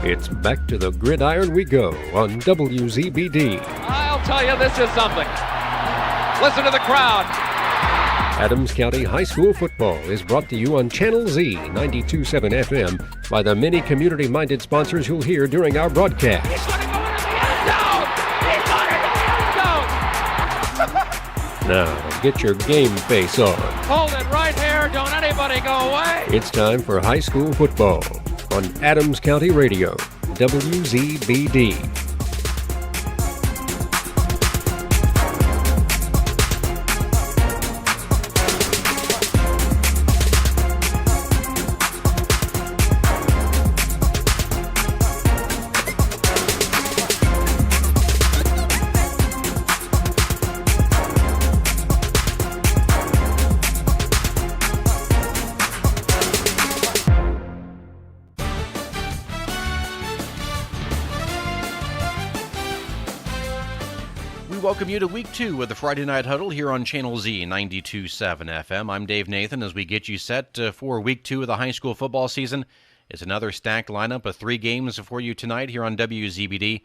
It's back to the gridiron we go on WZBD. I'll tell you, this is something. Listen to the crowd. Adams County High School football is brought to you on Channel Z 92.7 FM by the many community-minded sponsors you'll hear during our broadcast. He's going to go into the end zone. He's going into the end zone. Now, get your game face on. Hold it right here. Don't anybody go away. It's time for high school football on Adams County Radio, WZBD. Welcome you to Week 2 of the Friday Night Huddle here on Channel Z 92.7 FM. I'm Dave Nathan as we get you set for Week 2 of the high school football season. It's another stacked lineup of 3 games for you tonight here on WZBD.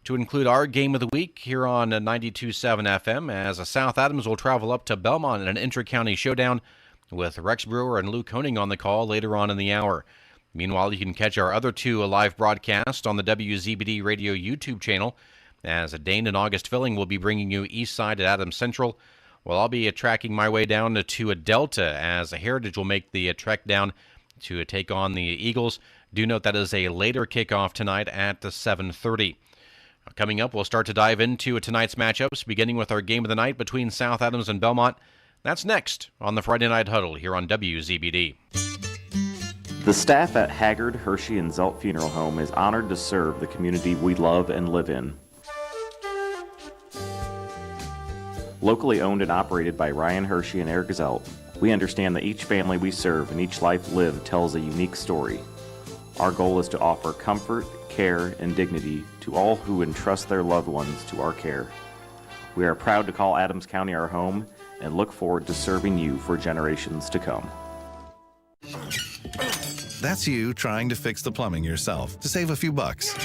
To include our game of the week here on 92.7 FM, as South Adams will travel up to Belmont in an intra-county showdown with Rex Brewer and Luke Honing on the call later on in the hour. Meanwhile, you can catch our other 2 live broadcasts on the WZBD Radio YouTube channel, as Dane and August Filling will be bringing you Eastside at Adams Central, while I'll be tracking my way down to a Delta as Heritage will make the trek down to take on the Eagles. Do note that is a later kickoff tonight at 7:30. Coming up, we'll start to dive into tonight's matchups, beginning with our game of the night between South Adams and Belmont. That's next on the Friday Night Huddle here on WZBD. The staff at Haggard, Hershey, and Zelt Funeral Home is honored to serve the community we love and live in. Locally owned and operated by Ryan Hershey and Eric Zelt, we understand that each family we serve and each life lived tells a unique story. Our goal is to offer comfort, care, and dignity to all who entrust their loved ones to our care. We are proud to call Adams County our home and look forward to serving you for generations to come. That's you trying to fix the plumbing yourself to save a few bucks.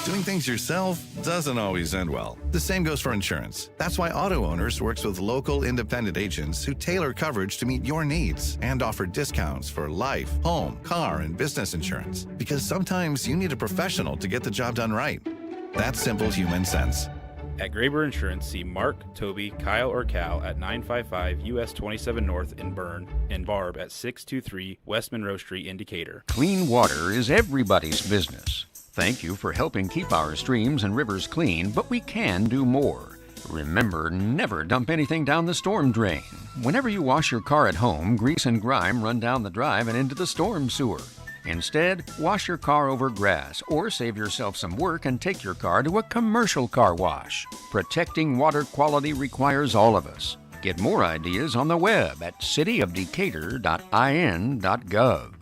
Doing things yourself doesn't always end well. The same goes for insurance. That's why Auto Owners works with local independent agents who tailor coverage to meet your needs and offer discounts for life, home, car, and business insurance. Because sometimes you need a professional to get the job done right. That's simple human sense. At Graber Insurance, see Mark, Toby, Kyle, or Cal at 955 US 27 North in Bern and Barb at 623 West Monroe Street in Decatur. Clean water is everybody's business. Thank you for helping keep our streams and rivers clean, but we can do more. Remember, never dump anything down the storm drain. Whenever you wash your car at home, grease and grime run down the drive and into the storm sewer. Instead, wash your car over grass or save yourself some work and take your car to a commercial car wash. Protecting water quality requires all of us. Get more ideas on the web at cityofdecatur.in.gov.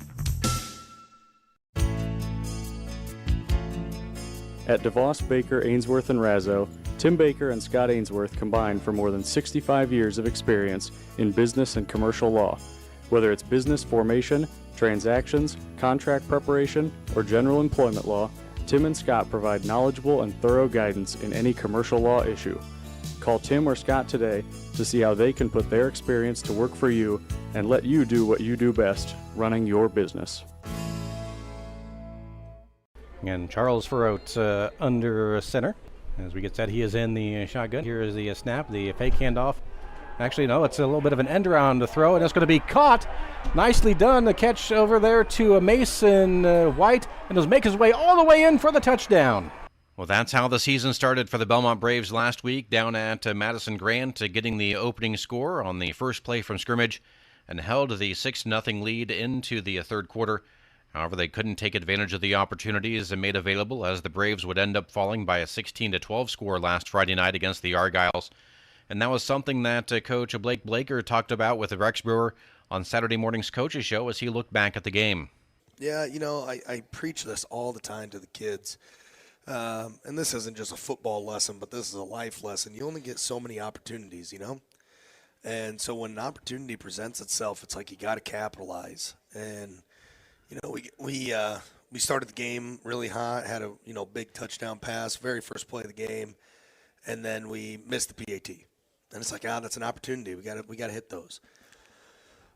At DeVos, Baker, Ainsworth, and Razzo, Tim Baker and Scott Ainsworth combined for more than 65 years of experience in business and commercial law. Whether it's business formation, transactions, contract preparation, or general employment law, Tim and Scott provide knowledgeable and thorough guidance in any commercial law issue. Call Tim or Scott today to see how they can put their experience to work for you and let you do what you do best, running your business. And Charles Furroat under center. As we get set, he is in the shotgun. Here is the snap, the fake handoff. Actually, no, it's a little bit of an end around to throw, and it's going to be caught. Nicely done. The catch over there to Mason White, and he'll make his way all the way in for the touchdown. Well, that's how the season started for the Belmont Braves last week down at Madison Grant, getting the opening score on the first play from scrimmage and held the 6-0 lead into the third quarter. However, they couldn't take advantage of the opportunities made available, as the Braves would end up falling by a 16-12 score last Friday night against the Argyles. And that was something that Coach Blake Blaker talked about with Rex Brewer on Saturday morning's Coaches Show as he looked back at the game. Yeah, you know, I preach this all the time to the kids. And this isn't just a football lesson, but this is a life lesson. You only get so many opportunities, you know? And so when an opportunity presents itself, it's like you got to capitalize. And you know, we started the game really hot, had a big touchdown pass, very first play of the game, and then we missed the PAT. And it's like, that's an opportunity. We got to hit those.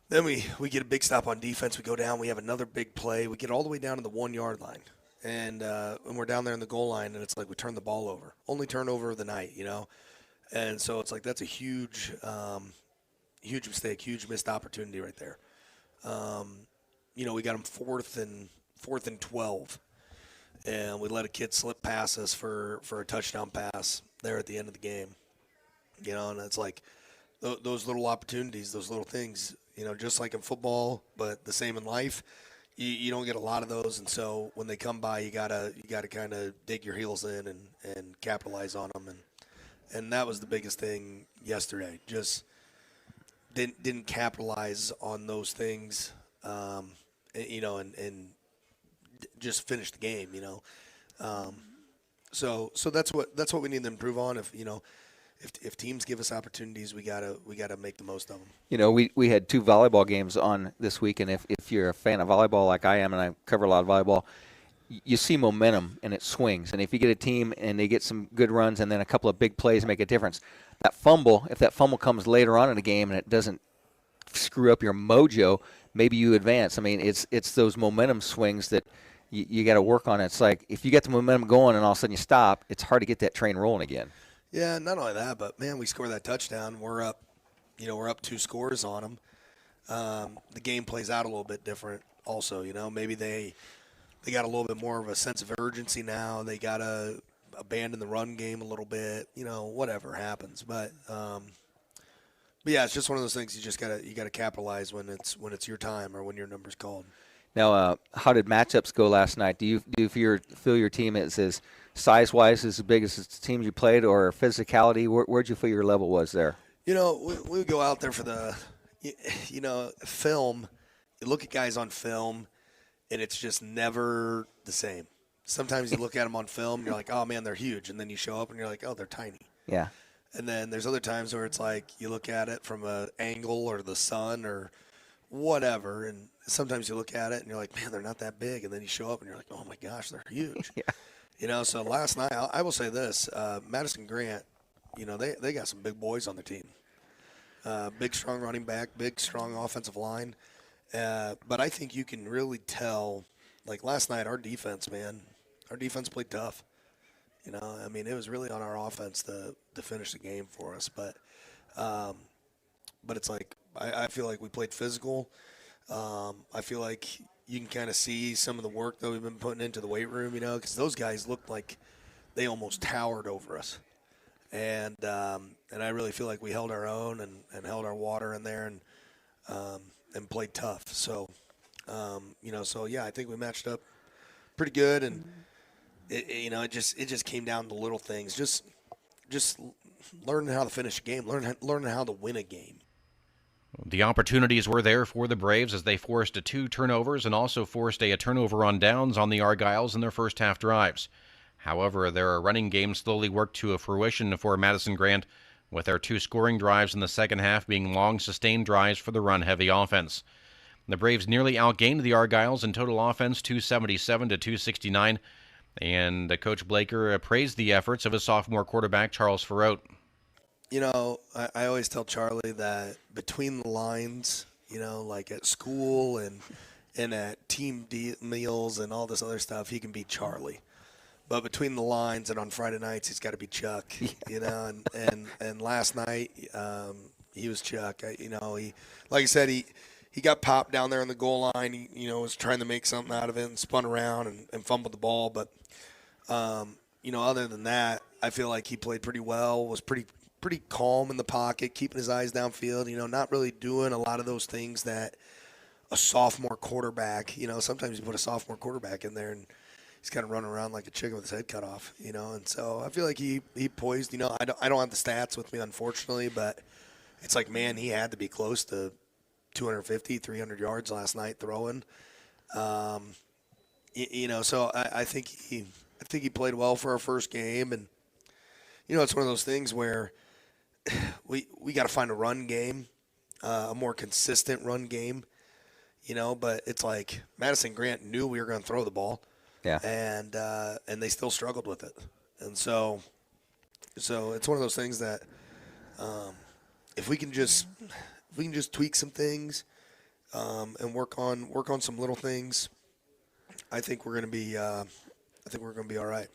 Then we get a big stop on defense. We go down. We have another big play. We get all the way down to the 1-yard line, and we're down there in the goal line, and it's like we turn the ball over. Only turnover of the night, And so it's like that's a huge mistake, huge missed opportunity right there. We got them fourth and 12, and we let a kid slip past us for a touchdown pass there at the end of the game. And it's like those little opportunities, those little things, just like in football, but the same in life. You don't get a lot of those, and so when they come by, you gotta kind of dig your heels in and capitalize on them, and that was the biggest thing yesterday. Just didn't capitalize on those things, and just finish the game. So that's what we need to improve on. If teams give us opportunities, we gotta make the most of them. We had 2 volleyball games on this week, and if you're a fan of volleyball like I am, and I cover a lot of volleyball, you see momentum and it swings. And if you get a team and they get some good runs and then a couple of big plays make a difference, if that fumble comes later on in the game and it doesn't screw up your mojo, maybe you advance. I mean, it's those momentum swings that you got to work on. It's like if you get the momentum going and all of a sudden you stop, it's hard to get that train rolling again. Yeah, not only that, but man, we score that touchdown. We're up 2 scores on them. The game plays out a little bit different. Also, maybe they got a little bit more of a sense of urgency now. They got to abandon the run game a little bit. Whatever happens, but yeah, it's just one of those things. You gotta capitalize when it's your time or when your number's called. Now, how did matchups go last night? Do you feel your team is as size-wise as big as the teams you played, or physicality? Where'd you feel your level was there? We go out there for the, film. You look at guys on film, and it's just never the same. Sometimes you look at them on film, and you're like, oh, man, they're huge. And then you show up, and you're like, oh, they're tiny. Yeah. And then there's other times where it's like you look at it from an angle or the sun or whatever, and sometimes you look at it, and you're like, man, they're not that big. And then you show up, and you're like, oh, my gosh, they're huge. Yeah. So last night, I will say this, Madison Grant, they got some big boys on their team. Big, strong running back, big, strong offensive line. But I think you can really tell, like last night, our defense played tough. It was really on our offense to finish the game for us. But it's like I feel like we played physical. I feel like you can kind of see some of the work that we've been putting into the weight room, because those guys looked like they almost towered over us. And I really feel like we held our own and held our water in there and played tough. So, I think we matched up pretty good. And, it just came down to little things. Just learning how to finish a game, learning how to win a game. The opportunities were there for the Braves as they forced 2 turnovers and also forced a turnover on downs on the Argyles in their first half drives. However, their running game slowly worked to a fruition for Madison Grant, with their 2 scoring drives in the second half being long, sustained drives for the run-heavy offense. The Braves nearly outgained the Argyles in total offense, 277 to 269, and Coach Blaker praised the efforts of his sophomore quarterback, Charles Farote. I always tell Charlie that between the lines, like at school and at team meals and all this other stuff, he can be Charlie. But between the lines and on Friday nights, he's got to be Chuck, and last night he was Chuck. He, like I said, he got popped down there on the goal line. He, was trying to make something out of it and spun around and fumbled the ball. But, other than that, I feel like he played pretty well, was pretty calm in the pocket, keeping his eyes downfield, not really doing a lot of those things that a sophomore quarterback, sometimes you put a sophomore quarterback in there and he's kind of running around like a chicken with his head cut off, and so I feel like he poised, I don't have the stats with me, unfortunately, but it's like, man, he had to be close to 250, 300 yards last night throwing. So I think he played well for our first game, and it's one of those things where we got to find a run game, a more consistent run game. but it's like Madison Grant knew we were going to throw the ball. Yeah. And they still struggled with it. And so it's one of those things that if we can just tweak some things and work on some little things, I think we're going to be all right.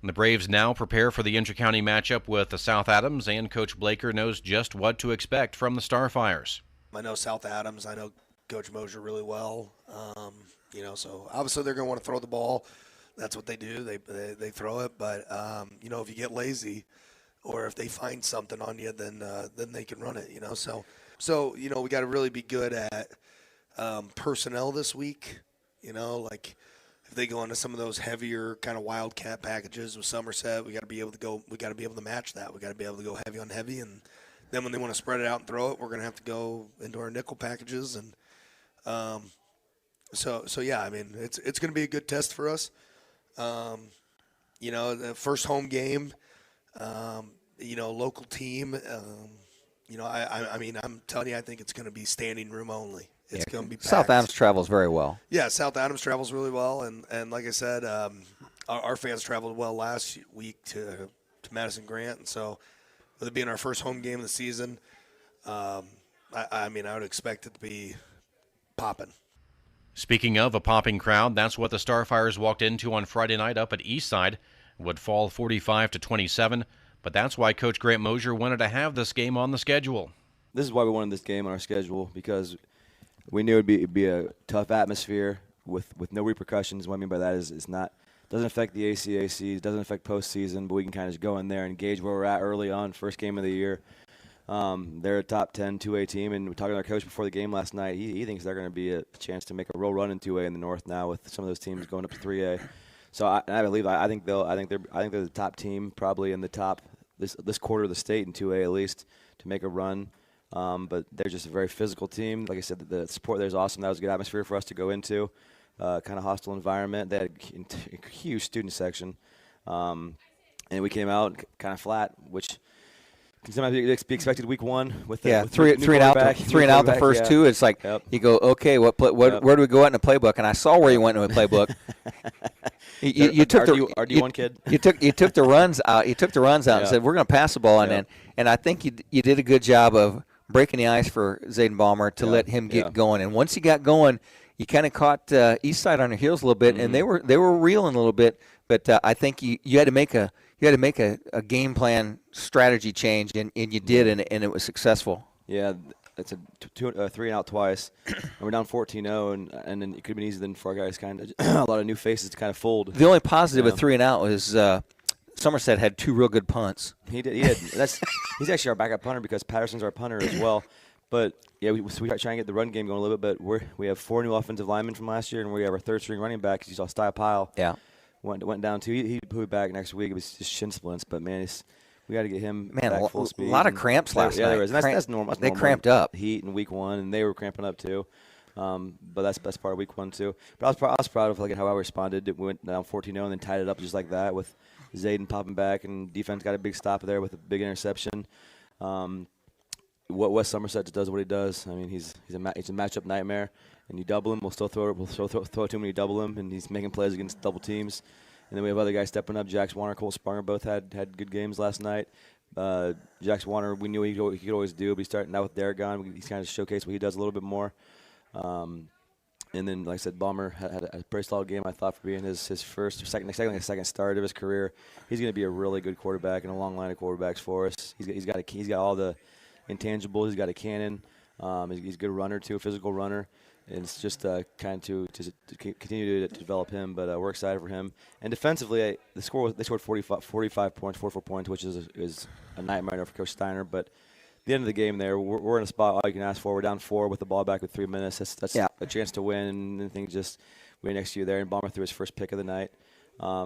And the Braves now prepare for the inter-county matchup with the South Adams, and Coach Blaker knows just what to expect from the Starfires. I know South Adams. I know Coach Mosier really well. So obviously they're going to want to throw the ball. That's what they do. They throw it. But if you get lazy, or if they find something on you, then they can run it. So we got to really be good at personnel this week. Like if they go into some of those heavier kind of wildcat packages with Somerset, we got to be able to match that. We got to be able to go heavy on heavy, and then when they want to spread it out and throw it, we're going to have to go into our nickel packages. And so yeah, I mean it's going to be a good test for us. The first home game, local team. I mean I'm telling you, I think it's going to be standing room only. It's going to be packed. South Adams travels very well. Yeah, South Adams travels really well, and like I said, our fans traveled well last week to Madison Grant, and so with it being our first home game of the season, I would expect it to be popping. Speaking of a popping crowd, that's what the Starfires walked into on Friday night up at Eastside. It would fall 45-27, but that's why Coach Grant Mosier wanted to have this game on the schedule. This is why we wanted this game on our schedule, because we knew it'd be a tough atmosphere with no repercussions. What I mean by that is it's not doesn't affect the ACAC, doesn't affect postseason, but we can kind of just go in there and gauge where we're at early on, first game of the year. They're a top 10 2A team, and we talked to our coach before the game last night. He thinks they're going to be a chance to make a real run in 2A in the North now, with some of those teams going up to 3A. So I think they're the top team, probably in the top this quarter of the state in 2A at least, to make a run. But they're just a very physical team. Like I said, the support there is awesome. That was a good atmosphere for us to go into. Kind of hostile environment. They had a huge student section. And we came out kind of flat, which can sometimes be expected week one. With three and out the first two. It's like you go, okay, where do we go out in the playbook? And I saw where you went in the playbook. You took the RD1 kid. You took the runs out. You took the runs out and said we're going to pass the ball, and I think you did a good job of breaking the ice for Zayden Balmer to let him get going. And once he got going, you kind of caught Eastside on their heels a little bit, and they were reeling a little bit. But I think you had to make a game plan strategy change, and you did, and it was successful. Yeah, it's a 3 and out twice, and we're down 14-0, and then it could have been easier than for our guys kind of a lot of new faces to kind of fold. The only positive with 3 and out was Somerset had 2 real good punts. He did. He's actually our backup punter because Patterson's our punter as well. But yeah, we try and get the run game going a little bit. But we have 4 new offensive linemen from last year, and we have our third string running back. You saw Sty Pyle. Yeah. Went down too. He put it back next week. It was just shin splints, but man, we got to get him back full speed. A lot of cramps last night. Yeah, there was. And that's normal. They cramped up. Heat in week 1, and they were cramping up too. But that's part of week 1 too. But I was proud of how I responded. We went down 14-0 and then tied it up just like that with Zayden popping back, and defense got a big stop there with a big interception. What West Somerset just does what he does. I mean, he's a matchup nightmare, and you double him, we'll still throw it to him when you double him, and he's making plays against double teams. And then we have other guys stepping up. Jax Warner, Cole Spronger both had good games last night. Jax Warner, we knew he could always do, but he's starting now with Derek gone. He's kind of showcased what he does a little bit more. And then, like I said, Balmer had a pretty solid game, I thought, for being his second start of his career. He's going to be a really good quarterback and a long line of quarterbacks for us. He's got all the intangibles. He's got a cannon. He's a good runner too, a physical runner. And it's just kind of to continue to develop him. But we're excited for him. And defensively, they scored 45 points, 44 points, which is a nightmare for Coach Steiner. But at the end of the game there, we're in a spot all you can ask for. We're down 4 with the ball back with 3 minutes. That's a chance to win, and things just went next to you there. And Balmer threw his first pick of the night,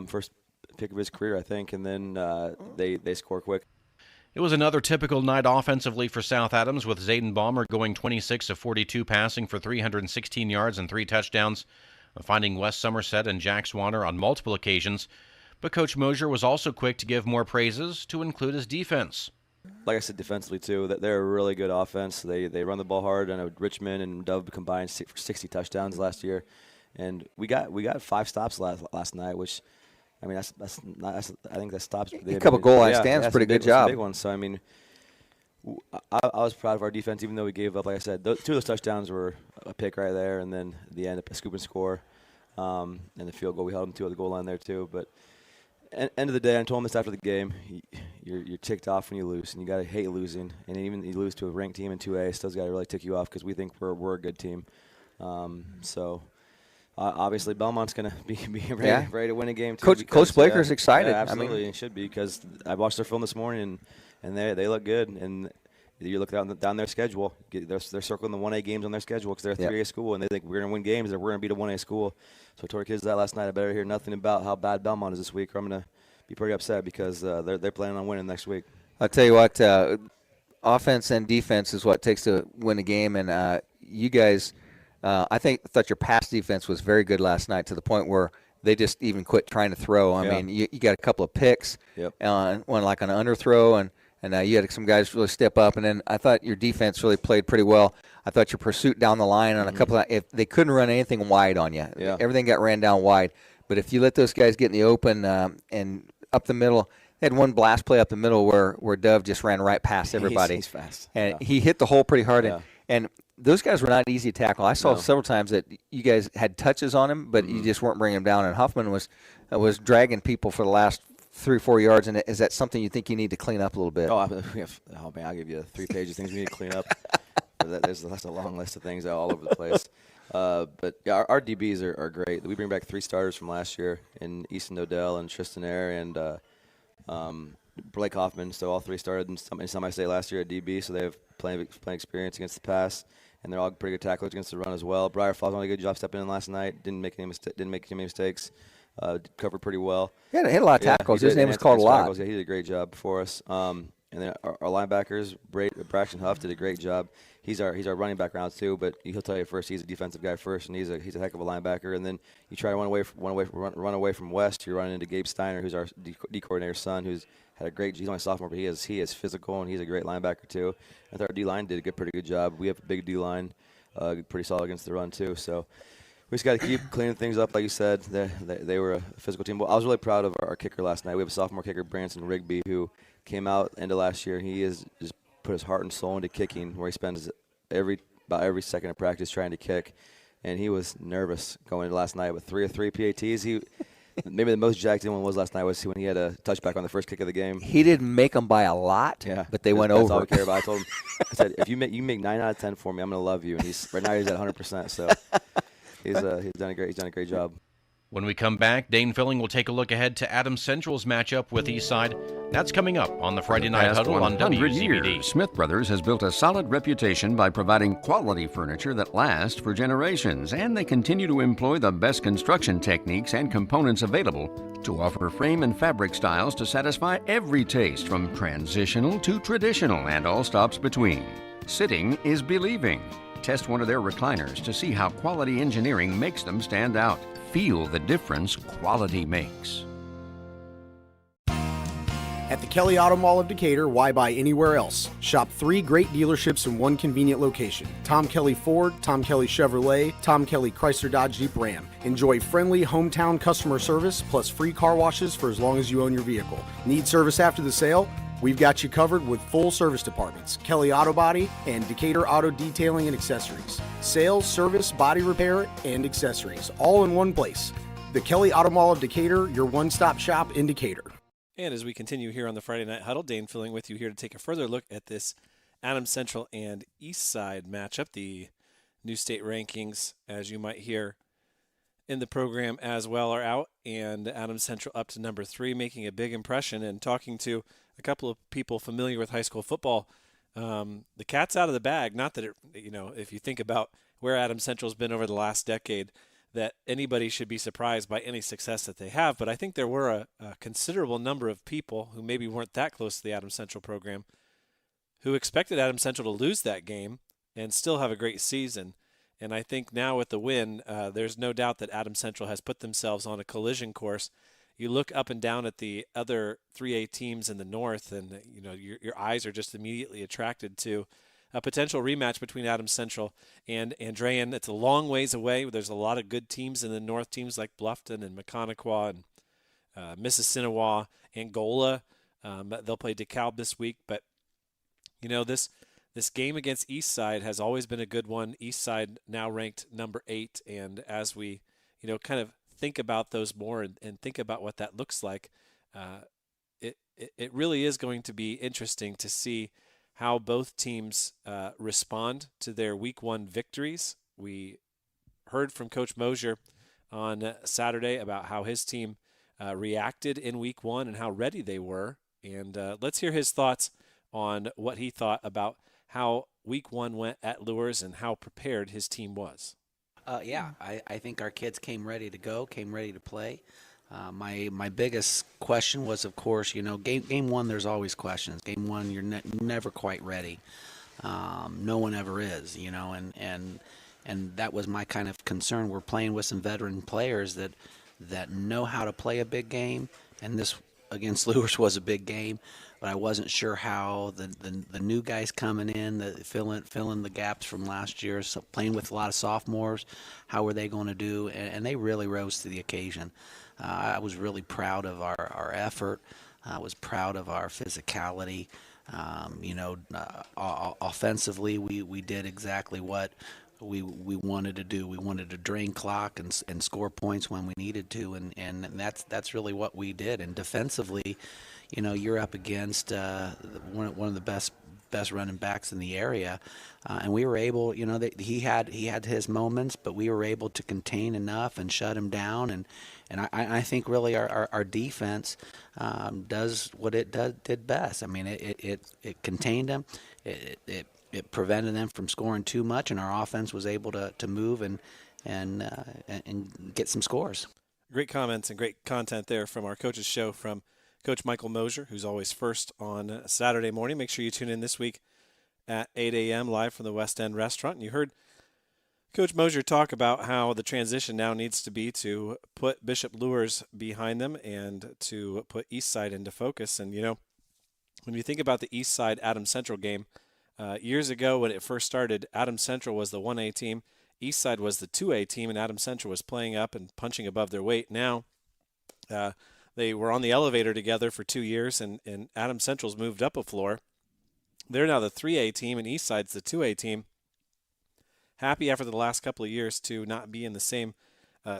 first pick of his career, I think, and then they score quick. It was another typical night offensively for South Adams, with Zayden Balmer going 26 of 42, passing for 316 yards and 3 touchdowns, finding West Somerset and Jax Warner on multiple occasions. But Coach Mosier was also quick to give more praises, to include his defense. like I said, defensively too, that they're a really good offense. They run the ball hard. I know Richmond and Dove combined for 60 touchdowns last year, and we got 5 stops last night, which, I mean, that's I think that stops. A couple goal line stands, pretty good job. Big ones. So I mean, I was proud of our defense, even though we gave up. Like I said, 2 of those touchdowns were a pick right there, and then at the end, a scoop and score, and the field goal. We held them to at the goal line there too, but. End of the day, I told him this after the game. You're ticked off when you lose, and you gotta hate losing. And even you lose to a ranked team in 2A, it still's gotta really tick you off because we think we're a good team. So obviously Belmont's gonna be ready to win a game too. Coach Blaker's excited. Yeah, absolutely, he should be, because I watched their film this morning and they look good. And you look down their schedule, they're circling the 1A games on their schedule because they're a 3A school, and they think we're gonna win games or we're gonna beat a 1A school. So I told our kids that last night. I better hear nothing about how bad Belmont is this week, or I'm going to be pretty upset, because they're planning on winning next week. I'll tell you what, offense and defense is what it takes to win a game. And you guys, I thought your pass defense was very good last night, to the point where they just even quit trying to throw. I mean, you got a couple of picks, one like on an underthrow, and you had some guys really step up. And then I thought your defense really played pretty well. I thought your pursuit down the line on a couple of – if they couldn't run anything wide on you. Everything got ran down wide. But if you let those guys get in the open and up the middle – they had one blast play up the middle where Dove just ran right past everybody. He's fast. And he hit the hole pretty hard. And those guys were not easy to tackle. I saw several times that you guys had touches on him, but you just weren't bringing him down. And Huffman was dragging people for the last 3 or 4 yards. And is that something you think you need to clean up a little bit? Oh man, I'll give you 3 pages of things we need to clean up. That's a long list of things all over the place. But yeah, our DBs are great. We bring back 3 starters from last year in Easton Odell and Tristan Ayer and Blake Hoffman. So all 3 started in some I say last year at DB. So they have plenty experience against the pass, and they're all pretty good tacklers against the run as well. Briar Falls did a good job stepping in last night. Didn't make any mistakes. Covered pretty well. He had a lot of tackles. His name was called a lot. Tackles. Yeah, he did a great job for us. And then our linebackers, Braxton Huff did a great job. He's our running back rounds too, but he'll tell you first he's a defensive guy first, and he's a heck of a linebacker. And then you try to run away from West, you're running into Gabe Steiner, who's our D coordinator's son, who's had a great. He's only a sophomore, but he is physical, and he's a great linebacker too. I thought our D line did a pretty good job. We have a big D line, pretty solid against the run too. So we just got to keep cleaning things up, like you said. They were a physical team. Well, I was really proud of our kicker last night. We have a sophomore kicker, Branson Rigby, who came out end of last year. He has just put his heart and soul into kicking, where he spends about every second of practice trying to kick. And he was nervous going into last night with 3 of 3 PATs. Maybe the most jacked one was last night was when he had a touchback on the first kick of the game. He didn't make them by a lot, but they went over. That's all we care about. I told him, I said, if you make 9 out of 10 for me, I'm going to love you. And right now he's at 100%. So he's done a great job. When we come back, Dane Filling will take a look ahead to Adams Central's matchup with Eastside. That's coming up on the Friday Night Huddle on WZBD. Years, Smith Brothers has built a solid reputation by providing quality furniture that lasts for generations, and they continue to employ the best construction techniques and components available to offer frame and fabric styles to satisfy every taste, from transitional to traditional and all stops between. Sitting is believing. Test one of their recliners to see how quality engineering makes them stand out. Feel the difference quality makes. At the Kelly Auto Mall of Decatur, why buy anywhere else? Shop 3 great dealerships in one convenient location. Tom Kelly Ford, Tom Kelly Chevrolet, Tom Kelly Chrysler Dodge Jeep Ram. Enjoy friendly hometown customer service plus free car washes for as long as you own your vehicle. Need service after the sale? We've got you covered with full service departments, Kelly Auto Body, and Decatur Auto Detailing and Accessories. Sales, service, body repair, and accessories, all in one place. The Kelly Auto Mall of Decatur, your one-stop shop in Decatur. And as we continue here on the Friday Night Huddle, Dane Filling with you here to take a further look at this Adams Central and Eastside matchup. The new state rankings, as you might hear in the program as well, are out, and Adams Central up to number 3, making a big impression. And talking to a couple of people familiar with high school football, the cat's out of the bag. Not that if you think about where Adams Central's been over the last decade, that anybody should be surprised by any success that they have. But I think there were a considerable number of people who maybe weren't that close to the Adams Central program who expected Adams Central to lose that game and still have a great season. And I think now with the win, there's no doubt that Adams Central has put themselves on a collision course, you look up and down at the other 3A teams in the North, and your eyes are just immediately attracted to a potential rematch between Adams Central and Andrean. It's a long ways away. There's a lot of good teams in the North, teams like Bluffton and Mechaniqua and Mississinewa, Angola. They'll play DeKalb this week, but this game against Eastside has always been a good one. Eastside now ranked number 8, and as we kind of think about those more and think about what that looks like, it really is going to be interesting to see how both teams respond to their Week 1 victories. We heard from Coach Mosier on Saturday about how his team reacted in Week 1 and how ready they were. And let's hear his thoughts on what he thought about how Week 1 went at Lures and how prepared his team was. I think our kids came ready to go, came ready to play. My biggest question was, of course, game 1, there's always questions. Game 1, you're never quite ready. No one ever is, and that was my kind of concern. We're playing with some veteran players that know how to play a big game, and this against Lures was a big game, but I wasn't sure how the new guys coming in, filling the gaps from last year, so playing with a lot of sophomores, how were they going to do, and they really rose to the occasion. I was really proud of our effort. I was proud of our physicality. Offensively, we did exactly what we wanted to do. We wanted to drain clock and score points when we needed to, and that's really what we did. And defensively, you're up against one of the best running backs in the area, and we were able. He had his moments, but we were able to contain enough and shut him down. And I think really our defense does what it did best. I mean, it contained them. It prevented them from scoring too much, and our offense was able to move and get some scores. Great comments and great content there from our coach's show from Coach Michael Mosier, who's always first on Saturday morning. Make sure you tune in this week at 8 a.m. live from the West End Restaurant. And you heard Coach Mosier talk about how the transition now needs to be to put Bishop Lures behind them and to put Eastside into focus. And, when you think about the Eastside Adams Central game, years ago when it first started, Adams Central was the 1A team, Eastside was the 2A team, and Adams Central was playing up and punching above their weight. Now, they were on the elevator together for 2 years, and Adams Central's moved up a floor. They're now the 3A team, and Eastside's the 2A team. Happy after the last couple of years to not be in the same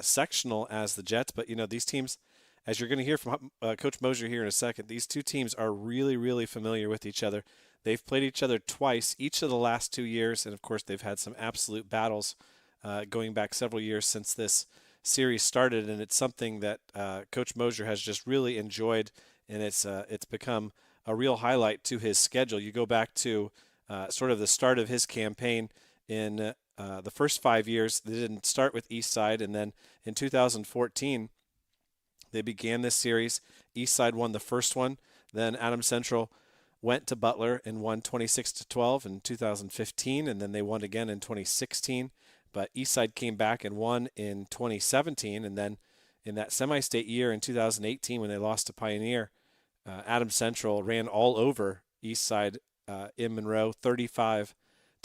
sectional as the Jets. But, these teams, as you're going to hear from Coach Mosier here in a second, these two teams are really, really familiar with each other. They've played each other twice each of the last 2 years, and, of course, they've had some absolute battles going back several years since this series started, and it's something that Coach Mosier has just really enjoyed, and it's become a real highlight to his schedule. You go back to sort of the start of his campaign in the first 5 years. They didn't start with Eastside, and then in 2014 they began this series. Eastside won the first one, then Adams Central went to Butler and won 26-12 in 2015, and then they won again in 2016. But Eastside came back and won in 2017, and then in that semi-state year in 2018 when they lost to Pioneer, Adams Central ran all over Eastside in Monroe, 35-9,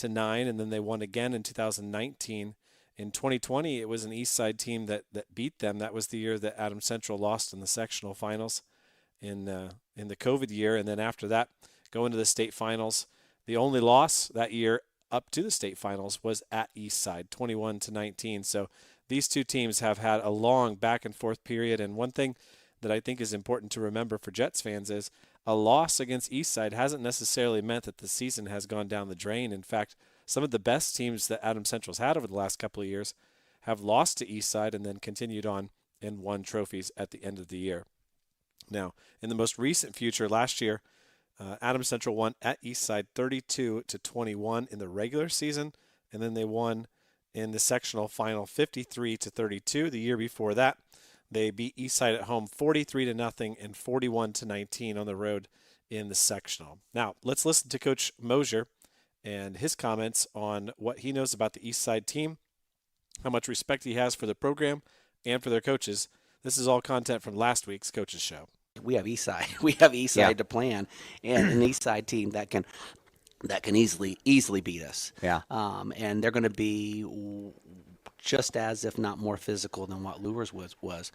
and then they won again in 2019. In 2020, it was an Eastside team that beat them. That was the year that Adams Central lost in the sectional finals in the COVID year, and then after that, go into the state finals. The only loss that year up to the state finals was at Eastside, 21-19. So these two teams have had a long back and forth period. And one thing that I think is important to remember for Jets fans is a loss against Eastside hasn't necessarily meant that the season has gone down the drain. In fact, some of the best teams that Adams Central's had over the last couple of years have lost to Eastside and then continued on and won trophies at the end of the year. Now, in the most recent future, last year, Adams Central won at Eastside 32-21 in the regular season, and then they won in the sectional final 53-32. The year before that, they beat Eastside at home 43-0 and 41-19 on the road in the sectional. Now, let's listen to Coach Mosier and his comments on what he knows about the Eastside team, how much respect he has for the program and for their coaches. This is all content from last week's coaches show. We have Eastside. We have Eastside to plan, and an Eastside team that can easily beat us. Yeah. And they're going to be just as, if not more, physical than what Lures was.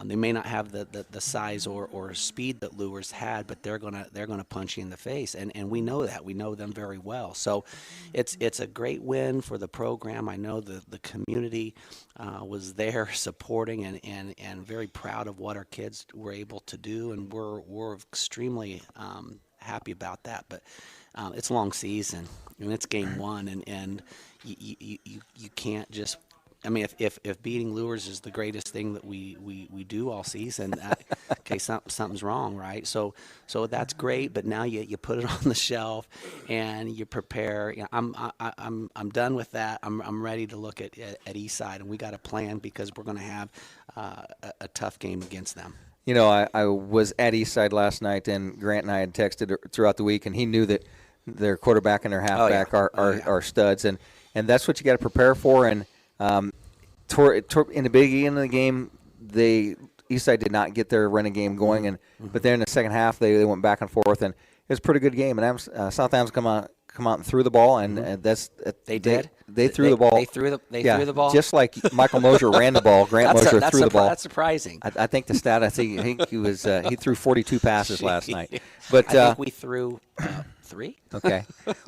They may not have the size or speed that Lures had, but they're gonna punch you in the face, and we know that. We know them very well. So it's a great win for the program. I know the community was there supporting and very proud of what our kids were able to do, and we're extremely happy about that. But it's a long season, and it's game one, and you can't just. I mean, if beating Lures is the greatest thing that we do all season, okay, something's wrong, right? So that's great, but now you put it on the shelf and you prepare. You know, I'm done with that. I'm ready to look at Eastside, and we got a plan because we're going to have a tough game against them. You know, I was at Eastside last night, and Grant and I had texted throughout the week, and he knew that their quarterback and their halfback are studs, and that's what you got to prepare for. And in the beginning of the game, Eastside did not get their running game going, but then in the second half they went back and forth, and it was a pretty good game. And South Adams come out and threw the ball, and they did. They threw the ball. They threw the ball. Just like Michael Mosier ran the ball, Grant Mosier threw the ball. That's surprising. I think the stat. I think he was he threw 42 passes last night. But I think we threw 3. Okay.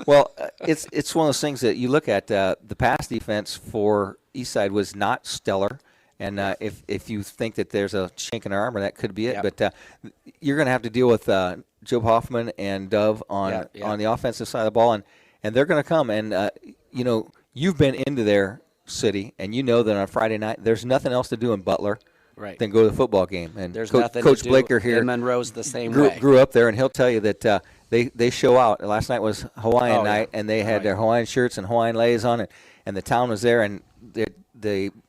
Well, it's one of those things that you look at. The pass defense for Eastside was not stellar, and if you think that there's a chink in their armor, that could be it. Yep. But you're going to have to deal with Joe Hoffman and Dove on the offensive side of the ball, and they're going to come. And you know, you've been into their city, and you know that on Friday night there's nothing else to do in Butler. Right. Than go to the football game. And there's Coach nothing Coach to do. Blaker here And Monroe's the same grew up there, and he'll tell you that they show out. Last night was Hawaiian night, and they had their Hawaiian shirts and Hawaiian leis on it, and the town was there, and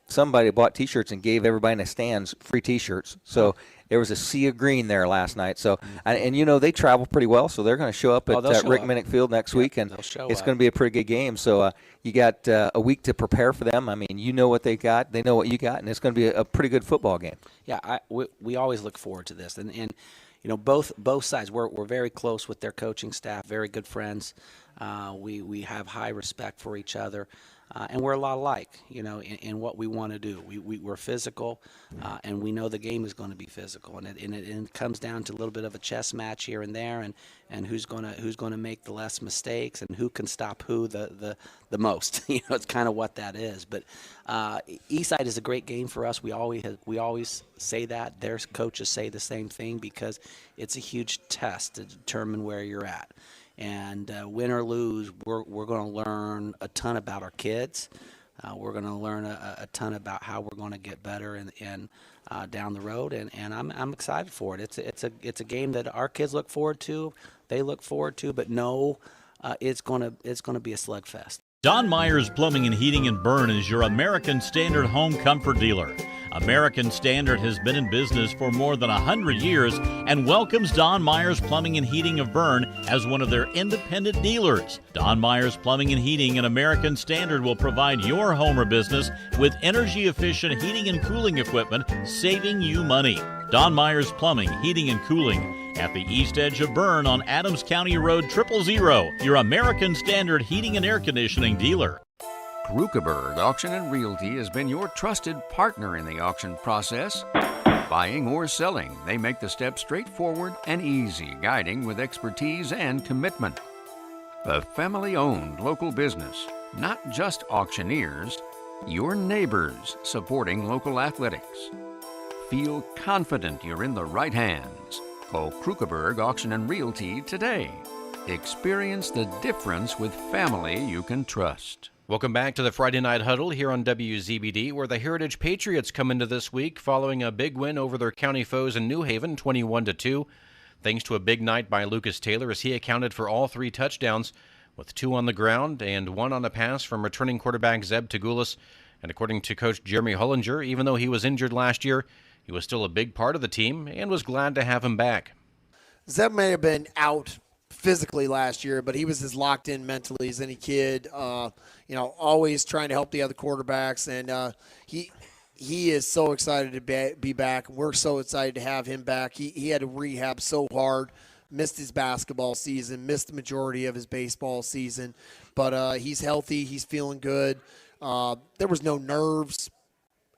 somebody bought T-shirts and gave everybody in the stands free T-shirts. So there was a sea of green there last night. So and you know they travel pretty well, so they're going to show up at Rick Minnick Field next week, and it's going to be a pretty good game. So you got a week to prepare for them. I mean, you know what they got, they know what you got, and it's going to be a pretty good football game. Yeah, we always look forward to this, and you know both sides. We're very close with their coaching staff, very good friends. We have high respect for each other. And we're a lot alike, you know, in what we want to do. We're physical, and we know the game is going to be physical, and it comes down to a little bit of a chess match here and there, and who's going to make the less mistakes, and who can stop who the most. You know, it's kind of what that is. But Eastside is a great game for us. We always say that. Their coaches say the same thing because it's a huge test to determine where you're at. And win or lose, we're going to learn a ton about our kids. We're going to learn a ton about how we're going to get better and down the road. And I'm excited for it. It's a game that our kids look forward to. They look forward to, but it's going to be a slugfest. Don Myers Plumbing and Heating in Bern is your American Standard home comfort dealer. American Standard has been in business for more than 100 years and welcomes Don Myers Plumbing and Heating of Bern as one of their independent dealers. Don Myers Plumbing and Heating and American Standard will provide your home or business with energy-efficient heating and cooling equipment, saving you money. Don Myers Plumbing, Heating and Cooling at the east edge of Bern on Adams County Road 000, your American Standard heating and air conditioning dealer. Krukeberg Auction and Realty has been your trusted partner in the auction process. Buying or selling, they make the steps straightforward and easy, guiding with expertise and commitment. A family-owned local business, not just auctioneers, your neighbors supporting local athletics. Feel confident you're in the right hands. Call Krukeberg Auction and Realty today. Experience the difference with family you can trust. Welcome back to the Friday Night Huddle here on WZBD, where the Heritage Patriots come into this week following a big win over their county foes in New Haven, 21-2. Thanks to a big night by Lucas Taylor, as he accounted for all 3 touchdowns, with 2 on the ground and 1 on a pass from returning quarterback Zeb Tagulis. And according to Coach Jeremy Hollinger, even though he was injured last year, he was still a big part of the team and was glad to have him back. Zeb may have been out physically last year, but he was as locked in mentally as any kid, always trying to help the other quarterbacks. And he is so excited to be back. We're so excited to have him back. He had to rehab so hard, missed his basketball season, missed the majority of his baseball season. But he's healthy. He's feeling good. There was no nerves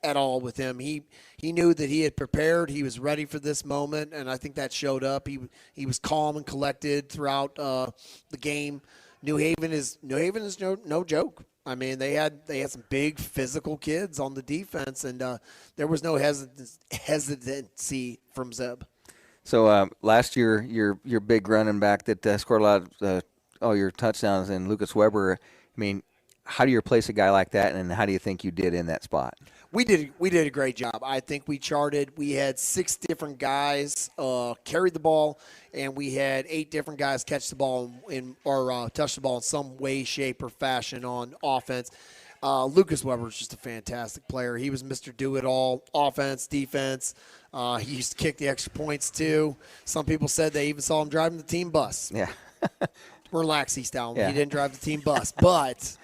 at all with him. He knew that he had prepared. He was ready for this moment, and I think that showed up. He was calm and collected throughout the game. New Haven is no joke. I mean, they had some big physical kids on the defense, and there was no hesitancy from Zeb. So last year, your big running back that scored a lot of all your touchdowns, and Lucas Weber. I mean, how do you replace a guy like that, and how do you think you did in that spot? We did a great job. I think we had 6 different guys carry the ball, and we had 8 different guys catch the ball or touch the ball in some way, shape, or fashion on offense. Lucas Weber was just a fantastic player. He was Mr. Do-It-All, offense, defense. He used to kick the extra points too. Some people said they even saw him driving the team bus. Yeah. Relax, East Allen. Yeah. He didn't drive the team bus, but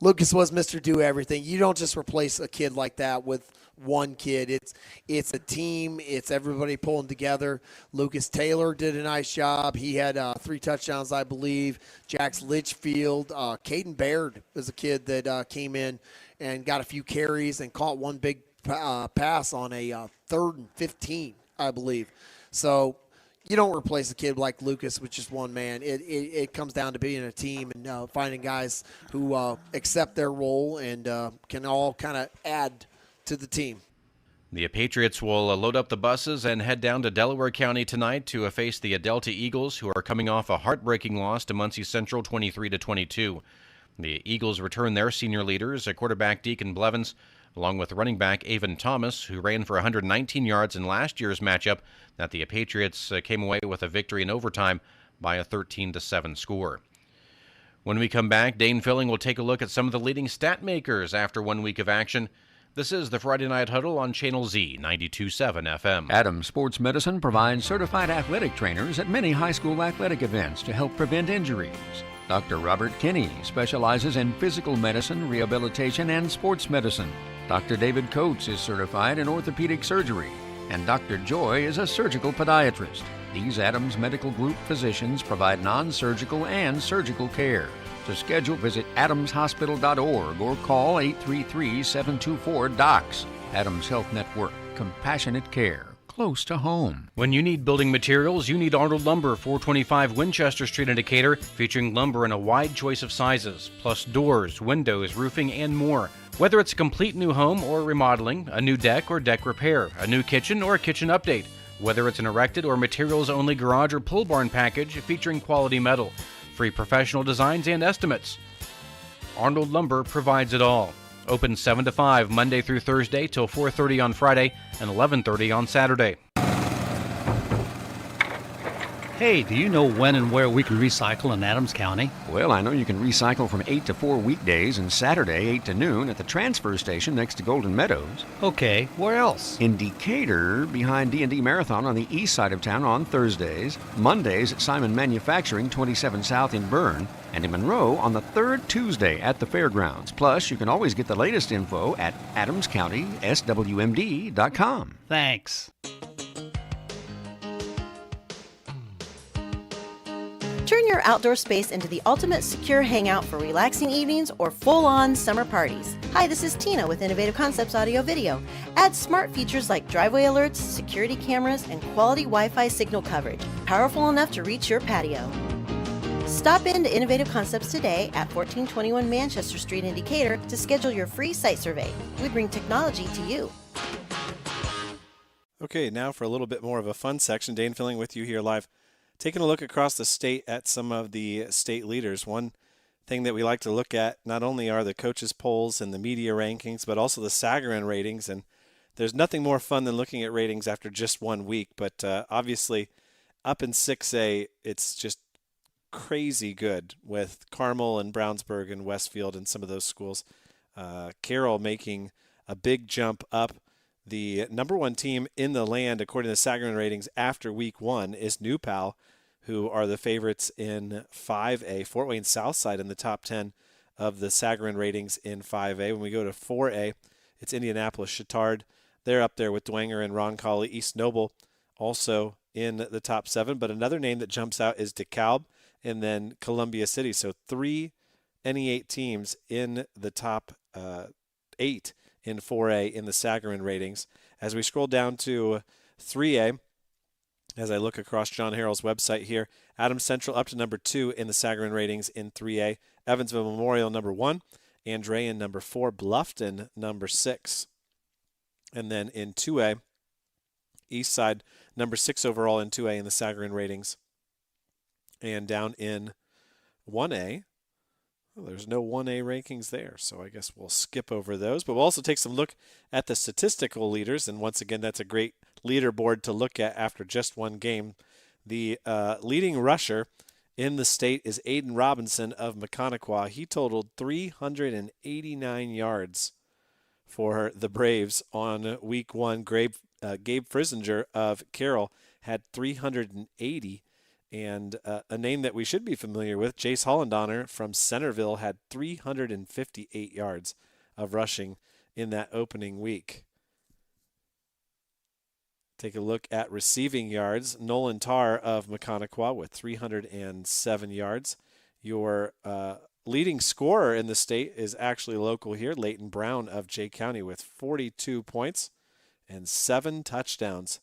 Lucas was Mr. Do Everything. You don't just replace a kid like that with one kid. It's a team. It's everybody pulling together. Lucas Taylor did a nice job. He had 3 touchdowns, I believe. Jax Litchfield. Caden Baird was a kid that came in and got a few carries and caught one big pass on a 3rd and 15, I believe. So you don't replace a kid like Lucas with just one man. It comes down to being a team and finding guys who accept their role and can all kind of add to the team. The Patriots will load up the buses and head down to Delaware County tonight to face the Delta Eagles, who are coming off a heartbreaking loss to Muncie Central 23-22. The Eagles return their senior leaders, quarterback Deacon Blevins, along with running back Avon Thomas, who ran for 119 yards in last year's matchup that the Patriots came away with a victory in overtime by a 13-7 score. When we come back, Dane Filling will take a look at some of the leading stat makers after 1 week of action. This is the Friday Night Huddle on Channel Z 92.7 FM. Adams Sports Medicine provides certified athletic trainers at many high school athletic events to help prevent injuries. Dr. Robert Kinney specializes in physical medicine, rehabilitation, and sports medicine. Dr. David Coates is certified in orthopedic surgery, and Dr. Joy is a surgical podiatrist. These Adams Medical Group physicians provide non-surgical and surgical care. To schedule, visit adamshospital.org or call 833-724-DOCS. Adams Health Network, compassionate care, close to home. When you need building materials, you need Arnold Lumber, 425 Winchester Street in Decatur, featuring lumber in a wide choice of sizes, plus doors, windows, roofing, and more. Whether it's a complete new home or remodeling, a new deck or deck repair, a new kitchen or a kitchen update, whether it's an erected or materials-only garage or pole barn package featuring quality metal, free professional designs and estimates. Arnold Lumber provides it all. Open 7 to 5 Monday through Thursday till 4:30 on Friday and 11:30 on Saturday. Hey, do you know when and where we can recycle in Adams County? Well, I know you can recycle from 8 to 4 weekdays and Saturday 8 to noon at the transfer station next to Golden Meadows. Okay, where else? In Decatur, behind D&D Marathon on the east side of town on Thursdays, Mondays at Simon Manufacturing 27 South in Bern, and in Monroe on the third Tuesday at the fairgrounds. Plus, you can always get the latest info at adamscountyswmd.com. Thanks. Turn your outdoor space into the ultimate secure hangout for relaxing evenings or full-on summer parties. Hi, this is Tina with Innovative Concepts Audio Video. Add smart features like driveway alerts, security cameras, and quality Wi-Fi signal coverage, powerful enough to reach your patio. Stop in to Innovative Concepts today at 1421 Manchester Street in Decatur to schedule your free site survey. We bring technology to you. Okay, now for a little bit more of a fun section. Dane Filling with you here live. Taking a look across the state at some of the state leaders. One thing that we like to look at not only are the coaches' polls and the media rankings, but also the Sagarin ratings. And there's nothing more fun than looking at ratings after just 1 week. But obviously, up in 6A, it's just crazy good with Carmel and Brownsburg and Westfield and some of those schools. Carroll making a big jump up. The number 1 team in the land, according to Sagarin ratings, after week 1 is New Pal, who are the favorites in 5A. Fort Wayne Southside in the top 10 of the Sagarin ratings in 5A. When we go to 4A, it's Indianapolis Chittard. They're up there with Dwenger and Roncalli. East Noble also in the top 7. But another name that jumps out is DeKalb and then Columbia City. So 3 NE8 teams in the top 8 in 4A in the Sagarin ratings. As we scroll down to 3A, as I look across John Harrell's website here, Adams Central up to number 2 in the Sagarin ratings in 3A. Evansville Memorial number 1. Andrean number 4. Bluffton number 6. And then in 2A, Eastside number 6 overall in 2A in the Sagarin ratings. And down in 1A, well, there's no 1A rankings there, so I guess we'll skip over those. But we'll also take some look at the statistical leaders, and once again, that's a great leaderboard to look at after just one game. The leading rusher in the state is Aiden Robinson of Mechaniqua. He totaled 389 yards for the Braves on week 1. Gabe Frisinger of Carroll had 380. And a name that we should be familiar with, Jace Hollendonner from Centerville, had 358 yards of rushing in that opening week. Take a look at receiving yards. Nolan Tarr of Mechaniqua with 307 yards. Your leading scorer in the state is actually local here, Leighton Brown of Jay County with 42 points and 7 touchdowns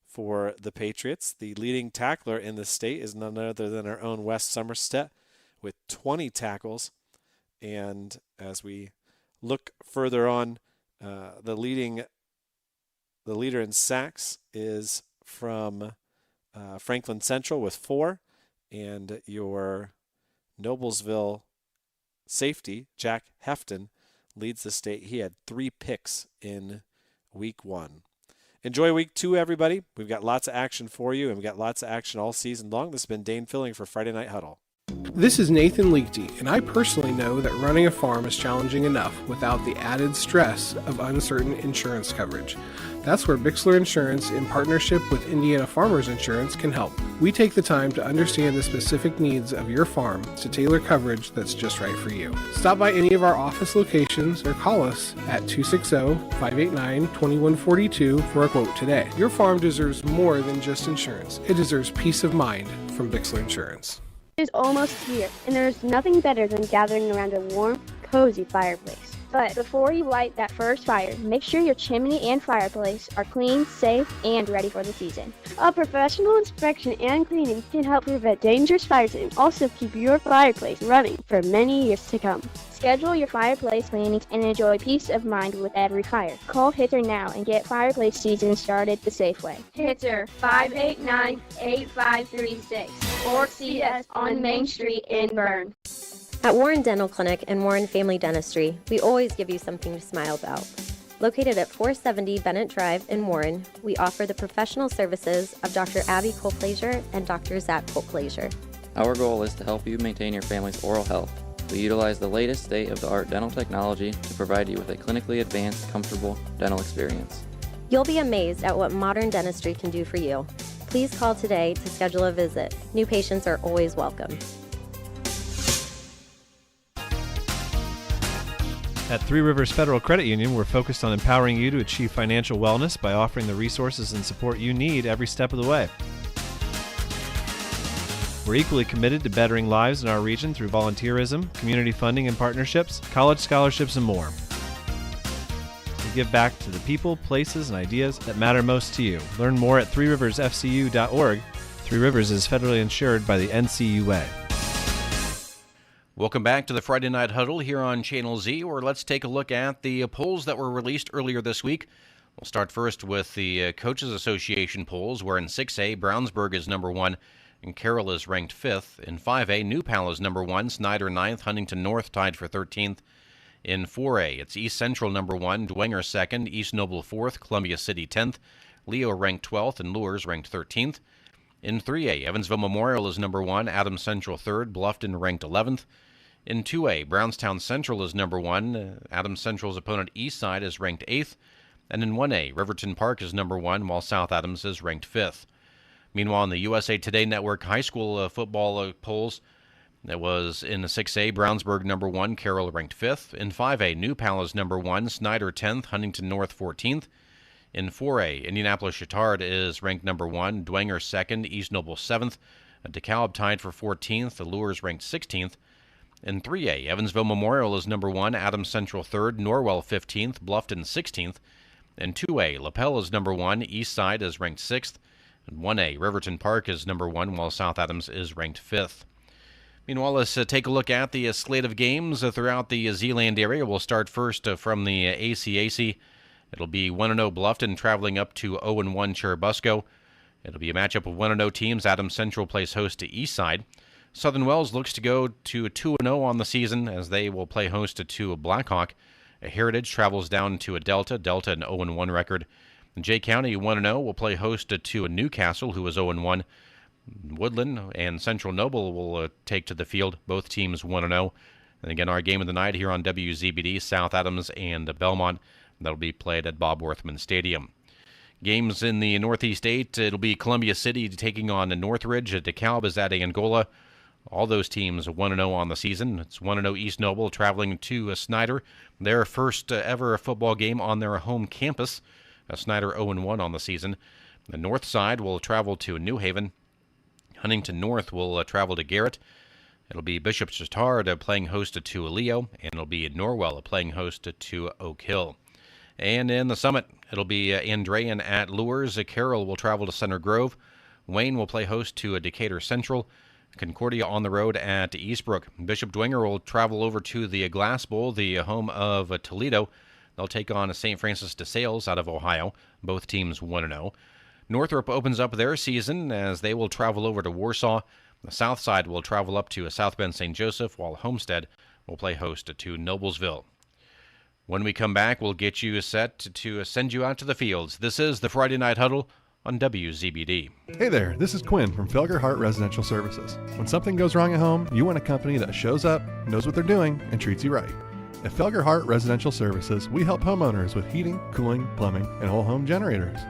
for the Patriots. The leading tackler in the state is none other than our own Wes Somerset with 20 tackles. And as we look further on, the leader in sacks is from Franklin Central with 4. And your Noblesville safety, Jack Hefton, leads the state. He had 3 picks in week 1. Enjoy week 2, everybody. We've got lots of action for you, and we've got lots of action all season long. This has been Dane filling for Friday Night Huddle. This is Nathan Leakty, and I personally know that running a farm is challenging enough without the added stress of uncertain insurance coverage. That's where Bixler Insurance, in partnership with Indiana Farmers Insurance, can help. We take the time to understand the specific needs of your farm to tailor coverage that's just right for you. Stop by any of our office locations or call us at 260-589-2142 for a quote today. Your farm deserves more than just insurance. It deserves peace of mind from Bixler Insurance. It is almost here, and there's nothing better than gathering around a warm, cozy fireplace. But before you light that first fire, make sure your chimney and fireplace are clean, safe, and ready for the season. A professional inspection and cleaning can help prevent dangerous fires and also keep your fireplace running for many years to come. Schedule your fireplace cleanings and enjoy peace of mind with every fire. Call Hitzer now and get fireplace season started the safe way. Hitzer 589-8536 or see us on Main Street in Bern. At Warren Dental Clinic and Warren Family Dentistry, we always give you something to smile about. Located at 470 Bennett Drive in Warren, we offer the professional services of Dr. Abby Colplaisure and Dr. Zach Colplaisure. Our goal is to help you maintain your family's oral health. We utilize the latest state-of-the-art dental technology to provide you with a clinically advanced, comfortable dental experience. You'll be amazed at what modern dentistry can do for you. Please call today to schedule a visit. New patients are always welcome. At Three Rivers Federal Credit Union, we're focused on empowering you to achieve financial wellness by offering the resources and support you need every step of the way. We're equally committed to bettering lives in our region through volunteerism, community funding and partnerships, college scholarships, and more. We give back to the people, places, and ideas that matter most to you. Learn more at threeriversfcu.org. Three Rivers is federally insured by the NCUA. Welcome back to the Friday Night Huddle here on Channel Z, where let's take a look at the polls that were released earlier this week. We'll start first with the Coaches Association polls, where in 6A, Brownsburg is number 1 and Carroll is ranked 5th. In 5A, New Pal is number 1, Snyder 9th, Huntington North tied for 13th. In 4A, it's East Central number 1, Dwenger 2nd, East Noble 4th, Columbia City 10th, Leo ranked 12th, and Lures ranked 13th. In 3A, Evansville Memorial is number 1, Adams Central 3rd, Bluffton ranked 11th. In 2A, Brownstown Central is number 1. Adams Central's opponent Eastside is ranked 8th. And in 1A, Riverton Park is number 1, while South Adams is ranked 5th. Meanwhile, in the USA Today Network high school football polls, That was in the 6A, Brownsburg number 1, Carroll ranked 5th. In 5A, New Pal is number 1, Snyder 10th, Huntington North 14th. In 4A, Indianapolis Chittard is ranked number 1, Dwenger 2nd, East Noble 7th. DeKalb tied for 14th, the Lures ranked 16th. In 3A, Evansville Memorial is number 1, Adams Central 3rd, Norwell 15th, Bluffton 16th. In 2A, LaPel is number 1, Eastside is ranked 6th. In 1A, Riverton Park is number 1, while South Adams is ranked 5th. Meanwhile, let's take a look at the slate of games throughout the Zeeland area. We'll start first from the ACAC. It'll be 1-0 Bluffton traveling up to 0-1 Churubusco. It'll be a matchup of 1-0 teams. Adams Central plays host to Eastside. Southern Wells looks to go to 2-0 on the season as they will play host to Blackhawk. Heritage travels down to Delta an 0-1 record. Jay County 1-0 will play host to Newcastle, who is 0-1. Woodland and Central Noble will take to the field, both teams 1-0. And again, our game of the night here on WZBD, South Adams and Belmont. That'll be played at Bob Worthman Stadium. Games in the Northeast 8, it'll be Columbia City taking on Northridge. DeKalb is at Angola. All those teams 1-0 on the season. It's 1-0 East Noble traveling to Snyder. Their first ever football game on their home campus. Snyder 0-1 on the season. The North Side will travel to New Haven. Huntington North will travel to Garrett. It'll be Bishop Chittard playing host to Leo, and it'll be Norwell playing host to Oak Hill. And in the Summit, it'll be Andrean at Lures. Carroll will travel to Center Grove. Wayne will play host to Decatur Central. Concordia on the road at Eastbrook. Bishop Dwenger will travel over to the Glass Bowl, the home of Toledo. They'll take on St. Francis de Sales out of Ohio. Both teams 1-0. Northrop opens up their season as they will travel over to Warsaw. The South Side will travel up to South Bend St. Joseph, while Homestead will play host to Noblesville. When we come back, we'll get you set to send you out to the fields. This is the Friday Night Huddle on WZBD. Hey there, this is Quinn from Felger Hart Residential Services. When something goes wrong at home, you want a company that shows up, knows what they're doing, and treats you right. At Felger Hart Residential Services, we help homeowners with heating, cooling, plumbing, and whole home generators.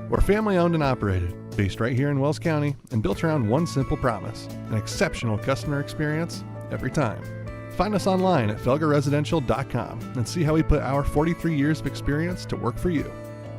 We're family owned and operated, based right here in Wells County, and built around one simple promise: an exceptional customer experience every time. Find us online at felgerresidential.com and see how we put our 43 years of experience to work for you.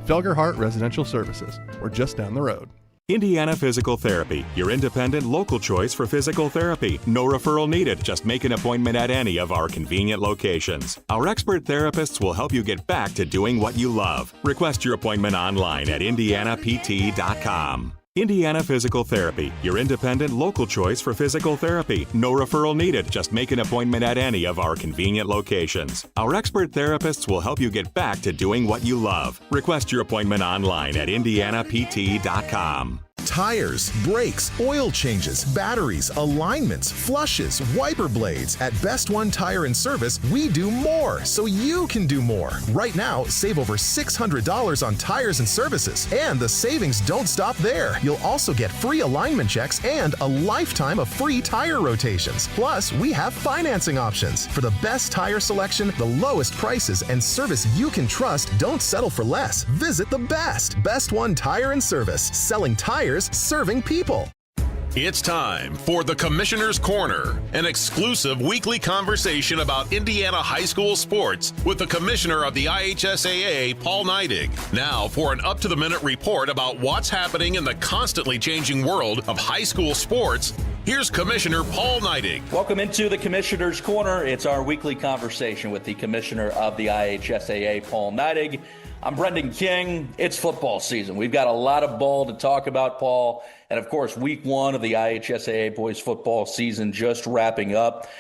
Felger Hart Residential Services. We're just down the road. Indiana Physical Therapy, your independent local choice for physical therapy. No referral needed. Just make an appointment at any of our convenient locations. Our expert therapists will help you get back to doing what you love. Request your appointment online at indianapt.com. Indiana Physical Therapy, your independent local choice for physical therapy. No referral needed. Just make an appointment at any of our convenient locations. Our expert therapists will help you get back to doing what you love. Request your appointment online at indianapt.com. Tires, brakes, oil changes, batteries, alignments, flushes, wiper blades. At Best One Tire and Service, we do more so you can do more. Right now, save over $600 on tires and services. And the savings don't stop there. You'll also get free alignment checks and a lifetime of free tire rotations. Plus, we have financing options. For the best tire selection, the lowest prices, and service you can trust, don't settle for less. Visit the Best One Tire and Service, selling tires, serving people. It's time for the Commissioner's Corner, an exclusive weekly conversation about Indiana high school sports with the Commissioner of the IHSAA, Paul Neidig. Now for an up-to-the-minute report about what's happening in the constantly changing world of high school sports, here's Commissioner Paul Neidig. Welcome into the Commissioner's Corner. It's our weekly conversation with the Commissioner of the IHSAA, Paul Neidig. I'm Brendan King. It's football season. We've got a lot of ball to talk about, Paul. And, of course, week one of the IHSAA boys football season just wrapping up.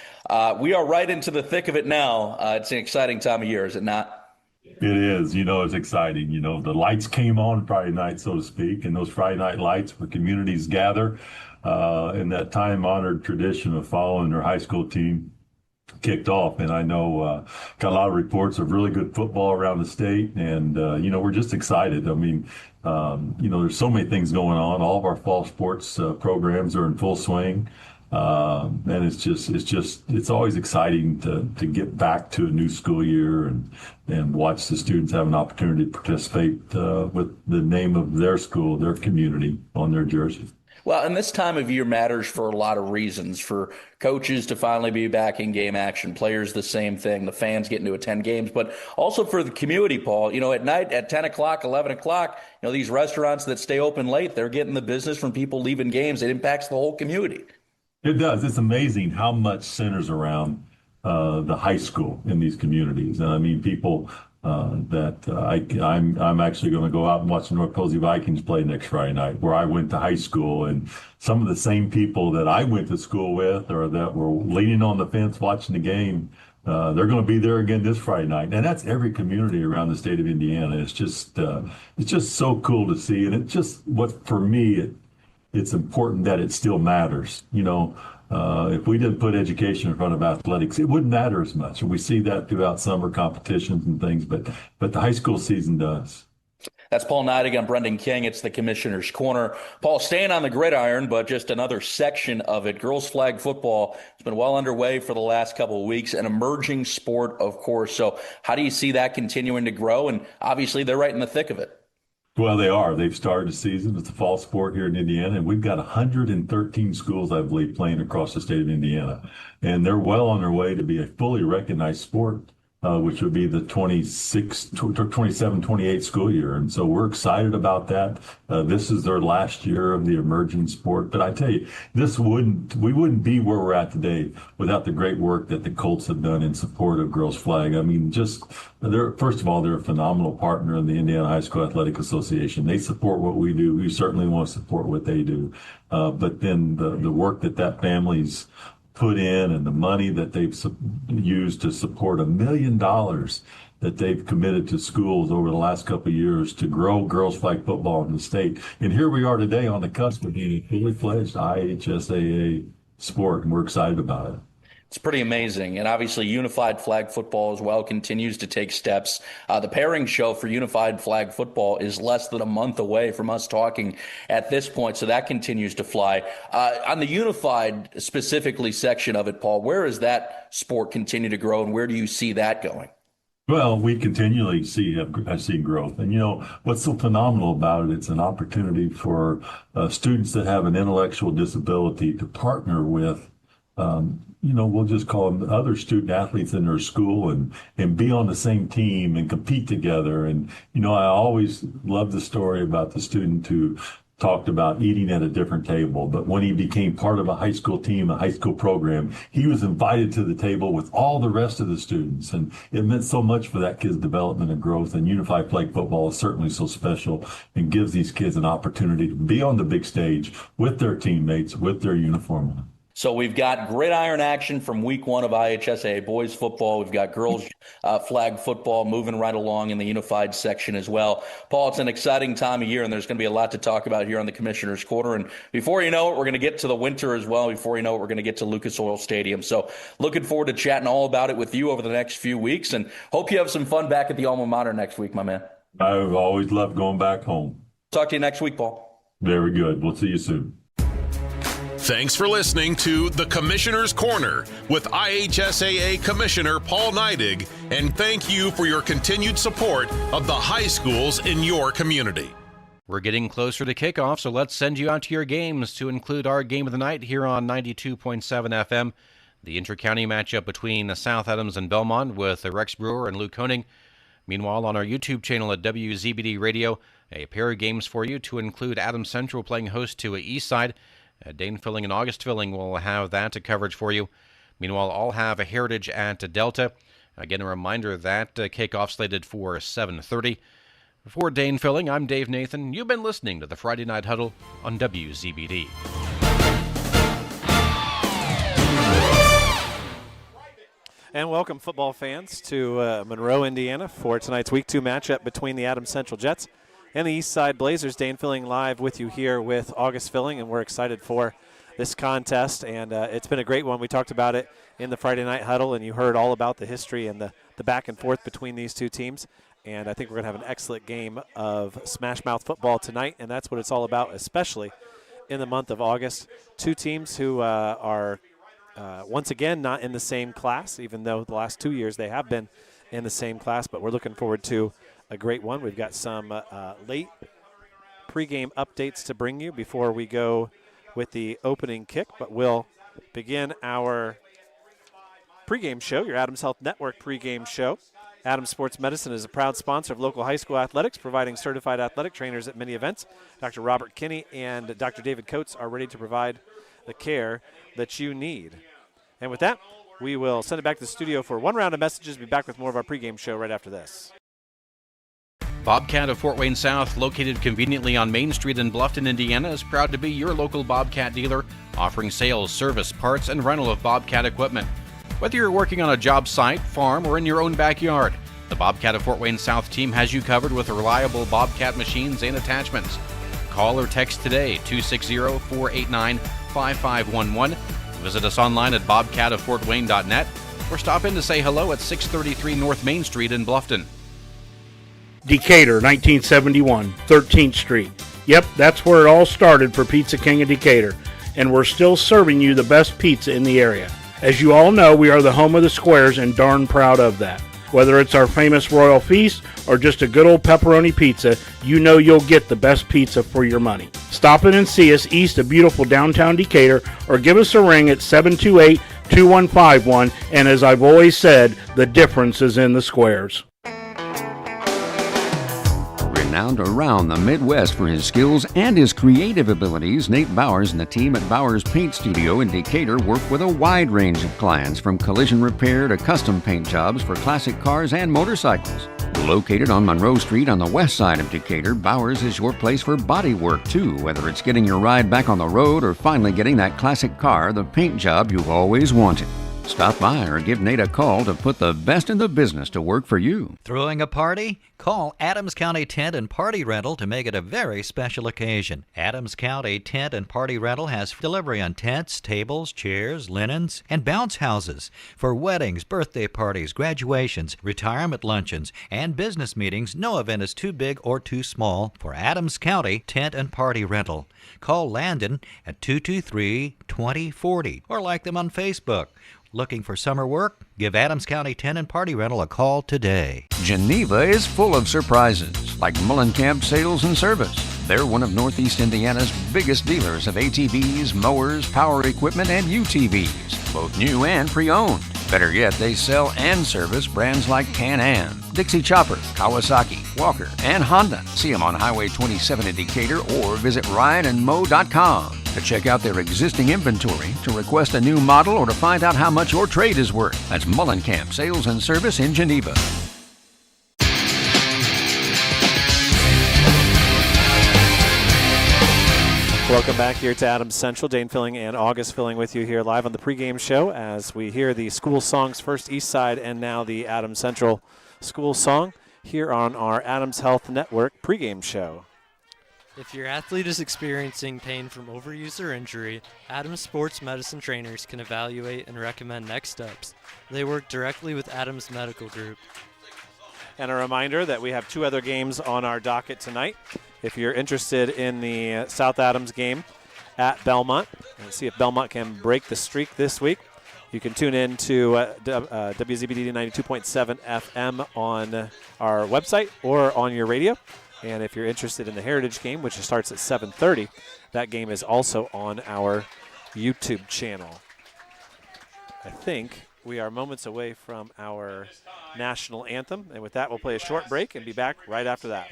We are right into the thick of it now. It's an exciting time of year, is it not? It is. You know, it's exciting. You know, the lights came on Friday night, so to speak, and those Friday night lights where communities gather in that time-honored tradition of following their high school team kicked off. And I know got a lot of reports of really good football around the state, and you know, we're just excited. I mean, you know, there's so many things going on. All of our fall sports programs are in full swing. And it's always exciting to get back to a new school year and watch the students have an opportunity to participate with the name of their school, their community on their jersey. Well, and this time of year matters for a lot of reasons. For coaches to finally be back in game action, players the same thing, the fans getting to attend games, but also for the community, Paul. At night at 10 o'clock, 11 o'clock, these restaurants that stay open late, they're getting the business from people leaving games. It impacts the whole community. It does. It's amazing how much centers around the high school in these communities. And I mean, people I'm actually going to go out and watch the North Posey Vikings play next Friday night, where I went to high school, and some of the same people that I went to school with or that were leaning on the fence watching the game, they're going to be there again this Friday night. And that's every community around the state of Indiana. It's just so cool to see. And for me, it's important that it still matters. If we didn't put education in front of athletics, it wouldn't matter as much. And we see that throughout summer competitions and things, but the high school season does. That's Paul Neidig. I'm Brendan King. It's the Commissioner's Corner. Paul, staying on the gridiron, but just another section of it. Girls flag football has been well underway for the last couple of weeks, an emerging sport, of course. So how do you see that continuing to grow? And obviously they're right in the thick of it. Well, they are. They've started the season. It's a fall sport here in Indiana, and we've got 113 schools, I believe, playing across the state of Indiana. And they're well on their way to be a fully recognized sport, which would be the 27-28 school year. And so we're excited about that. This is their last year of the emerging sport. But I tell you, we wouldn't be where we're at today without the great work that the Colts have done in support of girls flag. I mean, first of all, they're a phenomenal partner in the Indiana High School Athletic Association. They support what we do. We certainly want to support what they do. But then the work that family's put in and the money that they've used to support $1 million that they've committed to schools over the last couple of years to grow girls flag football in the state. And here we are today on the cusp of being a fully fledged IHSAA sport, and we're excited about it. It's pretty amazing. And obviously unified flag football as well continues to take steps. The pairing show for unified flag football is less than a month away from us talking at this point. So that continues to fly. On the unified specifically section of it, Paul, where does that sport continue to grow and where do you see that going? Well, we continually see growth. And, what's so phenomenal about it, it's an opportunity for students that have an intellectual disability to partner with we'll just call them other student athletes in their school and be on the same team and compete together. And, I always love the story about the student who talked about eating at a different table. But when he became part of a high school team, a high school program, he was invited to the table with all the rest of the students. And it meant so much for that kid's development and growth. And unified flag football is certainly so special and gives these kids an opportunity to be on the big stage with their teammates, with their uniform on. So we've got gridiron action from week one of IHSAA boys football. We've got girls flag football moving right along in the unified section as well. Paul, it's an exciting time of year, and there's going to be a lot to talk about here on the Commissioner's Corner. And before you know it, we're going to get to the winter as well. Before you know it, we're going to get to Lucas Oil Stadium. So looking forward to chatting all about it with you over the next few weeks, and hope you have some fun back at the alma mater next week, my man. I've always loved going back home. Talk to you next week, Paul. Very good. We'll see you soon. Thanks for listening to The Commissioner's Corner with IHSAA Commissioner Paul Neidig, and thank you for your continued support of the high schools in your community. We're getting closer to kickoff, so let's send you out to your games to include our game of the night here on 92.7 FM. The inter-county matchup between South Adams and Belmont with Rex Brewer and Luke Koenig. Meanwhile, on our YouTube channel at WZBD Radio, a pair of games for you to include Adams Central playing host to Eastside. Dane Filling and August Filling will have that coverage for you. Meanwhile, I'll have a Heritage at Delta. Again, a reminder that kickoff slated for 7:30. For Dane Filling, I'm Dave Nathan. You've been listening to the Friday Night Huddle on WZBD. And welcome, football fans, to Monroe, Indiana, for tonight's Week 2 matchup between the Adams Central Jets and the Eastside Blazers. Dane Filling live with you here with August Filling, and we're excited for this contest. And it's been a great one. We talked about it in the Friday Night Huddle, and you heard all about the history and the back and forth between these two teams. And I think we're going to have an excellent game of smash mouth football tonight, and that's what it's all about, especially in the month of August. Two teams who are once again not in the same class, even though the last 2 years they have been in the same class, but we're looking forward to a great one. We've got some late pregame updates to bring you before we go with the opening kick, but we'll begin our pregame show, your Adams Health Network pregame show. Adams Sports Medicine is a proud sponsor of local high school athletics, providing certified athletic trainers at many events. Dr. Robert Kinney and Dr. David Coates are ready to provide the care that you need. And with that, we will send it back to the studio for one round of messages. Be back with more of our pregame show right after this. Bobcat of Fort Wayne South, located conveniently on Main Street in Bluffton, Indiana, is proud to be your local Bobcat dealer, offering sales, service, parts, and rental of Bobcat equipment. Whether you're working on a job site, farm, or in your own backyard, the Bobcat of Fort Wayne South team has you covered with reliable Bobcat machines and attachments. Call or text today, 260-489-5511. Visit us online at bobcatoffortwayne.net or stop in to say hello at 633 North Main Street in Bluffton. Decatur, 1971, 13th Street. Yep, that's where it all started for Pizza King of Decatur, and we're still serving you the best pizza in the area. As you all know, we are the home of the squares and darn proud of that. Whether it's our famous Royal Feast or just a good old pepperoni pizza, you know you'll get the best pizza for your money. Stop in and see us east of beautiful downtown Decatur or give us a ring at 728-2151, and as I've always said, the difference is in the squares. Renowned around the Midwest for his skills and his creative abilities, Nate Bowers and the team at Bowers Paint Studio in Decatur work with a wide range of clients, from collision repair to custom paint jobs for classic cars and motorcycles. Located on Monroe Street on the west side of Decatur, Bowers is your place for body work too, whether it's getting your ride back on the road or finally getting that classic car, the paint job you've always wanted. Stop by or give Nate a call to put the best in the business to work for you. Throwing a party? Call Adams County Tent and Party Rental to make it a very special occasion. Adams County Tent and Party Rental has delivery on tents, tables, chairs, linens, and bounce houses for weddings, birthday parties, graduations, retirement luncheons, and business meetings. No event is too big or too small for Adams County Tent and Party Rental. Call Landon at 223-2040 or like them on Facebook. Looking for summer work? Give Adams County Tent and Party Rental a call today. Geneva is full of surprises, like Mullenkamp Sales and Service. They're one of Northeast Indiana's biggest dealers of ATVs, mowers, power equipment, and UTVs, both new and pre-owned. Better yet, they sell and service brands like Can-Am, Dixie Chopper, Kawasaki, Walker, and Honda. See them on Highway 27 in Decatur or visit ryanandmo.com to check out their existing inventory, to request a new model, or to find out how much your trade is worth. That's Mullenkamp Sales and Service in Geneva. Welcome back here to Adams Central. Dane filling and August filling with you here live on the pregame show as we hear the school songs, first Eastside and now the Adams Central school song here on our Adams Health Network pregame show. If your athlete is experiencing pain from overuse or injury, Adams Sports Medicine trainers can evaluate and recommend next steps. They work directly with Adams Medical Group. And a reminder that we have two other games on our docket tonight. If you're interested in the South Adams game at Belmont and see if Belmont can break the streak this week, you can tune in to WZBD 92.7 FM on our website or on your radio. And if you're interested in the Heritage game, which starts at 7:30, that game is also on our YouTube channel. I think we are moments away from our national anthem. And with that, we'll play a short break and be back right after that.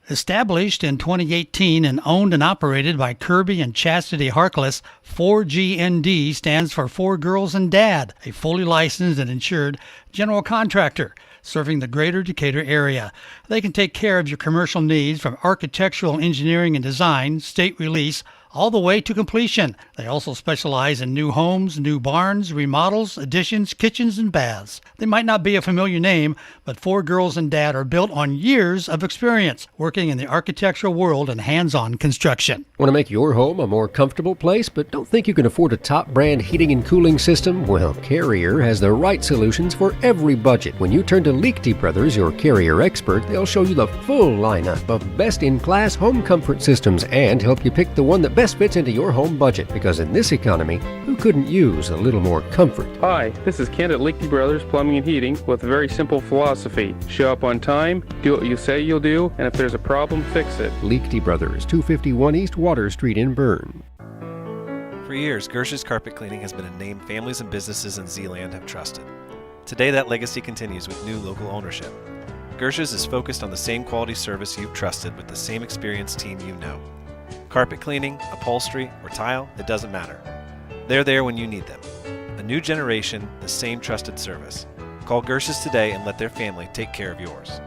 Established in 2018 and owned and operated by Kirby and Chastity Harkless, 4GND stands for 4 Girls and Dad, a fully licensed and insured general contractor serving the greater Decatur area. They can take care of your commercial needs from architectural engineering and design, state release, all the way to completion. They also specialize in new homes, new barns, remodels, additions, kitchens, and baths. They might not be a familiar name, but Four Girls and Dad are built on years of experience working in the architectural world and hands-on construction. Want to make your home a more comfortable place, but don't think you can afford a top brand heating and cooling system? Well, Carrier has the right solutions for every budget. When you turn to Liechty Brothers, your Carrier expert, they'll show you the full lineup of best-in-class home comfort systems and help you pick the one that best fits into your home budget. Because in this economy, who couldn't use a little more comfort? Hi, this is Ken at Liechty Brothers Plumbing and Heating with a very simple philosophy. Show up on time, do what you say you'll do, and if there's a problem, fix it. Liechty Brothers, 251 East Water Street in Bern. For years, Gersh's Carpet Cleaning has been a name families and businesses in Zeeland have trusted. Today, that legacy continues with new local ownership. Gersh's is focused on the same quality service you've trusted with the same experienced team you know. Carpet cleaning, upholstery, or tile, it doesn't matter. They're there when you need them. A new generation, the same trusted service. Call Gersh's today and let their family take care of yours.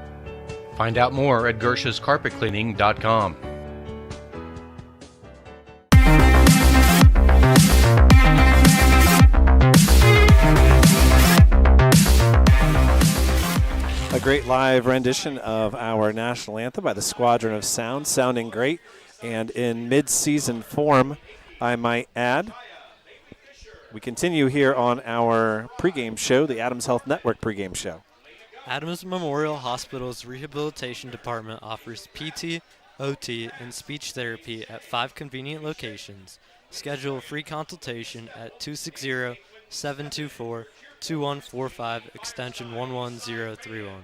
Find out more at gershescarpetcleaning.com. A great live rendition of our national anthem by the Squadron of Sound, sounding great and in mid-season form, I might add. We continue here on our pregame show, the Adams Health Network pregame show. Adams Memorial Hospital's Rehabilitation Department offers PT, OT, and speech therapy at 5 convenient locations. Schedule a free consultation at 260-724-2145, extension 11031.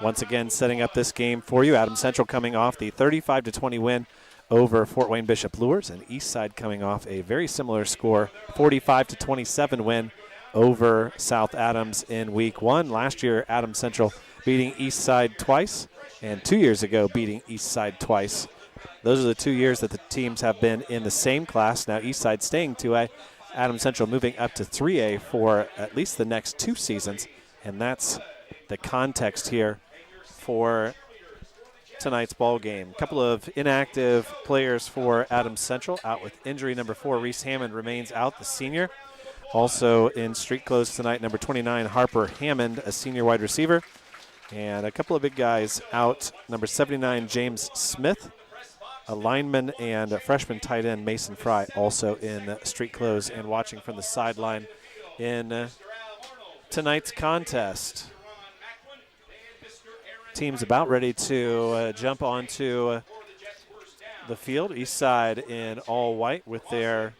Once again, setting up this game for you, Adams Central coming off the 35-20 win over Fort Wayne Bishop Luers, and Eastside coming off a very similar score, 45-27 win over South Adams in Week 1. Last year, Adams Central beating Eastside twice, and 2 years ago beating Eastside twice. Those are the 2 years that the teams have been in the same class. Now Eastside staying 2A, Adams Central moving up to 3A for at least the next 2 seasons, and that's the context here for tonight's ball game. A couple of inactive players for Adams Central out with injury. Number 4, Reese Hammond, remains out, the senior. Also in street clothes tonight, number 29, Harper Hammond, a senior wide receiver. And a couple of big guys out. Number 79, James Smith, a lineman, and a freshman tight end, Mason Fry, also in street clothes and watching from the sideline in tonight's contest. Team's about ready to jump onto the field. Eastside in all white with their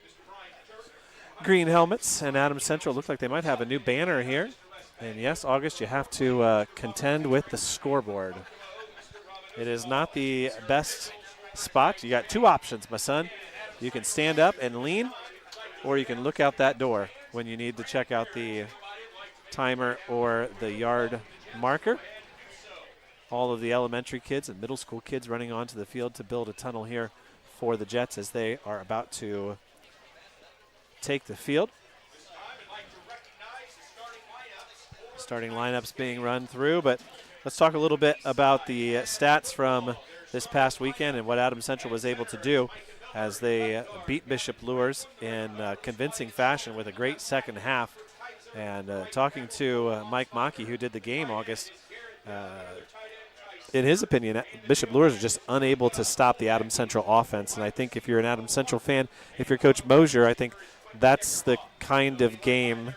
green helmets, and Adams Central look like they might have a new banner here. And yes, August, you have to contend with the scoreboard. It is not the best spot. You got 2 options, my son. You can stand up and lean, or you can look out that door when you need to check out the timer or the yard marker. All of the elementary kids and middle school kids running onto the field to build a tunnel here for the Jets as they are about to take the field. Starting lineups being run through, but let's talk a little bit about the stats from this past weekend and what Adams Central was able to do as they beat Bishop Luers in convincing fashion with a great second half. And talking to Mike Mackey, who did the game, August, in his opinion, Bishop Luers are just unable to stop the Adams Central offense. And I think if you're an Adams Central fan, if you're Coach Mosier, I think that's the kind of game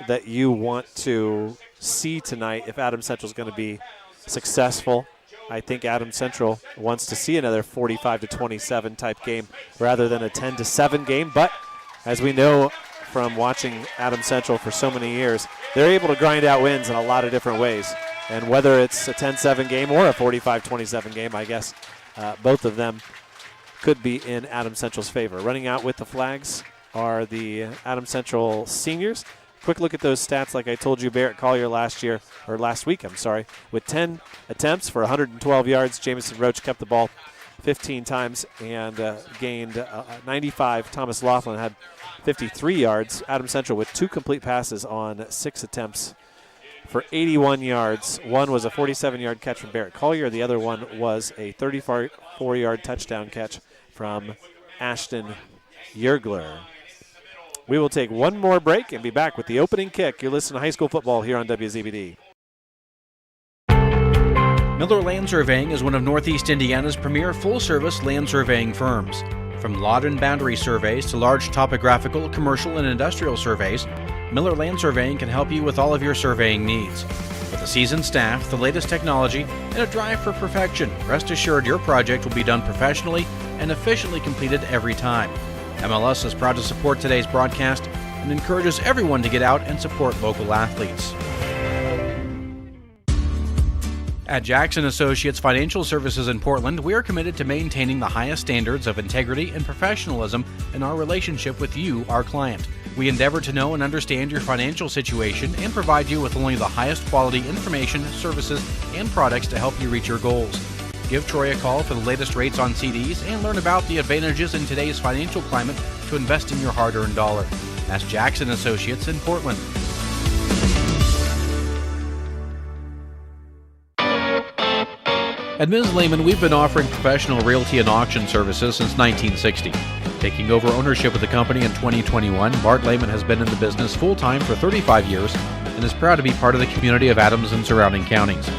that you want to see tonight if Adams Central is going to be successful. I think Adams Central wants to see another 45-27 type game rather than a 10-7 game. But as we know from watching Adams Central for so many years, they're able to grind out wins in a lot of different ways. And whether it's a 10-7 game or a 45-27 game, I guess both of them could be in Adams Central's favor. Running out with the flags are the Adams Central seniors. Quick look at those stats. Like I told you, Barrett Collier last week, with 10 attempts for 112 yards. Jamison Roach kept the ball 15 times and gained 95. Thomas Laughlin had 53 yards. Adams Central with 2 complete passes on 6 attempts for 81 yards. One was a 47-yard catch from Barrett Collier. The other one was a 34-yard touchdown catch from Ashton Yergler. We will take one more break and be back with the opening kick. You're listening to High School Football here on WZBD. Miller Land Surveying is one of Northeast Indiana's premier full-service land surveying firms. From lot and boundary surveys to large topographical, commercial, and industrial surveys, Miller Land Surveying can help you with all of your surveying needs. With a seasoned staff, the latest technology, and a drive for perfection, rest assured your project will be done professionally and efficiently completed every time. MLS is proud to support today's broadcast and encourages everyone to get out and support local athletes. At Jackson Associates Financial Services in Portland, we are committed to maintaining the highest standards of integrity and professionalism in our relationship with you, our client. We endeavor to know and understand your financial situation and provide you with only the highest quality information, services, and products to help you reach your goals. Give Troy a call for the latest rates on CDs and learn about the advantages in today's financial climate to invest in your hard-earned dollar. That's Jackson Associates in Portland. At Ms. Lehman, we've been offering professional realty and auction services since 1960. Taking over ownership of the company in 2021, Bart Lehman has been in the business full-time for 35 years and is proud to be part of the community of Adams and surrounding counties.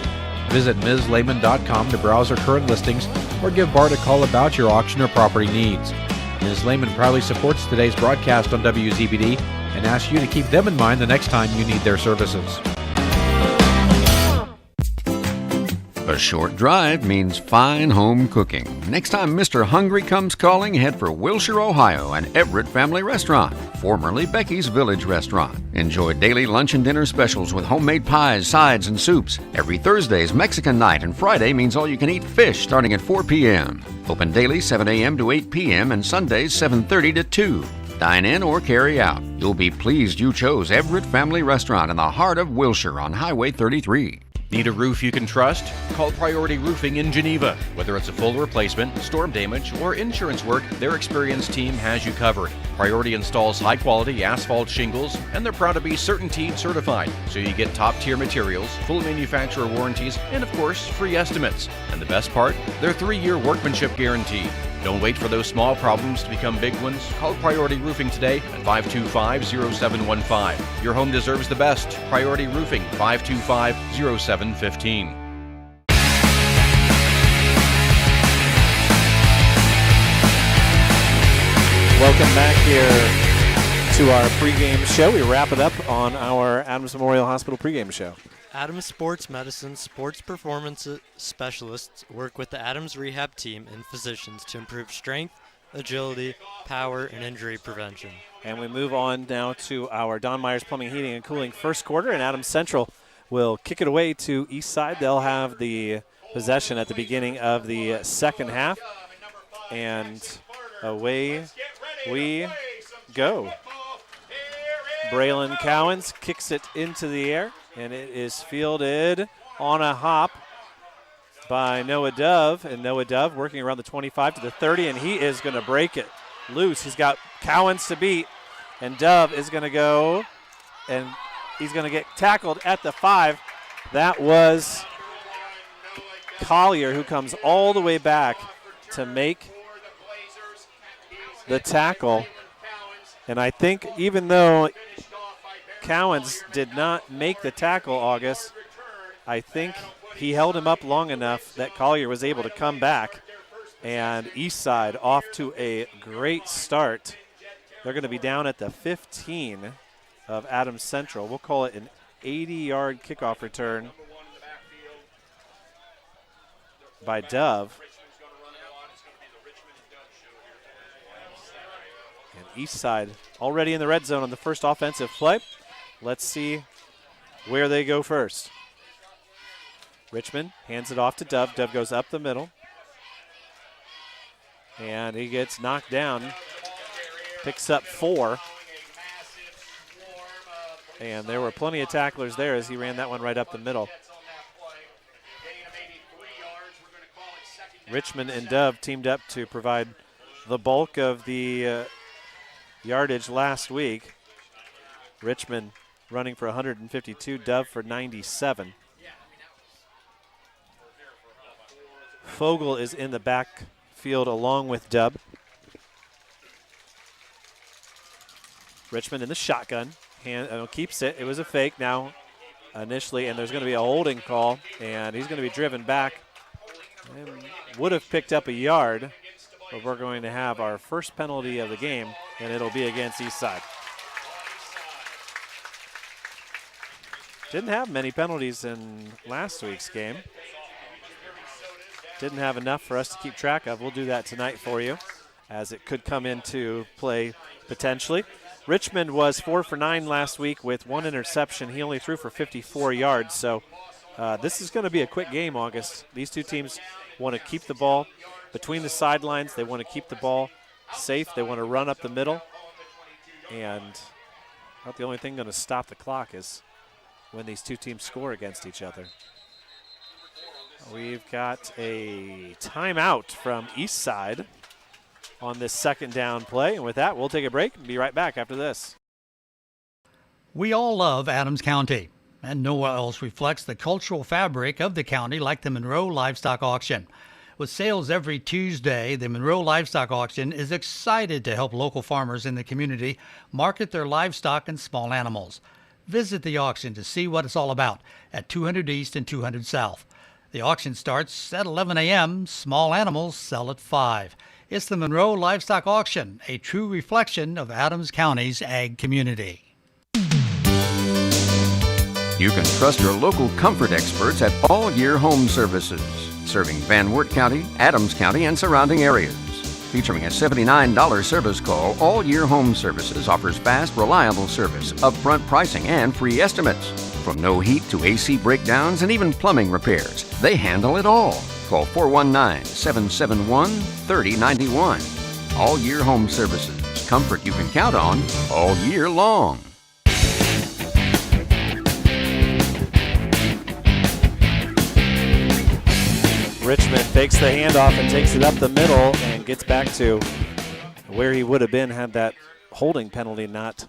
Visit MsLehman.com to browse our current listings or give Bart a call about your auction or property needs. Ms. Lehman proudly supports today's broadcast on WZBD and asks you to keep them in mind the next time you need their services. A short drive means fine home cooking. Next time Mr. Hungry comes calling, head for Wilshire, Ohio and Everett Family Restaurant, formerly Becky's Village Restaurant. Enjoy daily lunch and dinner specials with homemade pies, sides, and soups. Every Thursday's Mexican night and Friday means all-you-can-eat fish starting at 4 p.m. Open daily 7 a.m. to 8 p.m. and Sundays 7:30 to 2. Dine in or carry out. You'll be pleased you chose Everett Family Restaurant in the heart of Wilshire on Highway 33. Need a roof you can trust? Call Priority Roofing in Geneva. Whether it's a full replacement, storm damage, or insurance work, their experienced team has you covered. Priority installs high-quality asphalt shingles, and they're proud to be CertainTeed certified, so you get top-tier materials, full manufacturer warranties, and of course, free estimates. And the best part? Their 3-year workmanship guarantee. Don't wait for those small problems to become big ones. Call Priority Roofing today at 525-0715. Your home deserves the best. Priority Roofing, 525-0715. Welcome back here to our pregame show. We wrap it up on our Adams Memorial Hospital pregame show. Adams Sports Medicine sports performance specialists work with the Adams Rehab team and physicians to improve strength, agility, power, and injury prevention. And we move on now to our Don Myers Plumbing, Heating, and Cooling first quarter, and Adams Central will kick it away to Eastside. They'll have the possession at the beginning of the second half, and away we go. Braylon Cowens kicks it into the air, and it is fielded on a hop by Noah Dove. And Noah Dove working around the 25 to the 30, and he is going to break it loose. He's got Cowens to beat, and Dove is going to go, and he's going to get tackled at the 5. That was Collier, who comes all the way back to make the tackle. And I think even though Cowens did not make the tackle, August, I think he held him up long enough that Collier was able to come back. And Eastside off to a great start. They're going to be down at the 15 of Adams Central. We'll call it an 80-yard kickoff return by Dove. And Eastside already in the red zone on the first offensive play. Let's see where they go first. Richmond hands it off to Dove. Dove goes up the middle. And he gets knocked down. Picks up 4. And there were plenty of tacklers there as he ran that one right up the middle. Richmond and Dove teamed up to provide the bulk of the yardage last week. Richmond running for 152, Dove for 97. Fogle is in the backfield along with Dove. Richmond in the shotgun. Keeps it. It was a fake now initially, and there's going to be a holding call, and he's going to be driven back. And would have picked up a yard, but we're going to have our first penalty of the game, and it'll be against Eastside. Didn't have many penalties in last week's game. Didn't have enough for us to keep track of. We'll do that tonight for you, as it could come into play potentially. Richmond was 4 for 9 last week with 1 interception. He only threw for 54 yards, so this is going to be a quick game, August. These two teams want to keep the ball between the sidelines. They want to keep the ball safe. They want to run up the middle. And about the only thing going to stop the clock is when these two teams score against each other. We've got a timeout from Eastside on this second down play. And with that, we'll take a break and be right back after this. We all love Adams County, and nowhere else reflects the cultural fabric of the county like the Monroe Livestock Auction. With sales every Tuesday, the Monroe Livestock Auction is excited to help local farmers in the community market their livestock and small animals. Visit the auction to see what it's all about at 200 East and 200 South. The auction starts at 11 a.m. Small animals sell at 5. It's the Monroe Livestock Auction, a true reflection of Adams County's ag community. You can trust your local comfort experts at All Year Home Services, serving Van Wert County, Adams County, and surrounding areas. Featuring a $79 service call, All Year Home Services offers fast, reliable service, upfront pricing, and free estimates. From no heat to AC breakdowns and even plumbing repairs, they handle it all. Call 419-771-3091. All Year Home Services. Comfort you can count on all year long. Richmond fakes the handoff and takes it up the middle and gets back to where he would have been had that holding penalty not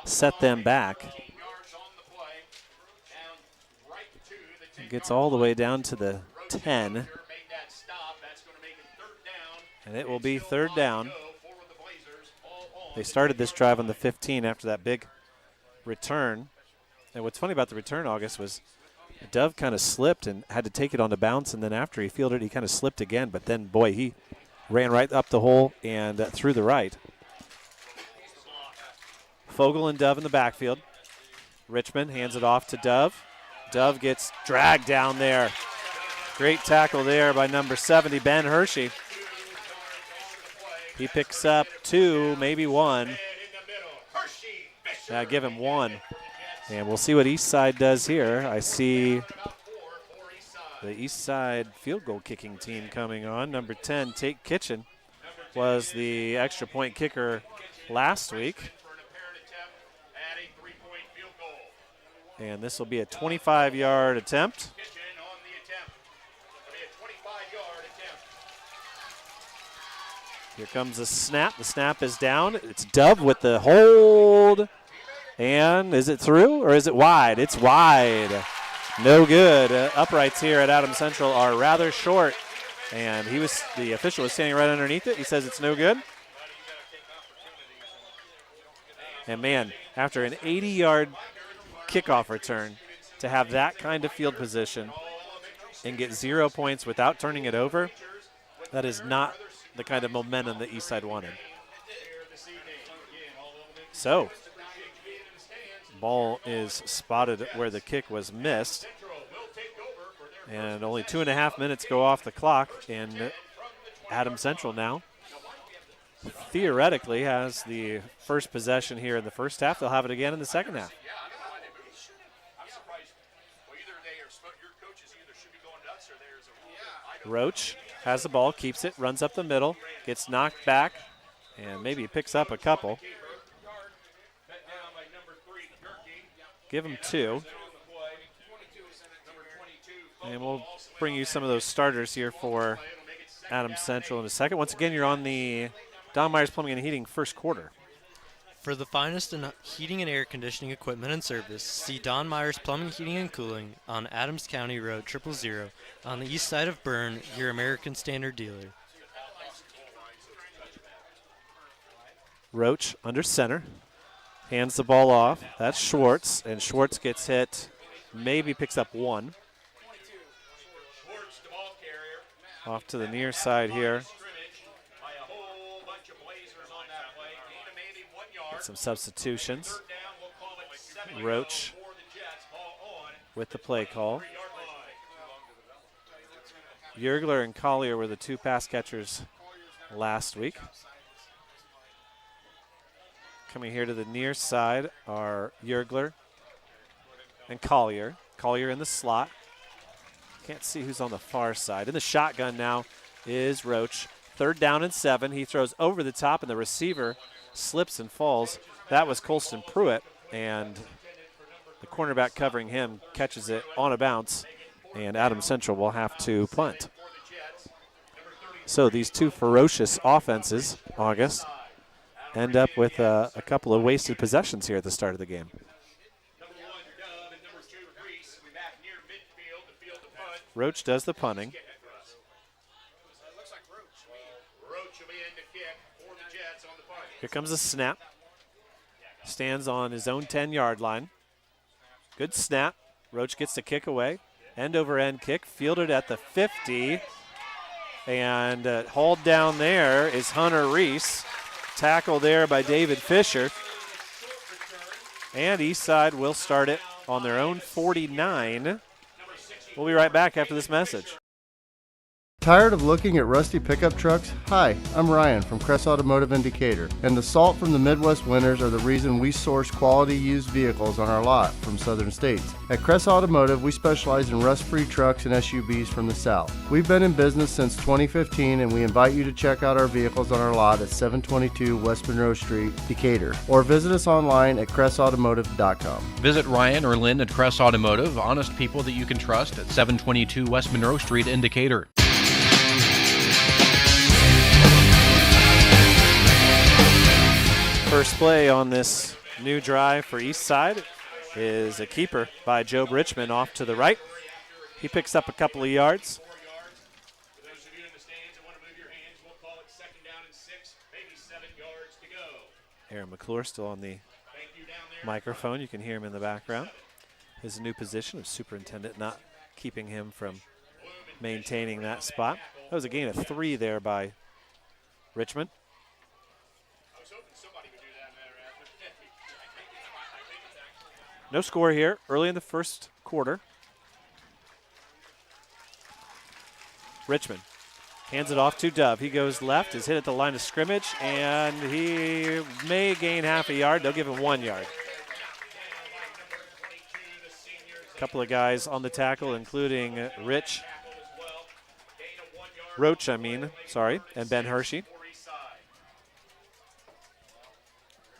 set them back. Gets all the way down to the 10. And it will be third down. They started this drive on the 15 after that big return. And what's funny about the return, August, was Dove kind of slipped and had to take it on the bounce, and then after he fielded it, he kind of slipped again. But then, boy, he ran right up the hole and through the right. Fogle and Dove in the backfield. Richmond hands it off to Dove. Dove gets dragged down there. Great tackle there by number 70, Ben Hershey. He picks up 2, maybe 1. Give him 1. And we'll see what Eastside does here. I see the Eastside field goal kicking team coming on. Number 10, Tate Kitchen, was the extra point kicker last week. And this will be a 25-yard attempt. Here comes the snap. The snap is down. It's Dove with the hold. And is it through or is it wide? It's wide. No good. Uprights here at Adams Central are rather short. And the official was standing right underneath it. He says it's no good. And man, after an 80-yard kickoff return, to have that kind of field position and get 0 points without turning it over, that is not the kind of momentum that Eastside wanted. So, ball is spotted where the kick was missed. And only 2.5 minutes go off the clock, and Adams Central now theoretically has the first possession here in the first half. They'll have it again in the second half. Roach has the ball, keeps it, runs up the middle, gets knocked back, and maybe picks up a couple. Give him 2. And we'll bring you some of those starters here for Adams Central in a second. Once again, you're on the Don Myers Plumbing and Heating first quarter. For the finest in heating and air conditioning equipment and service, see Don Myers Plumbing, Heating, and Cooling on Adams County Road 000 on the east side of Berne, your American Standard dealer. Roach under center. Hands the ball off. That's Schwartz, and Schwartz gets hit, maybe picks up one. Off to the near side here. Get some substitutions. Roach with the play call. Yergler and Collier were the two pass catchers last week. Coming here to the near side are Yergler and Collier. Collier in the slot. Can't see who's on the far side. In the shotgun now is Roach. 3rd down and 7. He throws over the top, and the receiver slips and falls. That was Colston Pruitt, and the cornerback covering him catches it on a bounce, and Adams Central will have to punt. So these two ferocious offenses, August, end up with a couple of wasted possessions here at the start of the game. Roach does the punting. Here comes a snap. Stands on his own 10-yard line. Good snap. Roach gets the kick away. End-over-end kick, fielded at the 50. And hauled down there is Hunter Reese. Tackle there by David Fisher. And Eastside will start it on their own 49. We'll be right back after this message. Tired of looking at rusty pickup trucks? Hi, I'm Ryan from Crest Automotive in Decatur, and the salt from the Midwest winters are the reason we source quality used vehicles on our lot from southern states. At Crest Automotive, we specialize in rust-free trucks and SUVs from the South. We've been in business since 2015, and we invite you to check out our vehicles on our lot at 722 West Monroe Street, Decatur, or visit us online at crestautomotive.com. Visit Ryan or Lynn at Crest Automotive, honest people that you can trust at 722 West Monroe Street in Decatur. First play on this new drive for Eastside is a keeper by Job Richmond off to the right. He picks up a couple of yards. Aaron McClure still on the microphone. You can hear him in the background. His new position of superintendent not keeping him from maintaining that spot. That was a gain of 3 there by Richmond. No score here early in the first quarter. Richmond hands it off to Dove. He goes left, is hit at the line of scrimmage, and he may gain half a yard. They'll give him 1 yard. A couple of guys on the tackle, including Roach, and Ben Hershey.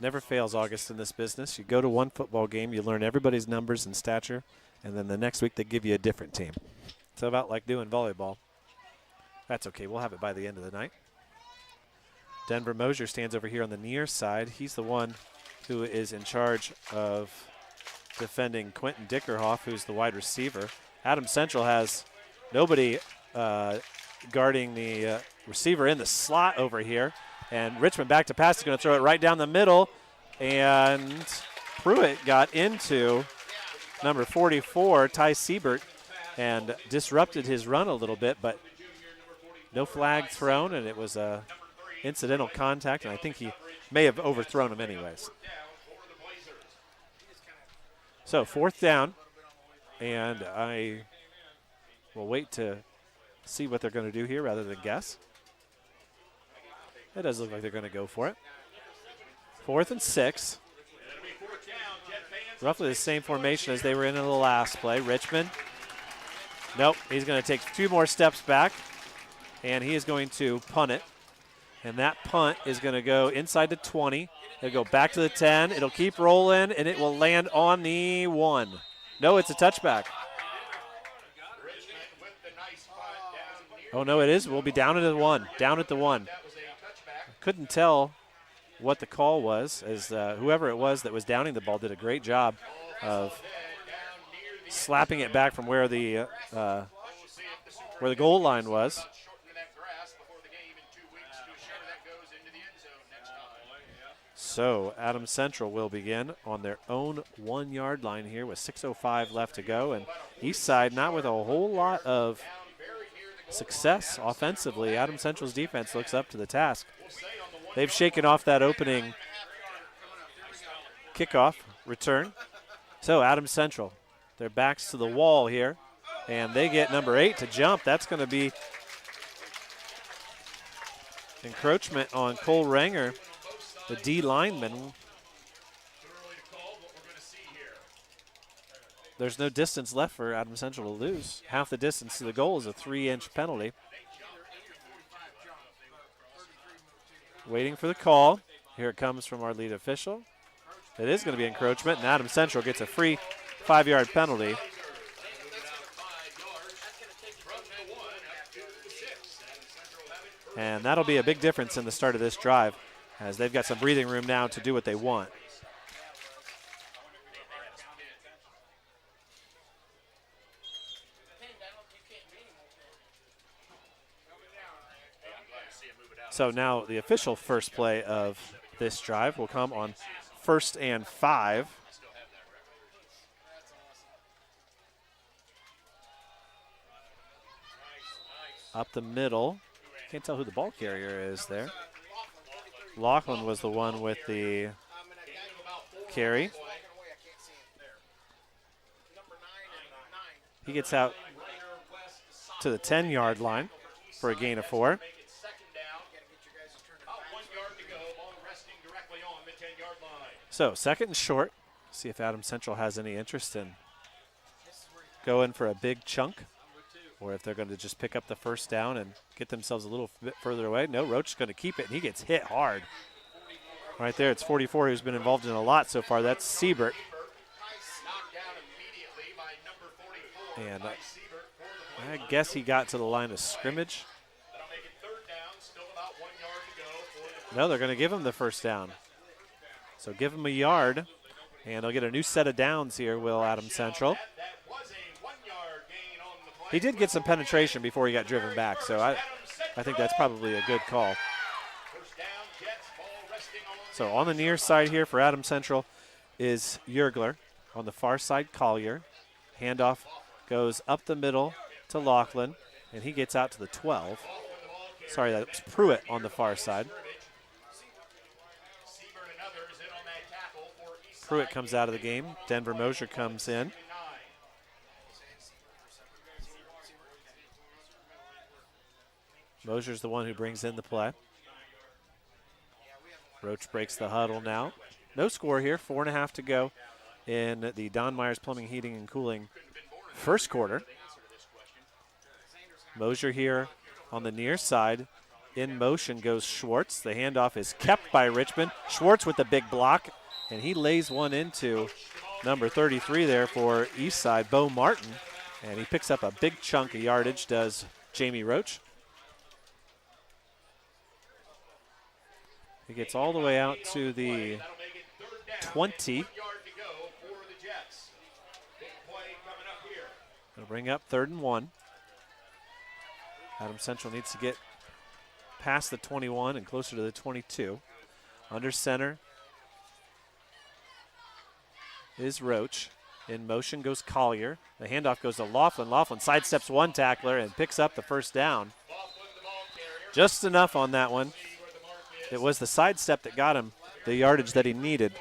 Never fails, August, in this business. You go to one football game, you learn everybody's numbers and stature, and then the next week they give you a different team. It's about like doing volleyball. That's okay. We'll have it by the end of the night. Denver Mosier stands over here on the near side. He's the one who is in charge of defending Quentin Dickerhoff, who's the wide receiver. Adams Central has nobody guarding the receiver in the slot over here. And Richmond back to pass is going to throw it right down the middle. And Pruitt got into number 44, Ty Siebert, and disrupted his run a little bit, but no flag thrown, and it was a incidental contact, and I think he may have overthrown him anyways. So 4th down, and I will wait to see what they're going to do here rather than guess. It does look like they're going to go for it. 4th and 6. Roughly the same formation as they were in the last play. Richmond. Nope, he's going to take 2 more steps back, and he is going to punt it. And that punt is going to go inside the 20. It'll go back to the 10. It'll keep rolling, and it will land on the 1. No, it's a touchback. Oh, no, it is. We'll be down at the 1. Down at the 1. Couldn't tell what the call was, as whoever it was that was downing the ball did a great job of slapping it back from where the goal line was. So Adams Central will begin on their own 1-yard line here with 6:05 left to go. And Eastside not with a whole lot of success offensively. Adams Central's defense looks up to the task. They've shaken off that opening kickoff return. So Adams Central, their backs to the wall here, and they get number 8 to jump. That's going to be encroachment on Cole Ranger, the D lineman. There's no distance left for Adams Central to lose. Half the distance to the goal is a 3-inch penalty. Waiting for the call. Here it comes from our lead official. It is going to be encroachment, and Adams Central gets a free 5-yard penalty. And that'll be a big difference in the start of this drive, as they've got some breathing room now to do what they want. So now the official first play of this drive will come on 1st and 5. Up the middle. Can't tell who the ball carrier is there. Laughlin was the one with the carry. He gets out to the 10-yard line for a gain of 4. So 2nd and short. See if Adams Central has any interest in going for a big chunk, or if they're going to just pick up the first down and get themselves a little bit further away. No, Roach is going to keep it, and he gets hit hard. Right there, it's 44 who's been involved in a lot so far. That's Siebert. And I guess he got to the line of scrimmage. No, they're going to give him the first down. So give him a yard, and they'll get a new set of downs here, will Adams Central. He did get some penetration before he got driven back, so I think that's probably a good call. So on the near side here for Adams Central is Yergler. On the far side, Collier. Handoff goes up the middle to Laughlin, and he gets out to the 12. Sorry, that's Pruitt on the far side. Pruitt comes out of the game. Denver Mosier comes in. Mosier's the one who brings in the play. Roach breaks the huddle now. No score here, 4.5 to go in the Don Myers Plumbing, Heating, and Cooling first quarter. Mosier here on the near side. In motion goes Schwartz. The handoff is kept by Richmond. Schwartz with the big block, and he lays one into number 33 there for Eastside, Bo Martin. And he picks up a big chunk of yardage, does Jamie Roach. He gets all the way out to the 20. It'll bring up 3rd and 1. Adams Central needs to get past the 21 and closer to the 22. Under center is Roach. In motion goes Collier. The handoff goes to Laughlin. Laughlin sidesteps one tackler and picks up the first down. Just enough on that one. It was the sidestep that got him the yardage that he needed,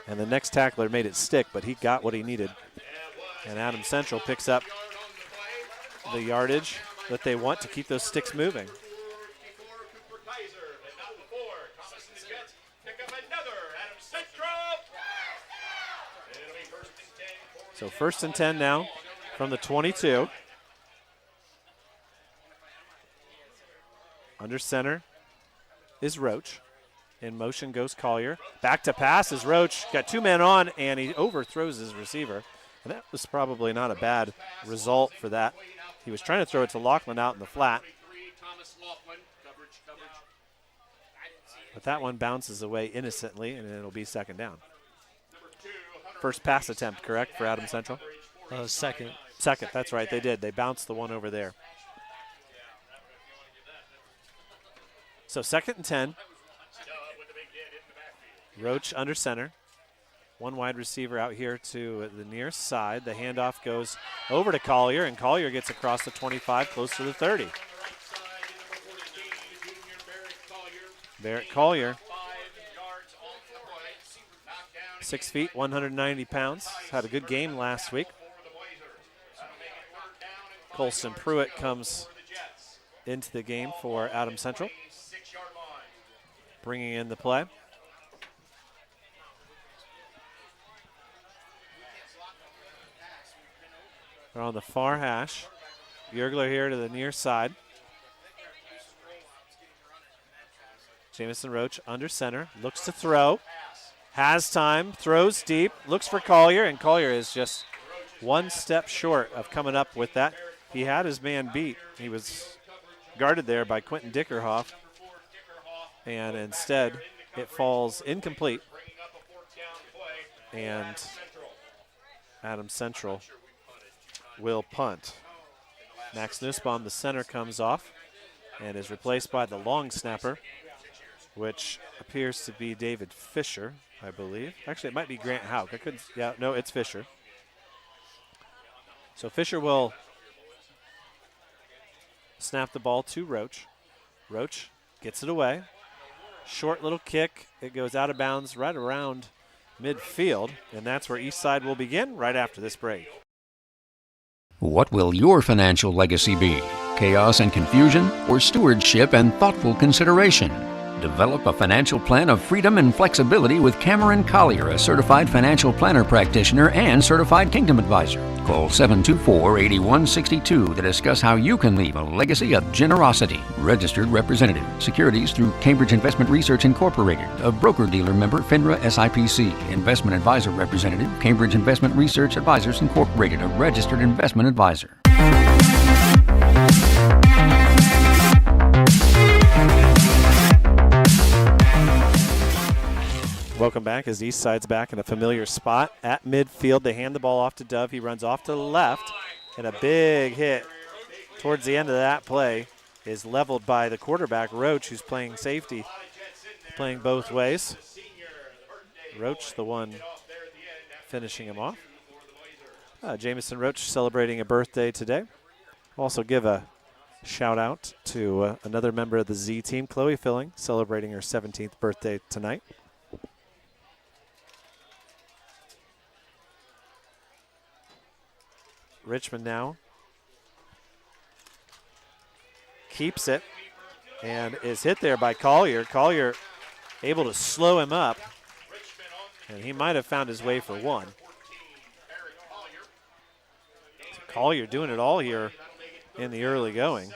and the next tackler made it stick, but he got what he needed. And Adams Central picks up the yardage that they want to keep those sticks moving. So 1st and 10 now from the 22. Under center is Roach. In motion goes Collier. Back to pass is Roach. Got 2 men on, and he overthrows his receiver. And that was probably not a bad result for that. He was trying to throw it to Laughlin out in the flat. But that one bounces away innocently, and it'll be 2nd down. First pass attempt, correct, for Adams Central? Second. Second, that's right, they did. They bounced the one over there. So 2nd and 10 Roach under center. One wide receiver out here to the near side. The handoff goes over to Collier, and Collier gets across the 25, close to the 30. Barrett Collier, 6 feet, 190 pounds. Had a good game last week. Colston Pruitt comes into the game for Adams Central, bringing in the play. They're on the far hash. Yergler here to the near side. Jamison Roach under center, looks to throw. Has time, throws deep, looks for Collier, and Collier is just one step short of coming up with that. He had his man beat. He was guarded there by Quentin Dickerhoff, and instead it falls incomplete. And Adams Central will punt. Max Nussbaum, the center, comes off and is replaced by the long snapper, which appears to be David Fisher, I believe. Actually, it might be Grant Hauk. No, it's Fisher. So Fisher will snap the ball to Roach. Roach gets it away. Short little kick. It goes out of bounds right around midfield, and that's where Eastside will begin right after this break. What will your financial legacy be? Chaos and confusion, or stewardship and thoughtful consideration? Develop a financial plan of freedom and flexibility with Cameron Collier, a certified financial planner practitioner and certified Kingdom advisor. Call 724-8162 to discuss how you can leave a legacy of generosity. Registered representative. Securities through Cambridge Investment Research Incorporated, a broker-dealer member FINRA SIPC. Investment advisor representative, Cambridge Investment Research Advisors Incorporated, a registered investment advisor. Welcome back as Eastside's back in a familiar spot at midfield. They hand the ball off to Dove. He runs off to the left, and a big hit towards the end of that play is leveled by the quarterback, Roach, who's playing safety, playing both ways. Roach, the one finishing him off. Jamison Roach celebrating a birthday today. Also give a shout out to another member of the Z team, Chloe Filling, celebrating her 17th birthday tonight. Richmond now keeps it and is hit there by Collier. Collier able to slow him up, and he might have found his way for one. So Collier doing it all here in the early going.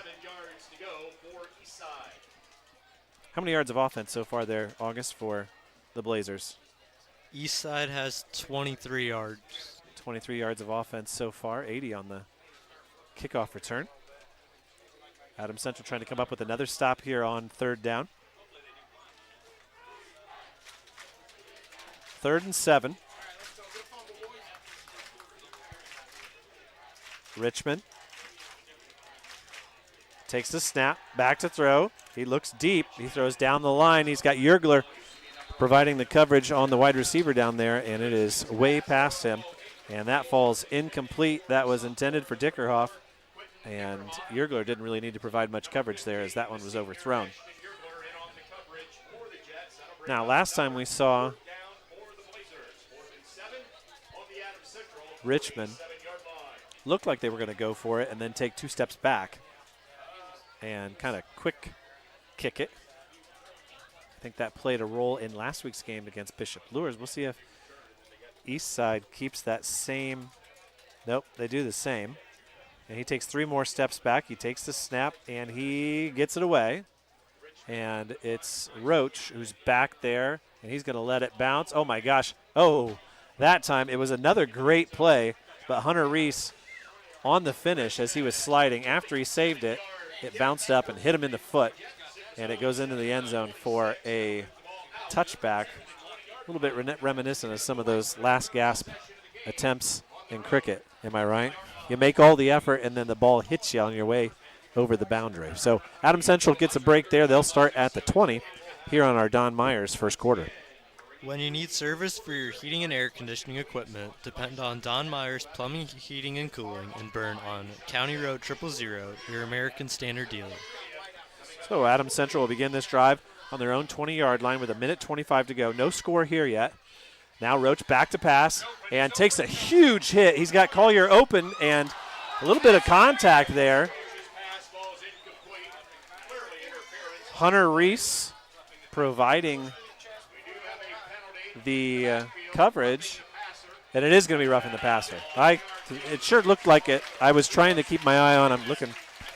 How many yards of offense so far there, August, for the Blazers? Eastside has 23 yards. 23 yards of offense so far, 80 on the kickoff return. Adams Central trying to come up with another stop here on third down. 3rd and 7. Richmond takes the snap, back to throw. He looks deep. He throws down the line. He's got Yergler providing the coverage on the wide receiver down there, and it is way past him. And that falls incomplete. That was intended for Dickerhoff. And Yergler didn't really need to provide much coverage there as that one was overthrown. Now, last time we saw Richmond looked like they were going to go for it and then take 2 steps back and kind of quick kick it. I think that played a role in last week's game against Bishop Luers. We'll see if Eastside keeps that same. Nope, they do the same. And he takes 3 more steps back. He takes the snap, and he gets it away. And it's Roach who's back there, and he's going to let it bounce. Oh, my gosh. Oh, that time it was another great play, but Hunter Reese on the finish as he was sliding. After he saved it, it bounced up and hit him in the foot, and it goes into the end zone for a touchback. A little bit reminiscent of some of those last gasp attempts in cricket. Am I right? You make all the effort, and then the ball hits you on your way over the boundary. So Adams Central gets a break there. They'll start at the 20 here on our Don Myers first quarter. When you need service for your heating and air conditioning equipment, depend on Don Myers Plumbing, Heating, and Cooling in Bern on County Road 000, your American Standard dealer. So Adams Central will begin this drive on their own 20-yard line with 1:25 to go. No score here yet. Now Roach back to pass and takes a huge hit. He's got Collier open and a little bit of contact there. Hunter Reese providing the coverage, and it is going to be roughing the passer. It sure looked like it. I was trying to keep my eye on. I'm looking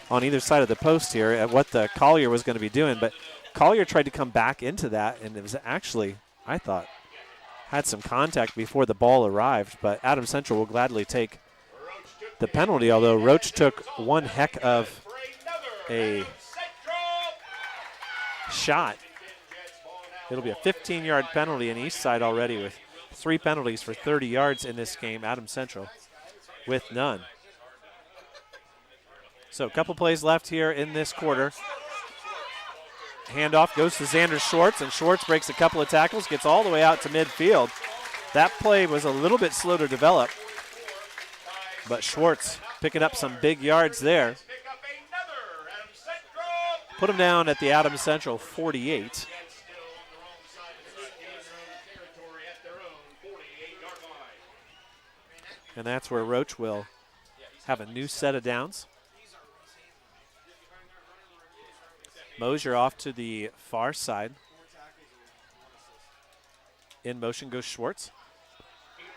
on either side of the post here at what the Collier was going to be doing, but Collier tried to come back into that, and it was actually, I thought, had some contact before the ball arrived, but Adams Central will gladly take the penalty, although Roach took one heck of a shot. It'll be a 15-yard penalty in Eastside already with 3 penalties for 30 yards in this game. Adams Central with none. So a couple plays left here in this quarter. Handoff goes to Xander Schwartz, and Schwartz breaks a couple of tackles, gets all the way out to midfield. That play was a little bit slow to develop, but Schwartz picking up some big yards there. Put him down at the Adams Central 48. And that's where Roach will have a new set of downs. Mosier off to the far side. In motion goes Schwartz.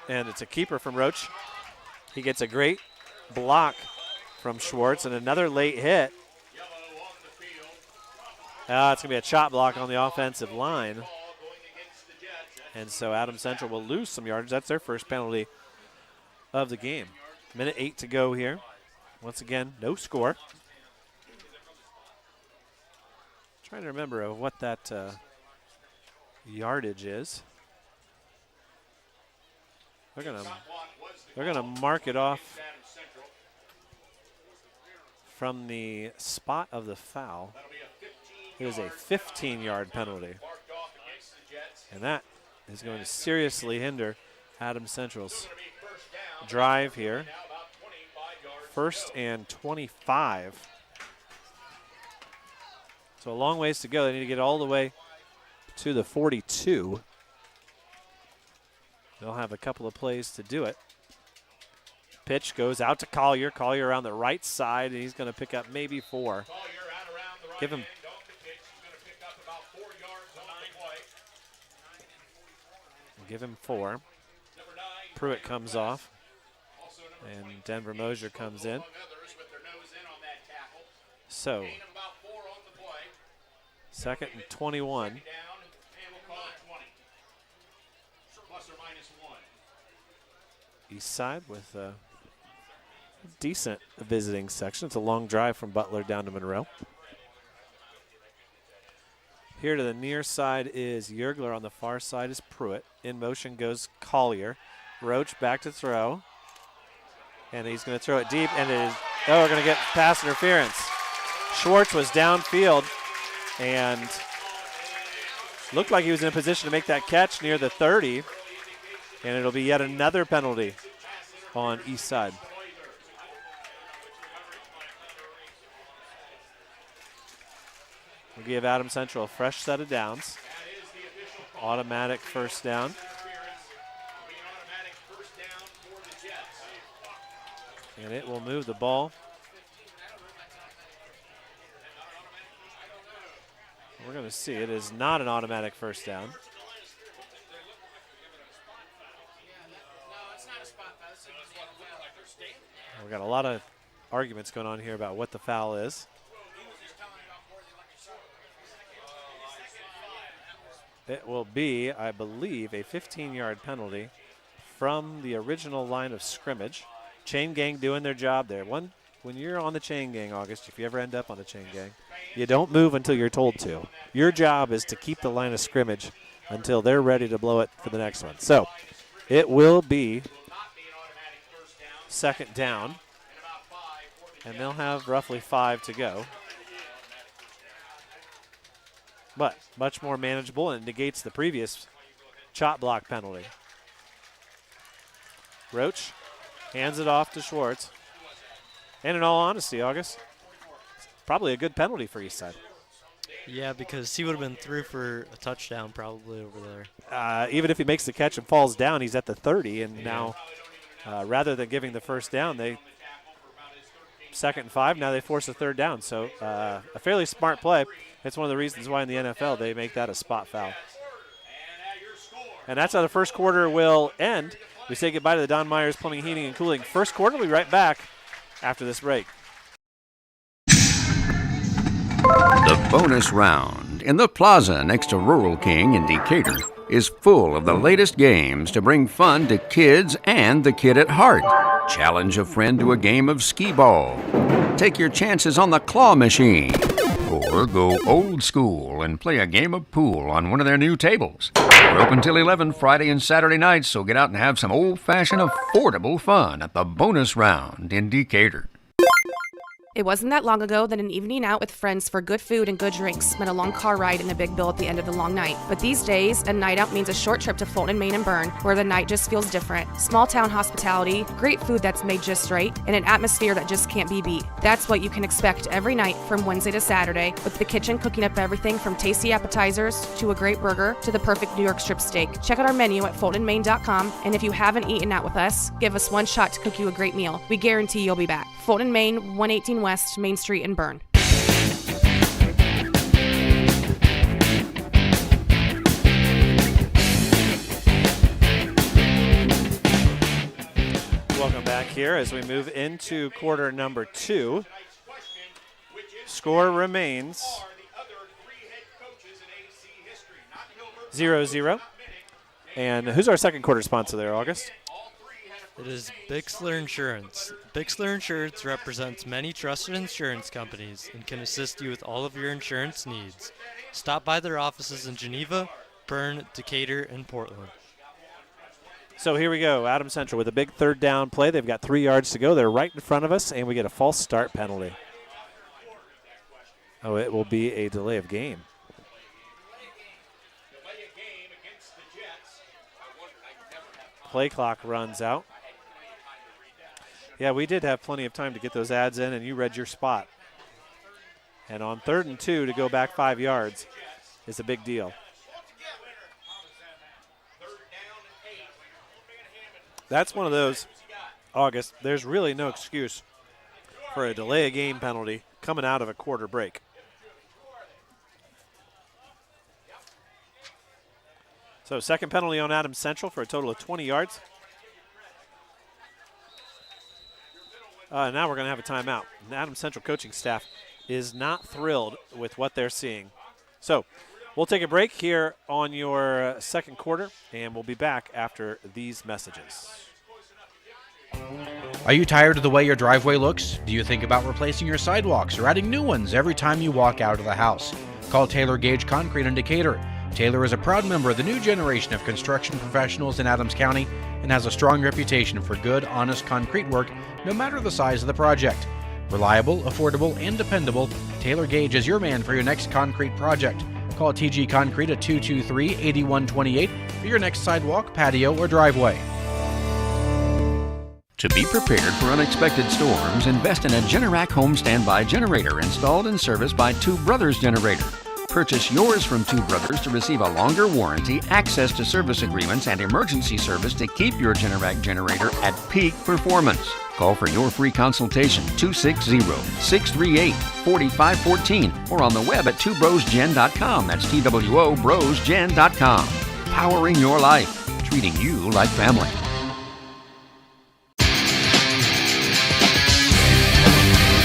And it's a keeper from Roach. He gets a great block from Schwartz and another late hit. It's going to be a chop block on the offensive line. And so Adams Central will lose some yardage. That's their first penalty of the game. 1:08 to go here. Once again, no score. Trying to remember what that yardage is. They're gonna mark it off from the spot of the foul. It was a 15-yard penalty, and that is going to seriously hinder Adams Central's drive here. 1st and 25. So a long ways to go. They need to get all the way to the 42. They'll have a couple of plays to do it. Pitch goes out to Collier. Collier around the right side, and he's going to pick up maybe 4. Give him. Give him 4. Pruitt comes off, and Denver Mosier comes in. So, 2nd and 21. Eastside with a decent visiting section. It's a long drive from Butler down to Monroe. Here to the near side is Yergler. On the far side is Pruitt. In motion goes Collier. Roach back to throw. And he's going to throw it deep, and it is, we're going to get pass interference. Schwartz was downfield and looked like he was in a position to make that catch near the 30, and it'll be yet another penalty on Eastside. We'll give Adams Central a fresh set of downs. Automatic first down. And it will move the ball. We're going to see. It is not an automatic first down. We've got a lot of arguments going on here about what the foul is. It will be, I believe, a 15-yard penalty from the original line of scrimmage. Chain gang doing their job there. When you're on the chain gang, August, if you ever end up on the chain gang, you don't move until you're told to. Your job is to keep the line of scrimmage until they're ready to blow it for the next one. So it will be 2nd down, and they'll have roughly 5 to go. But much more manageable, and negates the previous chop block penalty. Roach hands it off to Schwartz. And in all honesty, August, probably a good penalty for Eastside. Yeah, because he would have been through for a touchdown probably over there. Even if he makes the catch and falls down, he's at the 30. And now, rather than giving the first down, they 2nd and 5. Now they force a 3rd down. So a fairly smart play. It's one of the reasons why in the NFL they make that a spot foul. And that's how the first quarter will end. We say goodbye to the Don Myers Plumbing, Heating, and Cooling first quarter. We'll be right back after this break. The bonus round in the plaza next to Rural King in Decatur is full of the latest games to bring fun to kids and the kid at heart. Challenge a friend to a game of skee ball. Take your chances on the claw machine. Or go old school and play a game of pool on one of their new tables. We're open till 11 Friday and Saturday nights, so get out and have some old-fashioned affordable fun at the bonus round in Decatur. It wasn't that long ago that an evening out with friends for good food and good drinks meant a long car ride and a big bill at the end of the long night. But these days, a night out means a short trip to Fulton, Maine and Bern, where the night just feels different. Small town hospitality, great food that's made just right, and an atmosphere that just can't be beat. That's what you can expect every night from Wednesday to Saturday, with the kitchen cooking up everything from tasty appetizers to a great burger to the perfect New York strip steak. Check out our menu at FultonMaine.com, and if you haven't eaten out with us, give us one shot to cook you a great meal. We guarantee you'll be back. Fulton, Maine, 118 West, Main Street in Bern. Welcome back here as we move into quarter number 2. Score remains 0-0. And who's our second quarter sponsor there, August? It is Bixler Insurance. Bixler Insurance represents many trusted insurance companies and can assist you with all of your insurance needs. Stop by their offices in Geneva, Bern, Decatur, and Portland. So here we go. Adams Central with a big 3rd down play. They've got 3 yards to go. They're right in front of us, and we get a false start penalty. Oh, it will be a delay of game. Play clock runs out. Yeah, we did have plenty of time to get those ads in, and you read your spot. And on 3rd and 2 to go back 5 yards is a big deal. That's one of those, August, there's really no excuse for a delay of game penalty coming out of a quarter break. So second penalty on Adams Central for a total of 20 yards. Now we're going to have a timeout. The Adams Central coaching staff is not thrilled with what they're seeing. So we'll take a break here on your second quarter, and we'll be back after these messages. Are you tired of the way your driveway looks? Do you think about replacing your sidewalks or adding new ones every time you walk out of the house? Call Taylor Gage Concrete in Decatur. Taylor is a proud member of the new generation of construction professionals in Adams County and has a strong reputation for good, honest concrete work, no matter the size of the project. Reliable, affordable, and dependable, Taylor Gage is your man for your next concrete project. Call TG Concrete at 223-8128 for your next sidewalk, patio, or driveway. To be prepared for unexpected storms, invest in a Generac home standby generator installed and serviced by Two Brothers Generator. Purchase yours from Two Brothers to receive a longer warranty, access to service agreements, and emergency service to keep your Generac generator at peak performance. Call for your free consultation, 260-638-4514, or on the web at twobrosgen.com. That's TWObrosgen.com. Powering your life, treating you like family.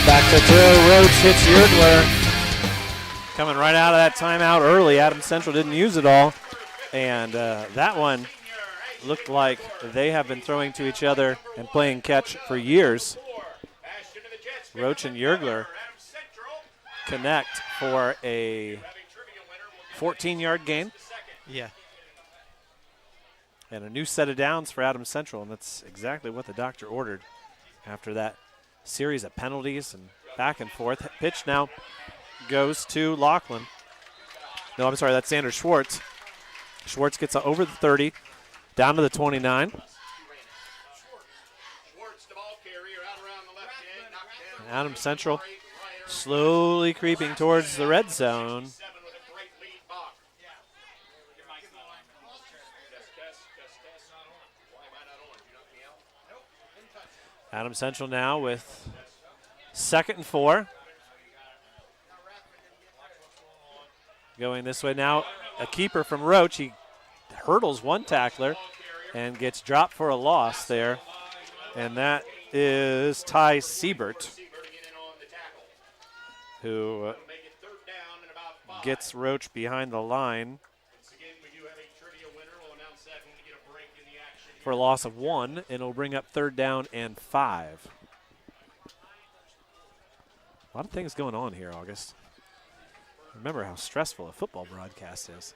Back to throw. Roach hits Yergler. Coming right out of that timeout early. Adams Central didn't use it all. And that one looked like they have been throwing to each other and playing catch for years. Roach and Yergler connect for a 14-yard gain. Yeah. And a new set of downs for Adams Central, and that's exactly what the doctor ordered after that series of penalties and back and forth. Pitch now goes to Lachlan. No, I'm sorry, that's Xander Schwartz. Schwartz gets over the 30, down to the 29. Adams Central slowly creeping towards the red zone. Adams Central now with 2nd and 4. Going this way now, a keeper from Roach. He hurdles one tackler and gets dropped for a loss there. And that is Ty Siebert, who gets Roach behind the line for a loss of 1, and it'll bring up 3rd down and 5. A lot of things going on here, August. Remember how stressful a football broadcast is.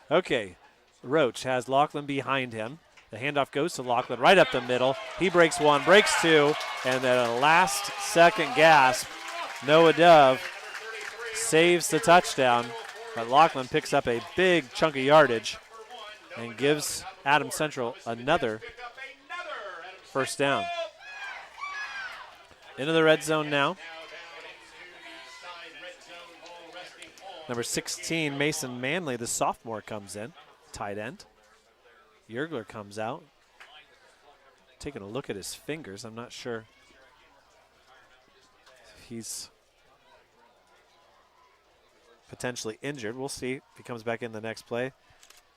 Okay, Roach has Lachlan behind him. The handoff goes to Lachlan right up the middle. He breaks 1, breaks 2, and then a last-second gasp. Noah Dove saves the touchdown, but Lachlan picks up a big chunk of yardage and gives Adams Central another 1st down. Into the red zone now. Number 16, Mason Manley, the sophomore, comes in, tight end. Yergler comes out. Taking a look at his fingers, I'm not sure if he's potentially injured. We'll see if he comes back in the next play.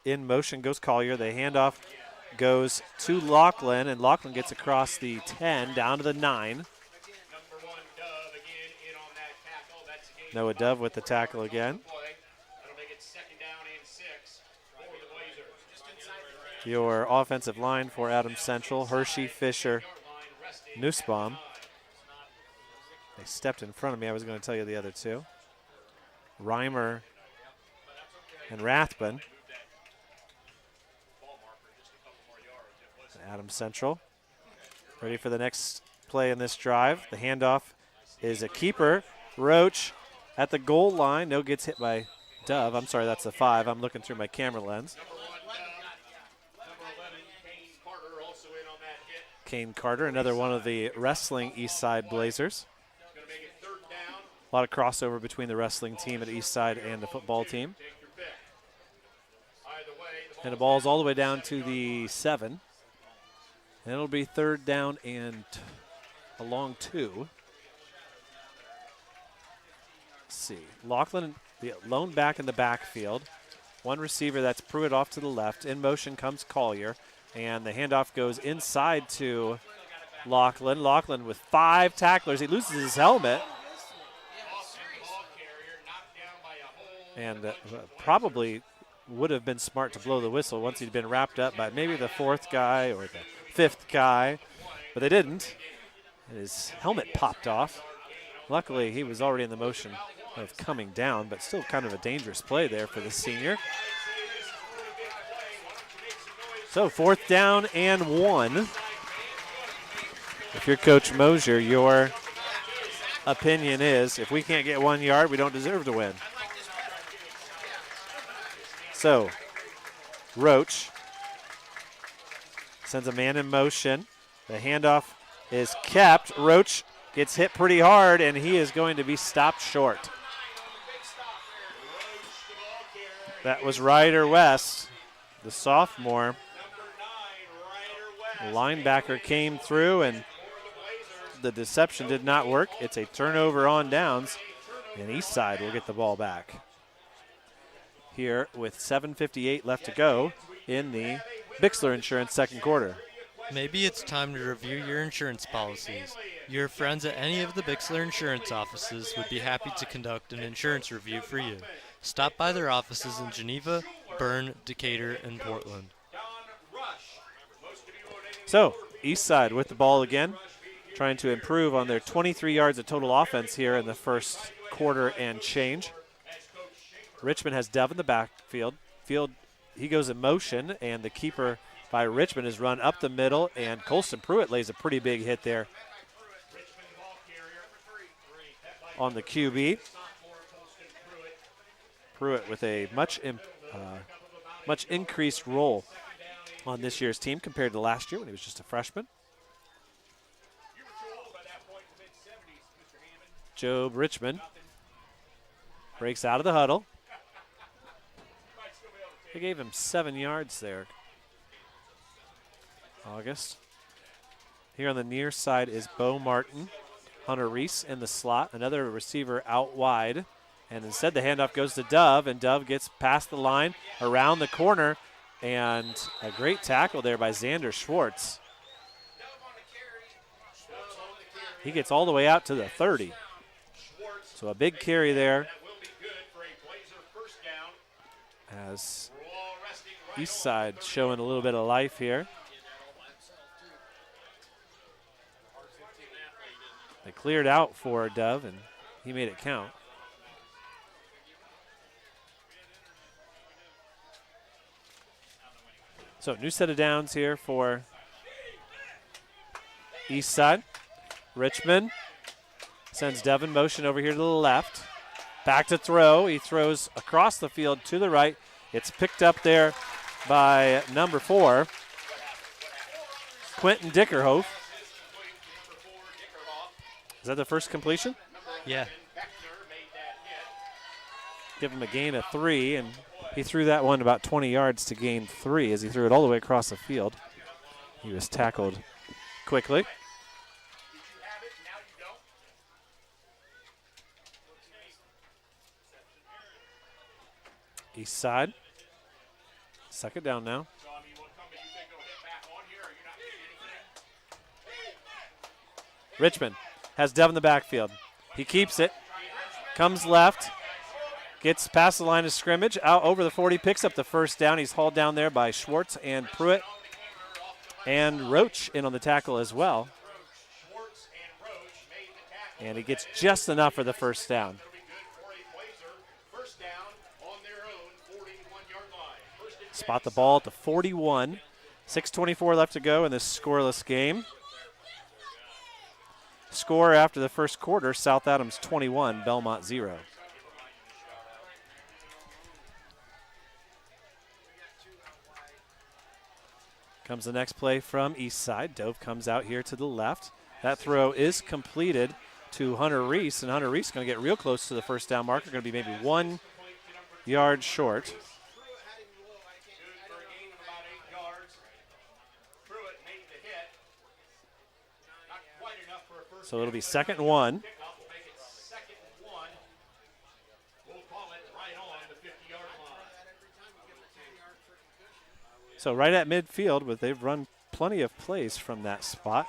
In motion goes Collier. The handoff goes to Lachlan, and Lachlan gets across the 10 down to the 9. Noah Dove with the tackle again. Your offensive line for Adams Central, Hershey, Fisher, Nussbaum. They stepped in front of me. I was going to tell you the other two. Reimer and Rathbun. Adams Central ready for the next play in this drive. The handoff is a keeper. Roach at the goal line. No, gets hit by Dove. I'm sorry, that's the 5. I'm looking through my camera lens. Kane Carter, another one of the wrestling Eastside Blazers. A lot of crossover between the wrestling team at Eastside and the football team. And the ball's all the way down to the 7. And it'll be 3rd down and a long 2. Let's see. Lachlan, the lone back in the backfield. One receiver, that's Pruitt off to the left. In motion comes Collier. And the handoff goes inside to Lachlan. Lachlan with 5 tacklers. He loses his helmet. And probably would have been smart to blow the whistle once he'd been wrapped up by maybe the 4th guy or the 5th guy. But they didn't. And his helmet popped off. Luckily, he was already in the motion of coming down, but still kind of a dangerous play there for the senior. So 4th down and 1. If you're Coach Mosier, your opinion is if we can't get 1 yard, we don't deserve to win. So Roach sends a man in motion. The handoff is kept. Roach gets hit pretty hard, and he is going to be stopped short. That was Ryder West, the sophomore. The linebacker came through, and the deception did not work. It's a turnover on downs, and Eastside will get the ball back here with 7:58 left to go in the Bixler Insurance second quarter. Maybe it's time to review your insurance policies. Your friends at any of the Bixler Insurance offices would be happy to conduct an insurance review for you. Stop by their offices in Geneva, Bern, Decatur, and Portland. So, Eastside with the ball again, trying to improve on their 23 yards of total offense here in the first quarter and change. Richmond has Dove in the backfield. He goes in motion, and the keeper by Richmond is run up the middle, and Colston Pruitt lays a pretty big hit there on the QB. Pruitt with a much much increased role on this year's team compared to last year when he was just a freshman. Job Richmond breaks out of the huddle. They gave him 7 yards there. August. Here on the near side is Bo Martin. Hunter Reese in the slot. Another receiver out wide. And instead the handoff goes to Dove, and Dove gets past the line, around the corner, and a great tackle there by Xander Schwartz. He gets all the way out to the 30. So a big carry there as Eastside showing a little bit of life here. They cleared out for Dove, and he made it count. So new set of downs here for Eastside. Richmond sends Devin motion over here to the left. Back to throw. He throws across the field to the right. It's picked up there by number 4, Quentin Dickerhoff. Is that the first completion? Yeah. Give him a gain of 3, and he threw that one about 20 yards to gain 3 as he threw it all the way across the field. He was tackled quickly. East side. Second down now. Richmond has Dev in the backfield. He keeps it. Comes left. Gets past the line of scrimmage. Out over the 40. Picks up the first down. He's hauled down there by Schwartz and Pruitt. And Roach in on the tackle as well. And he gets just enough for the first down. Spot the ball at the 41. 6:24 left to go in this scoreless game. Score after the first quarter, South Adams 21, Belmont 0. Comes the next play from Eastside. Dove comes out here to the left. That throw is completed to Hunter Reese, and Hunter Reese is going to get real close to the first down marker. Going to be maybe 1 yard short. So it'll be 2nd and 1. So right at midfield, but they've run plenty of plays from that spot.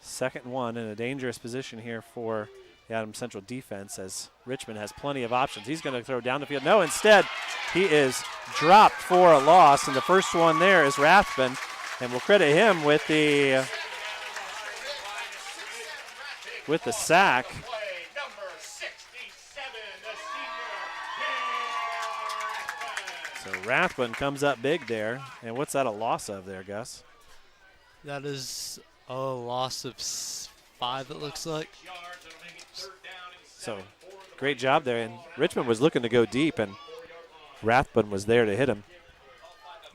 2nd and 1 in a dangerous position here for the Adams Central defense as Richmond has plenty of options. He's going to throw down the field. No, instead he is dropped for a loss, and the first one there is Rathbun. And we'll credit him with the sack. So Rathbun comes up big there. And what's that a loss of there, Gus? That is a loss of 5, it looks like. So great job there. And Richmond was looking to go deep, and Rathbun was there to hit him.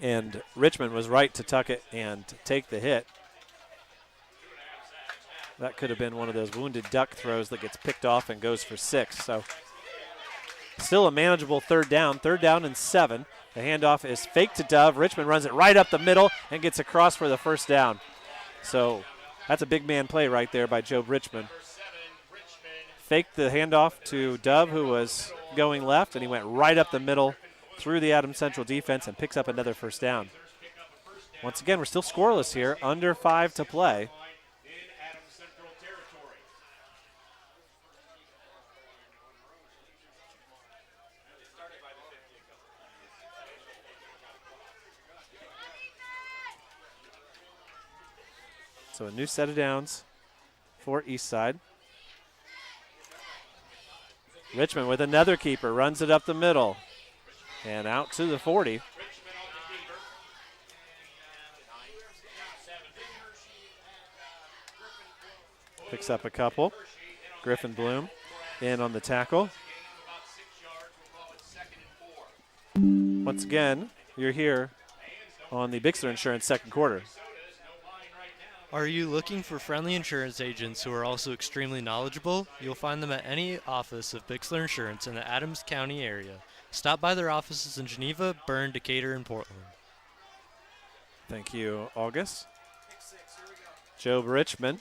And Richmond was right to tuck it and take the hit. That could have been one of those wounded duck throws that gets picked off and goes for 6. So still a manageable 3rd down. 3rd down and 7. The handoff is fake to Dove. Richmond runs it right up the middle and gets across for the first down. So that's a big man play right there by Job Richmond. Faked the handoff to Dove, who was going left, and he went right up the middle through the Adams Central defense and picks up another first down. Once again, we're still scoreless here, under 5 to play. So a new set of downs for Eastside. Richmond with another keeper, runs it up the middle. And out to the 40. Picks up a couple. Griffin Bloom in on the tackle. Once again, you're here on the Bixler Insurance second quarter. Are you looking for friendly insurance agents who are also extremely knowledgeable? You'll find them at any office of Bixler Insurance in the Adams County area. Stop by their offices in Geneva, Bern, Decatur, and Portland. Thank you, August. Joe Richmond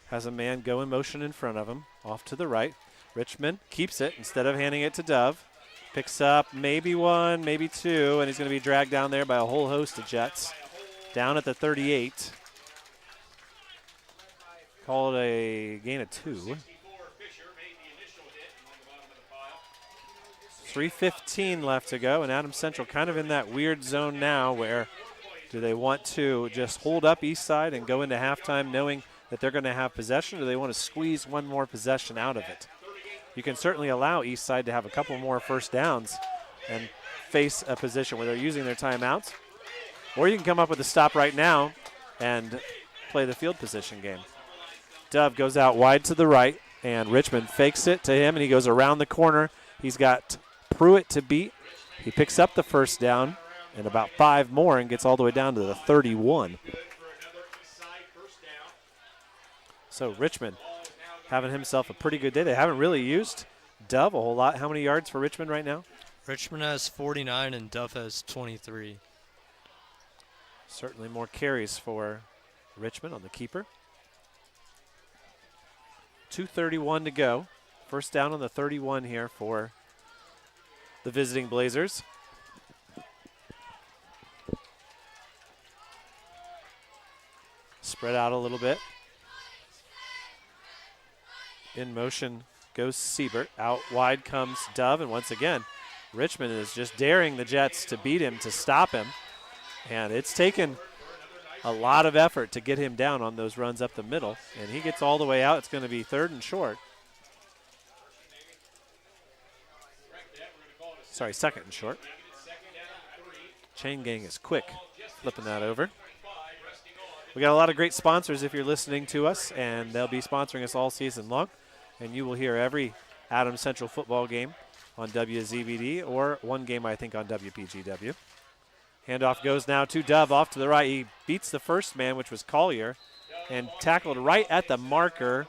has a man go in motion in front of him, off to the right. Richmond keeps it instead of handing it to Dove. Picks up maybe one, maybe two, and he's going to be dragged down there by a whole host of Jets. Down at the 38. Called a gain of 2. 3:15 left to go, and Adams Central kind of in that weird zone now where do they want to just hold up Eastside and go into halftime knowing that they're going to have possession, or do they want to squeeze one more possession out of it? You can certainly allow Eastside to have a couple more first downs and face a position where they're using their timeouts, or you can come up with a stop right now and play the field position game. Dove goes out wide to the right, and Richmond fakes it to him, and he goes around the corner. He's got Pruitt to beat. He picks up the first down and about 5 more and gets all the way down to the 31. So Richmond having himself a pretty good day. They haven't really used Dove a whole lot. How many yards for Richmond right now? Richmond has 49 and Dove has 23. Certainly more carries for Richmond on the keeper. 2:31 to go. First down on the 31 here for the visiting Blazers. Spread out a little bit. In motion goes Siebert. Out wide comes Dove, and once again, Richmond is just daring the Jets to beat him, to stop him. And it's taken a lot of effort to get him down on those runs up the middle, and he gets all the way out. It's going to be 3rd and short. Sorry, 2nd and short. Chain gang is quick flipping that over. We got a lot of great sponsors if you're listening to us, and they'll be sponsoring us all season long, and you will hear every Adams Central football game on WZBD, or one game I think on WPGW. Handoff goes now to Dove off to the right. He beats the first man, which was Collier, and tackled right at the marker,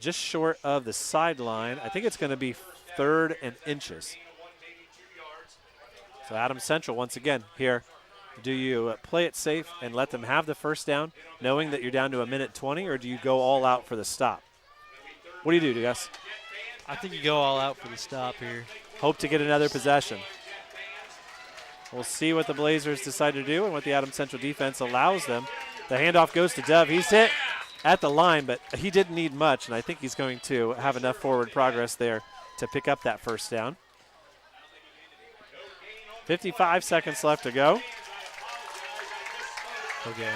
just short of the sideline. I think it's going to be 3rd and inches. So Adams Central, once again, here. Do you play it safe and let them have the first down, knowing that you're down to 1:20, or do you go all out for the stop? What do you do, Gus? I think you go all out for the stop here. Hope to get another possession. We'll see what the Blazers decide to do and what the Adams Central defense allows them. The handoff goes to Dove. He's hit at the line, but he didn't need much, and I think he's going to have enough forward progress there to pick up that first down. 55 seconds left to go. Okay.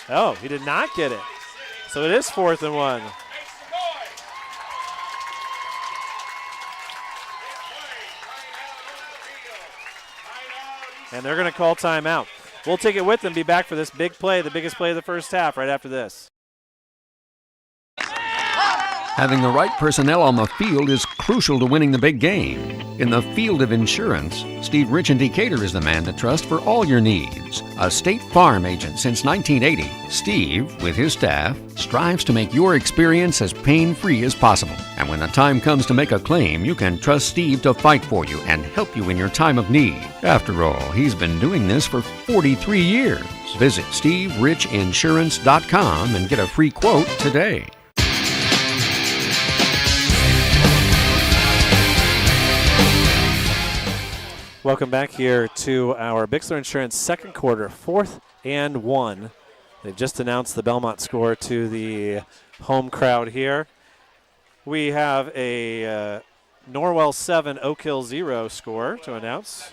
Oh, he did not get it. So it is 4th and 1. And they're going to call timeout. We'll take it with them, be back for this big play, the biggest play of the first half, right after this. Having the right personnel on the field is crucial to winning the big game. In the field of insurance, Steve Rich in Decatur is the man to trust for all your needs. A State Farm agent since 1980, Steve, with his staff, strives to make your experience as pain-free as possible. And when the time comes to make a claim, you can trust Steve to fight for you and help you in your time of need. After all, he's been doing this for 43 years. Visit SteveRichInsurance.com and get a free quote today. Welcome back here to our Bixler Insurance second quarter, 4th and 1. They've just announced the Belmont score to the home crowd here. We have a Norwell 7, Oak Hill 0 score to announce.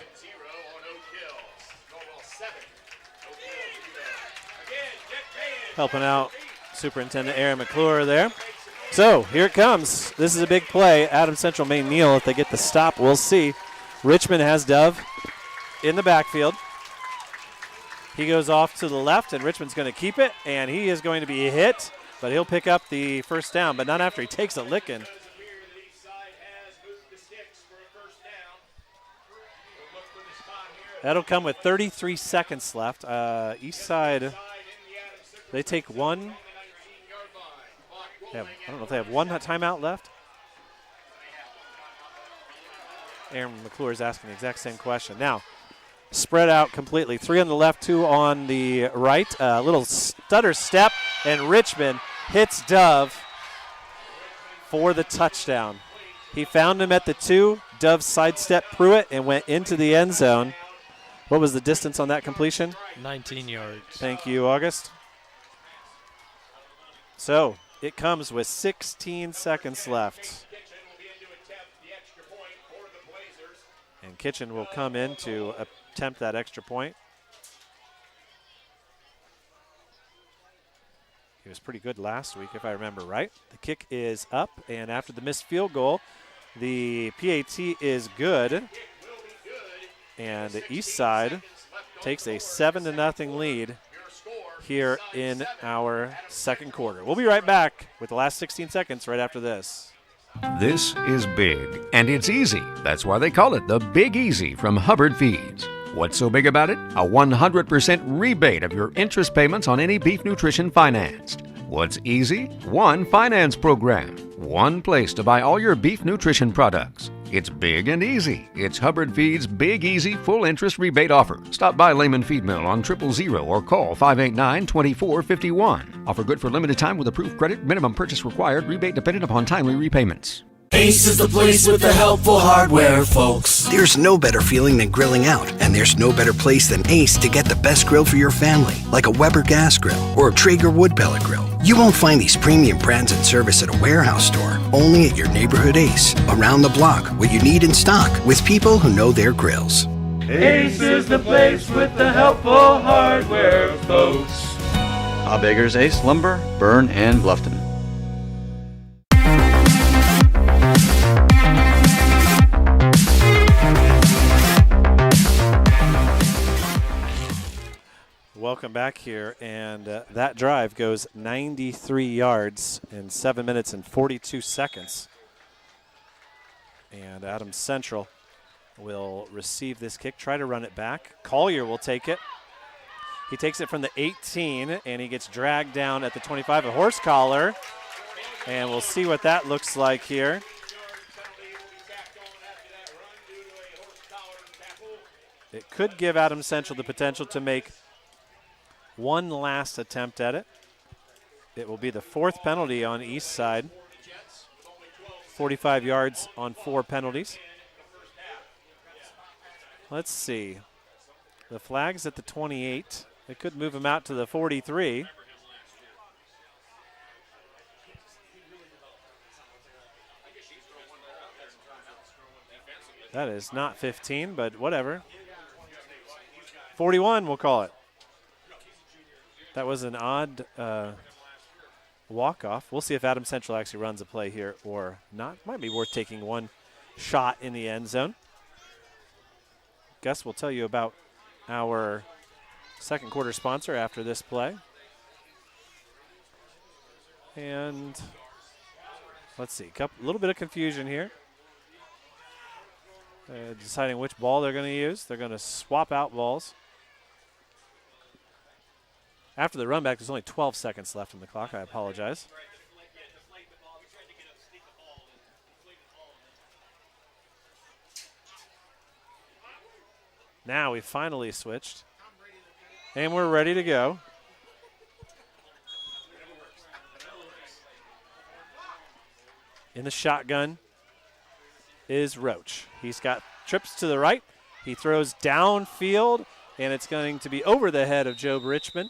Helping out Superintendent Aaron McClure there. So here it comes. This is a big play. Adams Central may kneel if they get the stop. We'll see. Richmond has Dove in the backfield. He goes off to the left, and Richmond's going to keep it, and he is going to be hit, but he'll pick up the first down, but not after he takes a licking. That'll come with 33 seconds left. Eastside, they take one. I don't know if they have one timeout left. Aaron McClure is asking the exact same question. Now, spread out completely. 3 on the left, 2 on the right. A little stutter step, and Richmond hits Dove for the touchdown. He found him at the 2. Dove sidestepped Pruitt and went into the end zone. What was the distance on that completion? 19 yards. Thank you, August. So it comes with 16 seconds left. And Kitchen will come in to attempt that extra point. He was pretty good last week, if I remember right. The kick is up, and after the missed field goal, the PAT is good. And the Eastside takes a 7-0 lead here in our second quarter. We'll be right back with the last 16 seconds right after this. This is big, and it's easy. That's why they call it the Big Easy from Hubbard Feeds. What's so big about it? A 100% rebate of your interest payments on any beef nutrition financed. What's easy? One finance program. One place to buy all your beef nutrition products. It's big and easy. It's Hubbard Feeds' Big Easy Full Interest Rebate Offer. Stop by Lehman Feed Mill on 000 or call 589-2451. Offer good for limited time with approved credit. Minimum purchase required. Rebate dependent upon timely repayments. Ace is the place with the helpful hardware, folks. There's no better feeling than grilling out, and there's no better place than Ace to get the best grill for your family, like a Weber gas grill or a Traeger wood pellet grill. You won't find these premium brands and service at a warehouse store, only at your neighborhood Ace. Around the block, what you need in stock, with people who know their grills. Ace is the place with the helpful hardware, folks. Bob Eggers, Ace Lumber, Byrne, and Bluffton. Welcome back here, and that drive goes 93 yards in 7 minutes and 42 seconds. And Adams Central will receive this kick, try to run it back. Collier will take it. He takes it from the 18, and he gets dragged down at the 25, a horse collar. And we'll see what that looks like here. It could give Adams Central the potential to make one last attempt at it. It will be the 4th penalty on Eastside. 45 yards on 4 penalties. Let's see. The flag's at the 28. It could move him out to the 43. That is not 15, but whatever. 41, we'll call it. That was an odd walk-off. We'll see if Adams Central actually runs a play here or not. Might be worth taking one shot in the end zone. Gus will tell you about our second quarter sponsor after this play. And let's see, a little bit of confusion here. Deciding which ball they're going to use. They're going to swap out balls. After the run back, there's only 12 seconds left on the clock. I apologize. Now we finally switched. And we're ready to go. In the shotgun is Roach. He's got trips to the right. He throws downfield, and it's going to be over the head of Job Richmond.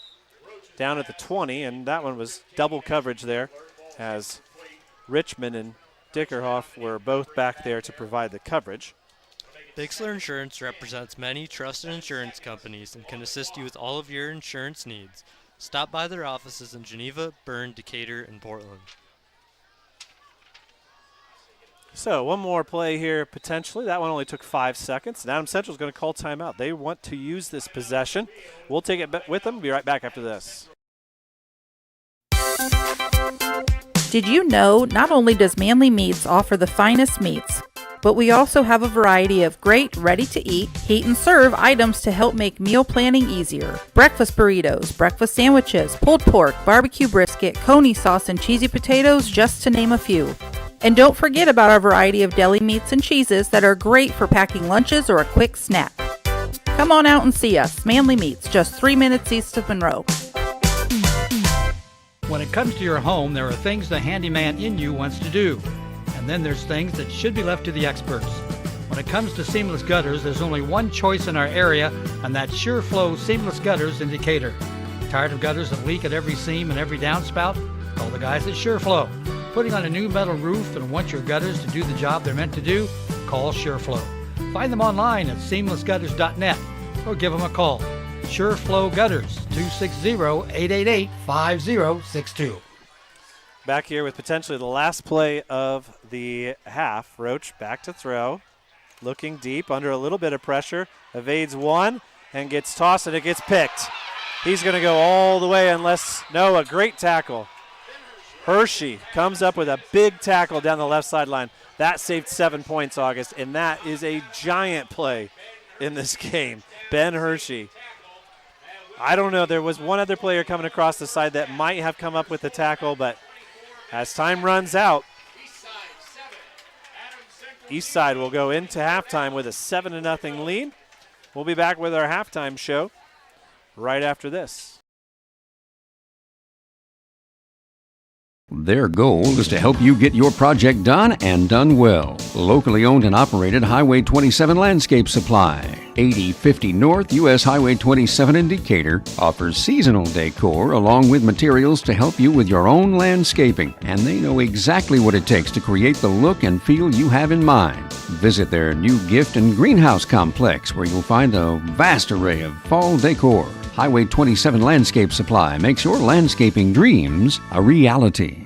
Down at the 20, and that one was double coverage there as Richmond and Dickerhoff were both back there to provide the coverage. Bixler Insurance represents many trusted insurance companies and can assist you with all of your insurance needs. Stop by their offices in Geneva, Bern, Decatur, and Portland. So one more play here potentially. That one only took 5 seconds. And Adams Central is going to call timeout. They want to use this possession. We'll take it with them. Be right back after this. Did you know not only does Manly Meats offer the finest meats, But we also have a variety of great, ready-to-eat, heat-and-serve items to help make meal planning easier. Breakfast burritos, breakfast sandwiches, pulled pork, barbecue brisket, coney sauce, and cheesy potatoes, just to name a few. And don't forget about our variety of deli meats and cheeses that are great for packing lunches or a quick snack. Come on out and see us. Manly Meats, just 3 minutes east of Monroe. When it comes to your home, there are things the handyman in you wants to do. And then there's things that should be left to the experts. When it comes to seamless gutters, there's only one choice in our area, and that's SureFlow Seamless Gutters in Decatur. Tired of gutters that leak at every seam and every downspout? Call the guys at SureFlow. Putting on a new metal roof and want your gutters to do the job they're meant to do? Call SureFlow. Find them online at seamlessgutters.net or give them a call. SureFlow Gutters, 260-888-5062. Back here with potentially the last play of the half. Roach back to throw. Looking deep, under a little bit of pressure. Evades one and gets tossed, and it gets picked. He's going to go all the way unless, no, a great tackle. Hershey comes up with a big tackle down the left sideline. That saved 7 points, August, and that is a giant play in this game. Ben Hershey. I don't know. There was one other player coming across the side that might have come up with the tackle, but as time runs out, Eastside will go into halftime with a 7-0 lead. We'll be back with our halftime show right after this. Their goal is to help you get your project done and done well. Locally owned and operated Highway 27 Landscape Supply, 8050 North US Highway 27 in Decatur, offers seasonal decor along with materials to help you with your own landscaping. And they know exactly what it takes to create the look and feel you have in mind. Visit their new gift and greenhouse complex where you'll find a vast array of fall decor. Highway 27 Landscape Supply makes your landscaping dreams a reality.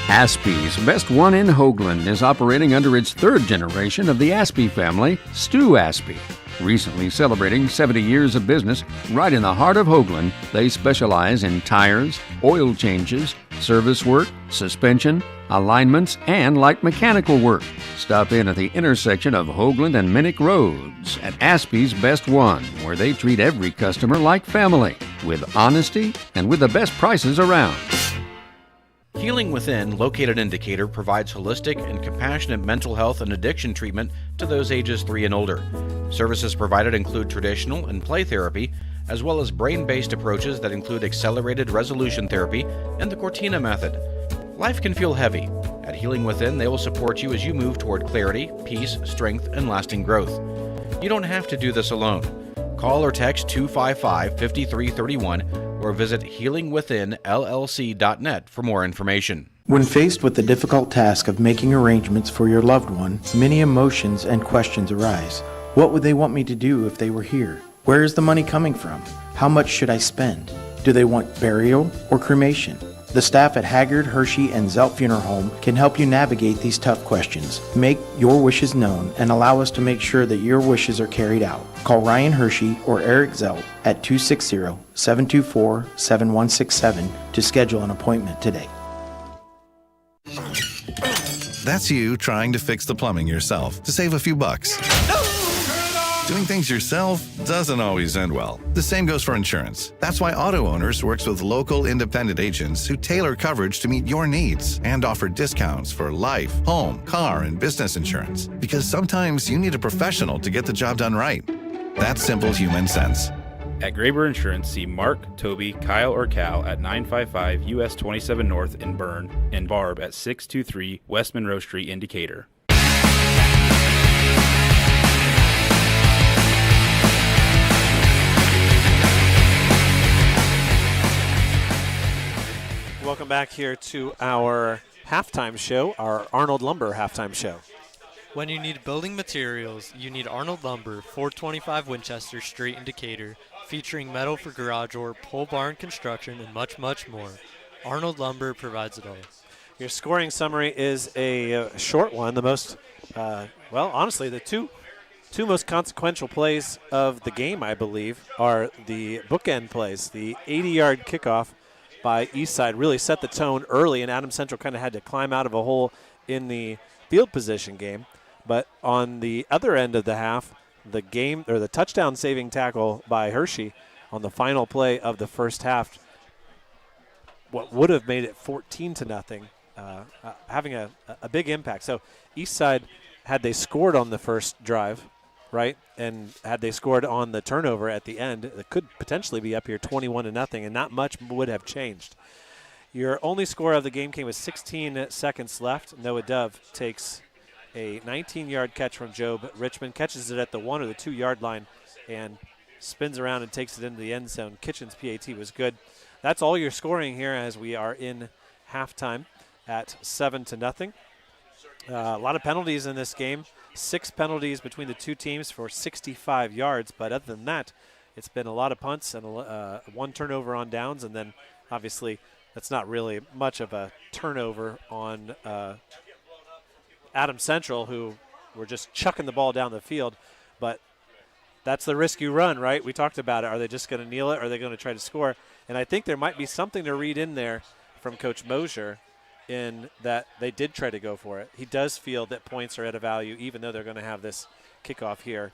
Aspie's Best One in Hoagland is operating under its third generation of the Aspie family, Stu Aspie. Recently celebrating 70 years of business right in the heart of Hoagland, they specialize in tires, oil changes, service work, suspension, alignments, and light mechanical work. Stop in at the intersection of Hoagland and Minnick Roads at Aspie's Best One, where they treat every customer like family, with honesty and with the best prices around. Healing Within, located in Decatur, provides holistic and compassionate mental health and addiction treatment to those ages 3 and older. Services provided include traditional and play therapy, as well as brain-based approaches that include accelerated resolution therapy and the Cortina method. Life can feel heavy. At Healing Within, they will support you as you move toward clarity, peace, strength, and lasting growth. You don't have to do this alone. Call or text 255-5331 or visit healingwithinllc.net for more information. When faced with the difficult task of making arrangements for your loved one, many emotions and questions arise. What would they want me to do if they were here? Where is the money coming from? How much should I spend? Do they want burial or cremation? The staff at Haggard, Hershey, and Zelt Funeral Home can help you navigate these tough questions. Make your wishes known and allow us to make sure that your wishes are carried out. Call Ryan Hershey or Eric Zelt at 260-724-7167 to schedule an appointment today. That's you trying to fix the plumbing yourself to save a few bucks. Doing things yourself doesn't always end well. The same goes for insurance. That's why Auto Owners works with local independent agents who tailor coverage to meet your needs and offer discounts for life, home, car, and business insurance. Because sometimes you need a professional to get the job done right. That's simple human sense. At Graber Insurance, see Mark, Toby, Kyle, or Cal at 955 US 27 North in Bern and Barb at 623 West Monroe Street in Decatur. Welcome back here to our halftime show, our Arnold Lumber halftime show. When you need building materials, you need Arnold Lumber, 425 Winchester Street in Decatur, featuring metal for garage or pole barn construction and much, much more. Arnold Lumber provides it all. Your scoring summary is a short one. The most, honestly, the two most consequential plays of the game, I believe, are the bookend plays. The 80-yard kickoff by Eastside really set the tone early, and Adams Central kind of had to climb out of a hole in the field position game. But on the other end of the half, the touchdown saving tackle by Hershey on the final play of the first half, what would have made it 14-0, having a big impact. So Eastside, had they scored on the first drive, right, and had they scored on the turnover at the end, it could potentially be up here 21-0, and not much would have changed. Your only score of the game came with 16 seconds left. Noah Dove takes a 19-yard catch from Job Richmond, catches it at the 1 or the 2-yard line, and spins around and takes it into the end zone. Kitchen's PAT was good. That's all your scoring here as we are in halftime at 7-0. A lot of penalties in this game. 6 penalties between the two teams for 65 yards, but other than that, it's been a lot of punts and 1 turnover on downs, and then obviously that's not really much of a turnover on Adams Central, who were just chucking the ball down the field. But that's the risk you run, right? We talked about it. Are they just going to kneel it, or are they going to try to score? And I think there might be something to read in there from Coach Mosier in that they did try to go for it. He does feel that points are at a value, even though they're going to have this kickoff here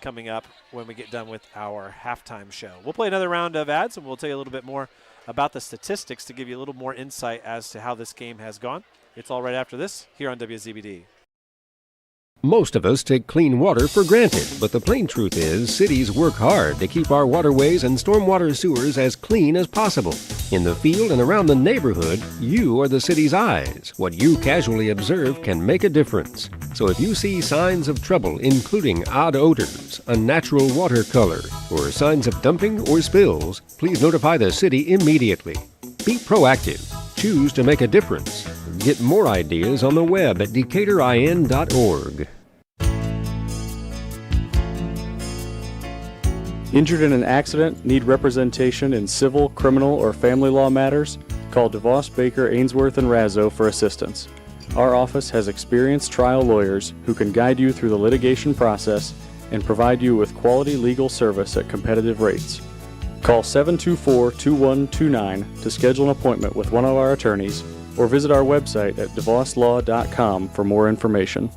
coming up when we get done with our halftime show. We'll play another round of ads, and we'll tell you a little bit more about the statistics to give you a little more insight as to how this game has gone. It's all right after this here on WZBD. Most of us take clean water for granted, but the plain truth is cities work hard to keep our waterways and stormwater sewers as clean as possible. In the field and around the neighborhood, you are the city's eyes. What you casually observe can make a difference. So if you see signs of trouble, including odd odors, unnatural water color, or signs of dumping or spills, please notify the city immediately. Be proactive. Choose to make a difference. Get more ideas on the web at decatorin.org. Injured in an accident? Need representation in civil, criminal, or family law matters? Call DeVos, Baker, Ainsworth, and Razzo for assistance. Our office has experienced trial lawyers who can guide you through the litigation process and provide you with quality legal service at competitive rates. Call 724-2129 to schedule an appointment with one of our attorneys, or visit our website at devoslaw.com for more information.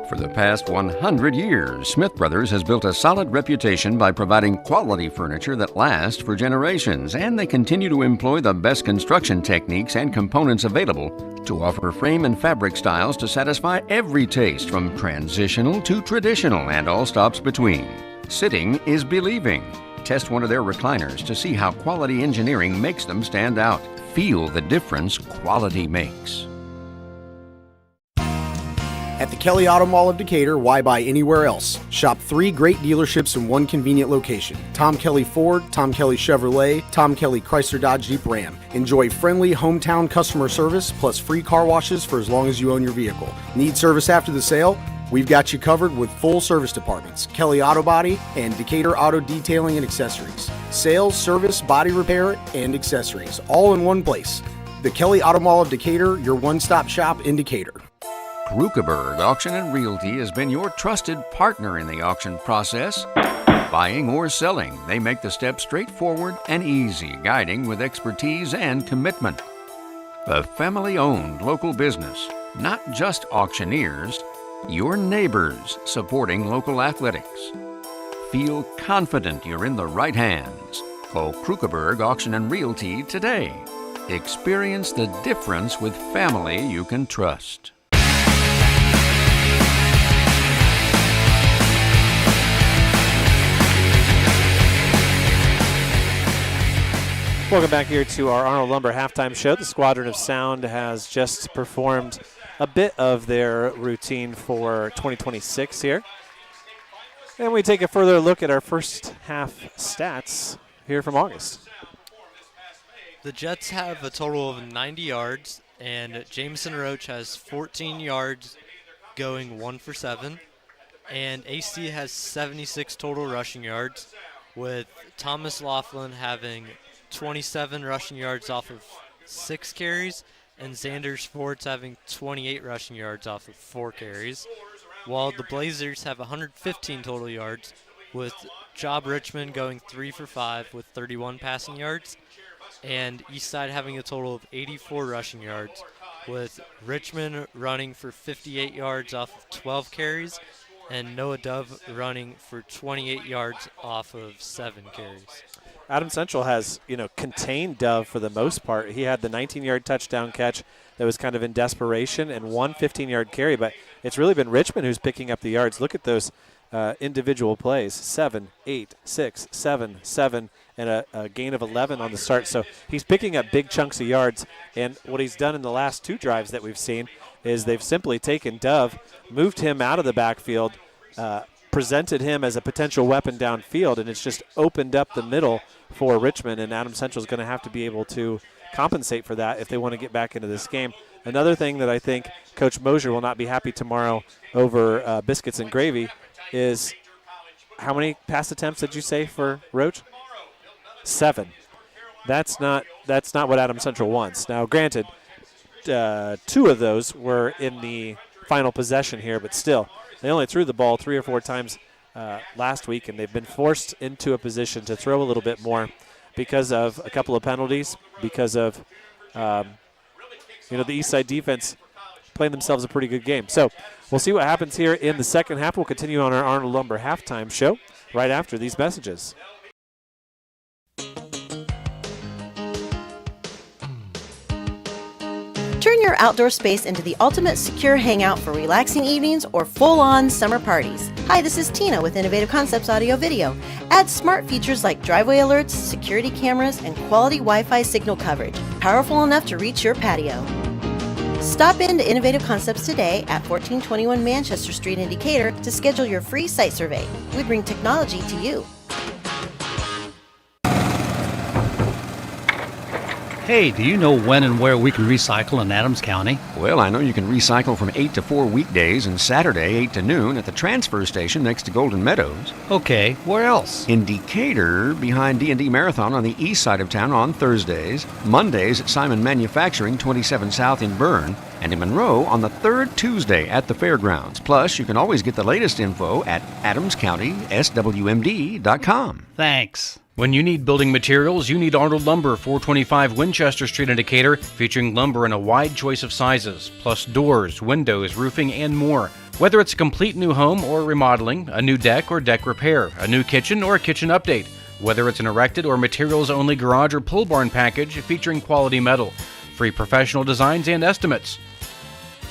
For the past 100 years, Smith Brothers has built a solid reputation by providing quality furniture that lasts for generations, and they continue to employ the best construction techniques and components available to offer frame and fabric styles to satisfy every taste, from transitional to traditional and all stops between. Sitting is believing. Test one of their recliners to see how quality engineering makes them stand out. Feel the difference quality makes. At the Kelly Auto Mall of Decatur, why buy anywhere else? Shop 3 great dealerships in one convenient location. Tom Kelly Ford, Tom Kelly Chevrolet, Tom Kelly Chrysler Dodge Jeep Ram. Enjoy friendly hometown customer service plus free car washes for as long as you own your vehicle. Need service after the sale? We've got you covered with full service departments, Kelly Auto Body, and Decatur Auto Detailing and Accessories. Sales, service, body repair, and accessories, all in one place. The Kelly Auto Mall of Decatur, your one-stop shop in Decatur. Krukeberg Auction and Realty has been your trusted partner in the auction process. Buying or selling, they make the steps straightforward and easy, guiding with expertise and commitment. A family-owned local business, not just auctioneers, your neighbors supporting local athletics. Feel confident you're in the right hands. Call Krukeberg Auction and Realty today. Experience the difference with family you can trust. Welcome back here to our Arnold Lumber halftime show. The Squadron of Sound has just performed a bit of their routine for 2026 here. And we take a further look at our first half stats here from August. The Jets have a total of 90 yards, and Jameson Roach has 14 yards going 1 for 7. And AC has 76 total rushing yards, with Thomas Laughlin having 27 rushing yards off of 6 carries, and Xander Sports having 28 rushing yards off of 4 carries, while the Blazers have 115 total yards, with Job Richmond going 3 for 5 with 31 passing yards, and Eastside having a total of 84 rushing yards, with Richmond running for 58 yards off of 12 carries, and Noah Dove running for 28 yards off of 7 carries. Adams Central has, contained Dove for the most part. He had the 19-yard touchdown catch that was kind of in desperation and one 15-yard carry, but it's really been Richmond who's picking up the yards. Look at those individual plays, 7, 8, 6, 7, 7, and a gain of 11 on the start. So he's picking up big chunks of yards, and what he's done in the last 2 drives that we've seen is they've simply taken Dove, moved him out of the backfield, presented him as a potential weapon downfield, and it's just opened up the middle for Richmond, and Adams Central is going to have to be able to compensate for that if they want to get back into this game. Another thing that I think Coach Mosier will not be happy tomorrow over biscuits and gravy is how many pass attempts did you say for Roach? 7. That's not what Adams Central wants. Now, granted, 2 of those were in the final possession here, but still, they only threw the ball 3 or 4 times last week, and they've been forced into a position to throw a little bit more because of a couple of penalties, because of the Eastside defense playing themselves a pretty good game. So we'll see what happens here in the second half. We'll continue on our Arnold Lumber halftime show right after these messages. Turn your outdoor space into the ultimate secure hangout for relaxing evenings or full-on summer parties. Hi, this is Tina with Innovative Concepts Audio Video. Add smart features like driveway alerts, security cameras, and quality Wi-Fi signal coverage, powerful enough to reach your patio. Stop in to Innovative Concepts today at 1421 Manchester Street in Decatur to schedule your free site survey. We bring technology to you. Hey, do you know when and where we can recycle in Adams County? Well, I know you can recycle from 8 to 4 weekdays and Saturday 8 to noon at the transfer station next to Golden Meadows. Okay, where else? In Decatur, behind D&D Marathon on the east side of town on Thursdays, Mondays at Simon Manufacturing 27 South in Bern, and in Monroe on the third Tuesday at the fairgrounds. Plus, you can always get the latest info at adamscountyswmd.com. Thanks. When you need building materials, you need Arnold Lumber, 425 Winchester Street in Decatur, featuring lumber in a wide choice of sizes, plus doors, windows, roofing, and more. Whether it's a complete new home or remodeling, a new deck or deck repair, a new kitchen or a kitchen update, whether it's an erected or materials-only garage or pole barn package featuring quality metal, free professional designs and estimates.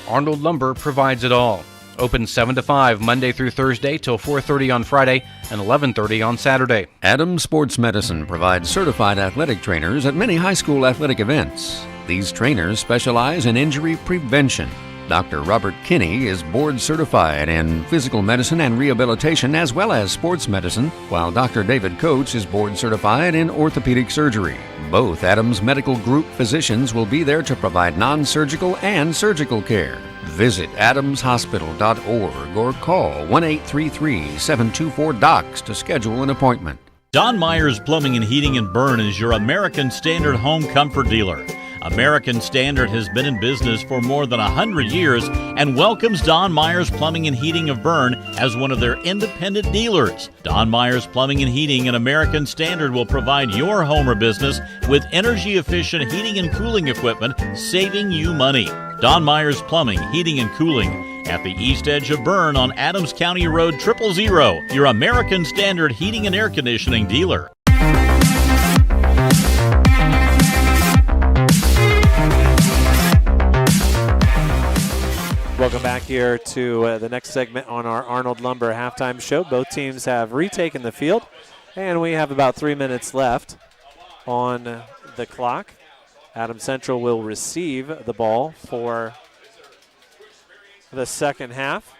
Arnold Lumber provides it all. Open 7 to 5 Monday through Thursday till 4:30 on Friday and 11:30 on Saturday. Adams Sports Medicine provides certified athletic trainers at many high school athletic events. These trainers specialize in injury prevention. Dr. Robert Kinney is board certified in physical medicine and rehabilitation as well as sports medicine, while Dr. David Coates is board certified in orthopedic surgery. Both Adams Medical Group physicians will be there to provide non-surgical and surgical care. Visit adamshospital.org or call 1-833-724-DOCS to schedule an appointment. Don Myers Plumbing and Heating in Bern is your American Standard home comfort dealer. American Standard has been in business for more than 100 years and welcomes Don Myers Plumbing and Heating of Bern as one of their independent dealers. Don Myers Plumbing and Heating and American Standard will provide your home or business with energy-efficient heating and cooling equipment, saving you money. Don Myers Plumbing, Heating and Cooling at the east edge of Bern on Adams County Road 000, your American Standard heating and air conditioning dealer. Welcome back here to the next segment on our Arnold Lumber halftime show. Both teams have retaken the field, and we have about 3 minutes left on the clock. Adams Central will receive the ball for the second half.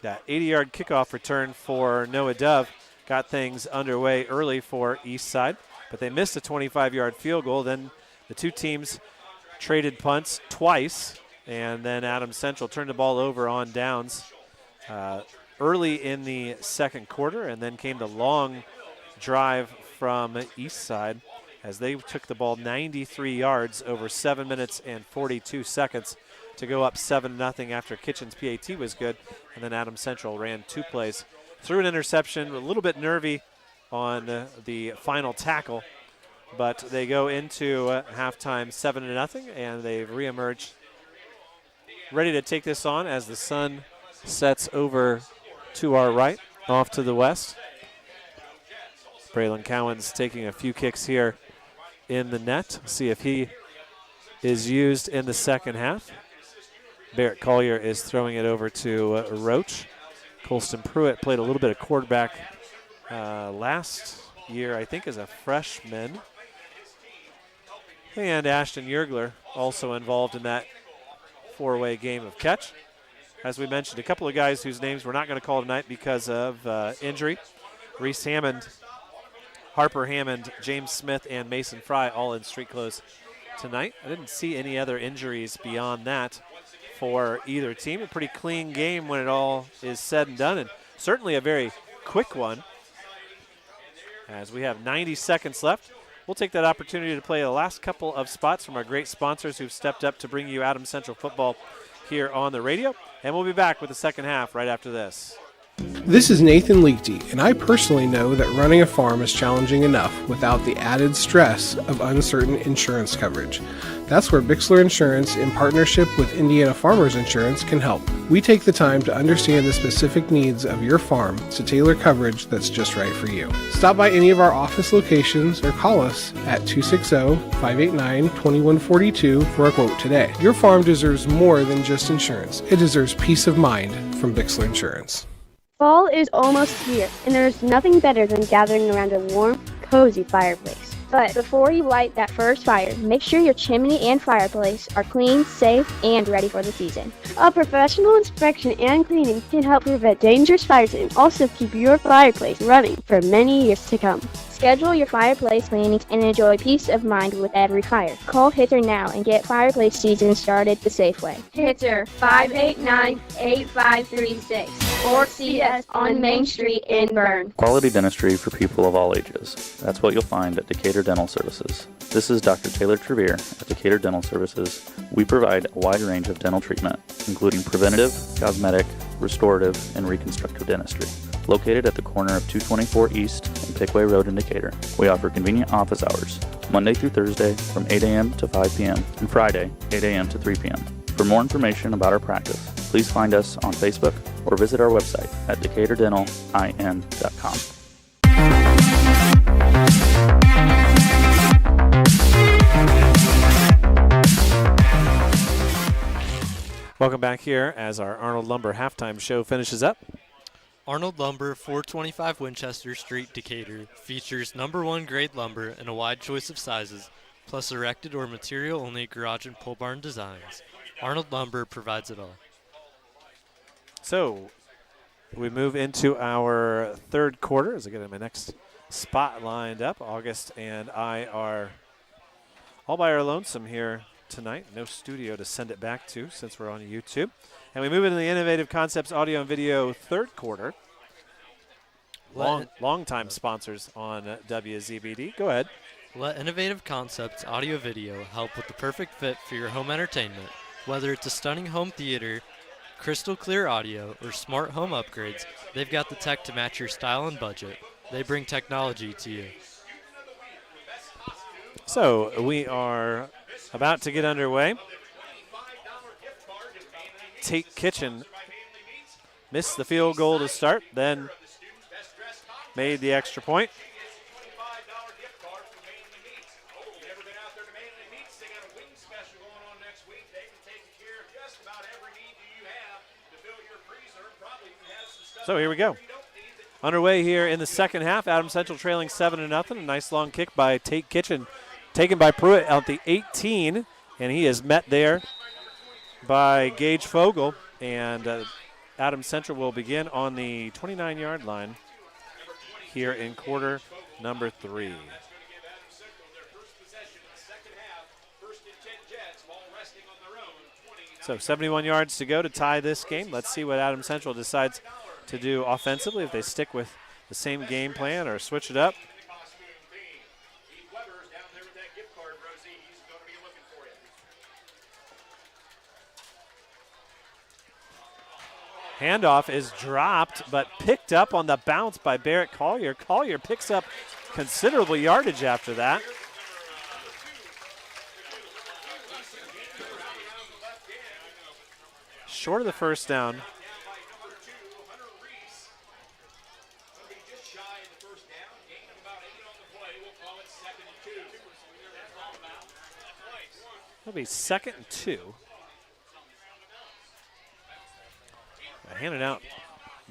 That 80-yard kickoff return for Noah Dove got things underway early for Eastside, but they missed a 25-yard field goal. Then the two teams traded punts twice, and then Adams Central turned the ball over on downs early in the second quarter, and then came the long drive from Eastside as they took the ball 93 yards over 7 minutes and 42 seconds to go up 7-0 after Kitchen's PAT was good. And then Adams Central ran 2 plays, threw an interception, a little bit nervy on the final tackle but they go into halftime 7-0, and they've reemerged ready to take this on as the sun sets over to our right, off to the west. Braylon Cowan's taking a few kicks here in the net. See if he is used in the second half. Barrett Collier is throwing it over to Roach. Colston Pruitt played a little bit of quarterback last year, I think, as a freshman. And Ashton Yergler also involved in that four-way game of catch. As we mentioned, a couple of guys whose names we're not going to call tonight because of injury. Reese Hammond, Harper Hammond, James Smith, and Mason Fry all in street clothes tonight. I didn't see any other injuries beyond that for either team. A pretty clean game when it all is said and done, and certainly a very quick one. As we have 90 seconds left, we'll take that opportunity to play the last couple of spots from our great sponsors who've stepped up to bring you Adams Central football here on the radio, and we'll be back with the second half right after this. This is Nathan Leakty, and I personally know that running a farm is challenging enough without the added stress of uncertain insurance coverage. That's where Bixler Insurance, in partnership with Indiana Farmers Insurance, can help. We take the time to understand the specific needs of your farm to tailor coverage that's just right for you. Stop by any of our office locations or call us at 260-589-2142 for a quote today. Your farm deserves more than just insurance. It deserves peace of mind from Bixler Insurance. Fall is almost here, and there's nothing better than gathering around a warm, cozy fireplace. But before you light that first fire, make sure your chimney and fireplace are clean, safe, and ready for the season. A professional inspection and cleaning can help prevent dangerous fires and also keep your fireplace running for many years to come. Schedule your fireplace cleanings and enjoy peace of mind with every fire. Call Hitzer now and get fireplace season started the safe way. Hitzer 589-8536 or see us on Main Street in Bern. Quality dentistry for people of all ages. That's what you'll find at Decatur Dental Services. This is Dr. Taylor Trevere at Decatur Dental Services. We provide a wide range of dental treatment, including preventative, cosmetic, restorative, and reconstructive dentistry. Located at the corner of 224 East and Pickway Road in Decatur, we offer convenient office hours, Monday through Thursday from 8 a.m. to 5 p.m. and Friday, 8 a.m. to 3 p.m. For more information about our practice, please find us on Facebook or visit our website at DecaturDentalIN.com. Welcome back here as our Arnold Lumber halftime show finishes up. Arnold Lumber, 425 Winchester Street, Decatur, features #1 grade lumber in a wide choice of sizes, plus erected or material-only garage and pole barn designs. Arnold Lumber provides it all. So we move into our third quarter as I get my next spot lined up. August and I are all by our lonesome here tonight. No studio to send it back to since we're on YouTube. And we move into the Innovative Concepts Audio and Video third quarter. Long-time sponsors on WZBD. Go ahead. Let Innovative Concepts Audio Video help with the perfect fit for your home entertainment. Whether it's a stunning home theater, crystal clear audio, or smart home upgrades, they've got the tech to match your style and budget. They bring technology to you. So we are about to get underway. Tate Kitchen missed the field goal to start, then made the extra point. So here we go. Underway here in the second half. Adams Central trailing 7-0. A nice long kick by Tate Kitchen, taken by Pruitt out the 18, and he is met there by Gage Fogel, and Adams Central will begin on the 29-yard line here in quarter number 3. So 71 yards to go to tie this game. Let's see what Adams Central decides to do offensively, if they stick with the same game plan or switch it up. Handoff is dropped, but picked up on the bounce by Barrett Collier. Collier picks up considerable yardage after that. short of the first down. It'll be 2nd and 2. I handed out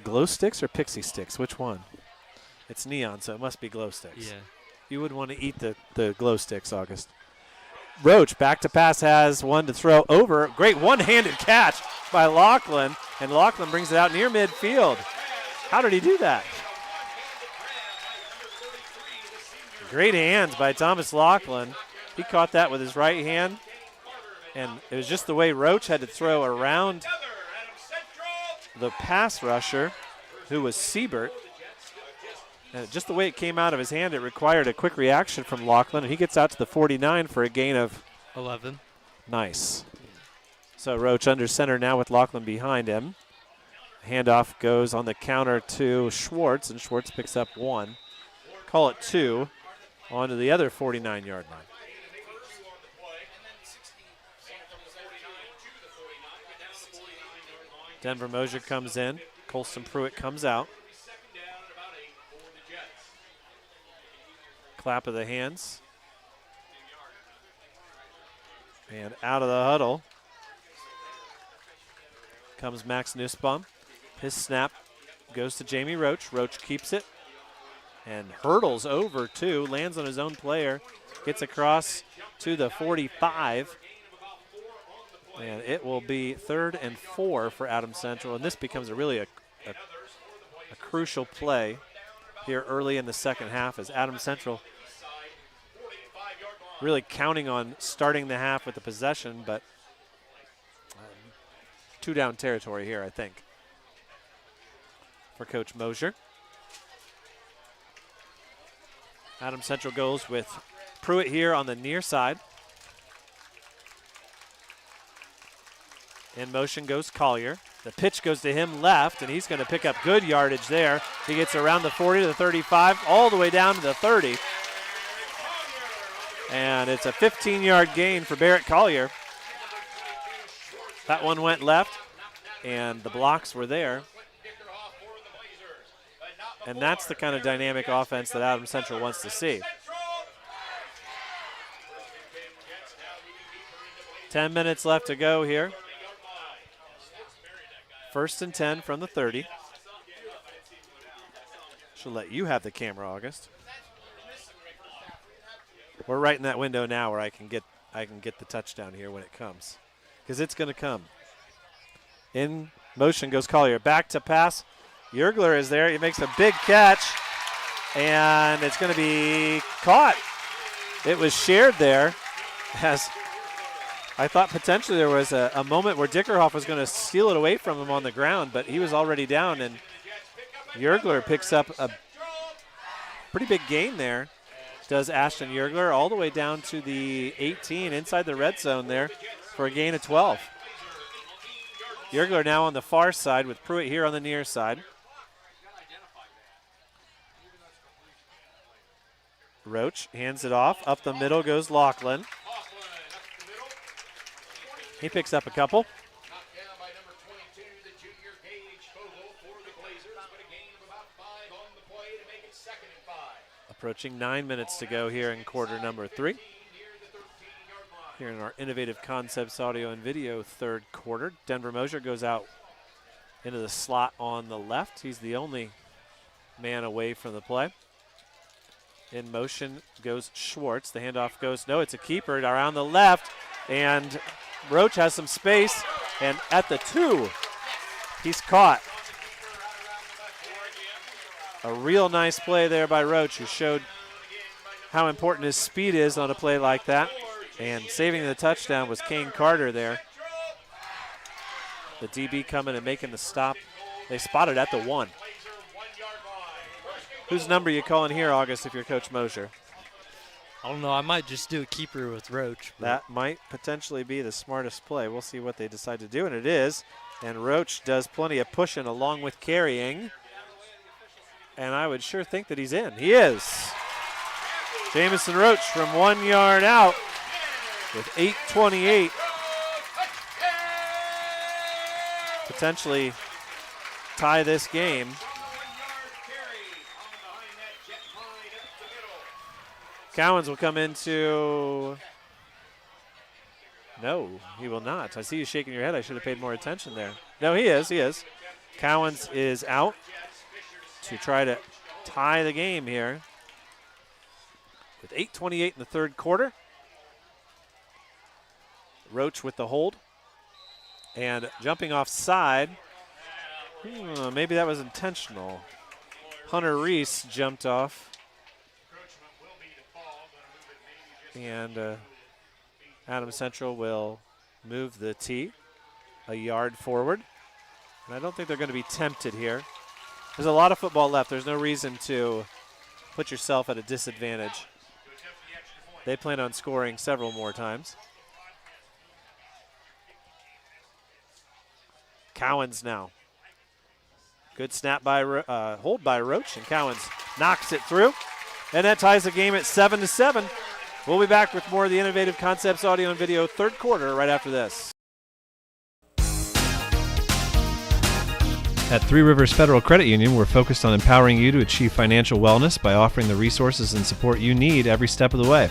glow sticks or pixie sticks. Which one? It's neon, so it must be glow sticks. Yeah. You would want to eat the glow sticks, August. Roach back to pass, has one to throw over. Great one-handed catch by Lachlan, and Lachlan brings it out near midfield. How did he do that? Great hands by Thomas Lachlan. He caught that with his right hand, and it was just the way Roach had to throw around the pass rusher, who was Siebert. And just the way it came out of his hand, it required a quick reaction from Lachlan, and he gets out to the 49 for a gain of 11. Nice. So Roach under center now with Lachlan behind him. Handoff goes on the counter to Schwartz, and Schwartz picks up 1. Call it 2 onto the other 49-yard line. Denver Mosier comes in. Colston Pruitt comes out. Clap of the hands. And out of the huddle comes Max Nussbaum. His snap goes to Jamie Roach. Roach keeps it and hurdles over two, lands on his own player, gets across to the 45. And it will be 3rd and 4 for Adams Central. And this becomes a crucial play here early in the second half as Adams Central really counting on starting the half with the possession, but 2-down territory here, I think, for Coach Mosier. Adams Central goes with Pruitt here on the near side. In motion goes Collier. The pitch goes to him left, and he's going to pick up good yardage there. He gets around the 40 to the 35, all the way down to the 30. And it's a 15-yard gain for Barrett Collier. That one went left, and the blocks were there. And that's the kind of dynamic offense that Adams Central wants to see. 10 minutes left to go here. 1st and 10 from the 30. Should let you have the camera, August. We're right in that window now where I can get the touchdown here when it comes, because it's going to come. In motion goes Collier. Back to pass. Yergler is there. He makes a big catch, and it's going to be caught. It was shared there, as I thought potentially there was a moment where Dickerhoff was going to steal it away from him on the ground, but he was already down, and Yergler picks up a pretty big gain there. Does Ashton Yergler all the way down to the 18 inside the red zone there for a gain of 12. Yergler now on the far side with Pruitt here on the near side. Roach hands it off. Up the middle goes Lachlan. He picks up a couple. Approaching 9 minutes to go here in quarter number 3. Here in our Innovative Concepts audio and video third quarter. Denver Mosier goes out into the slot on the left. He's the only man away from the play. In motion goes Schwartz. The handoff goes, no, it's a keeper around the left. And Roach has some space. And at the 2, he's caught. A real nice play there by Roach, who showed how important his speed is on a play like that. And saving the touchdown was Kane Carter there. The DB coming and making the stop. They spotted at the 1. Whose number are you calling here, August, if you're Coach Mosier? I don't know. I might just do a keeper with Roach. That might potentially be the smartest play. We'll see what they decide to do, and it is. And Roach does plenty of pushing along with carrying. And I would sure think that he's in. He is. Jamison Roach from 1 yard out with 8:28 potentially tie this game. Cowens will come into... No, he will not. I see you shaking your head. I should have paid more attention there. No, he is. Cowens is out to try to tie the game here with 8:28 in the third quarter. Roach with the hold. And jumping offside. Maybe that was intentional. Hunter Reese jumped off. And Adams Central will move the tee a yard forward. And I don't think they're going to be tempted here. There's a lot of football left. There's no reason to put yourself at a disadvantage. They plan on scoring several more times. Cowens now. Good snap by hold by Roach, and Cowens knocks it through. And that ties the game at 7-7. We'll be back with more of the Innovative Concepts audio and video third quarter right after this. At Three Rivers Federal Credit Union, we're focused on empowering you to achieve financial wellness by offering the resources and support you need every step of the way.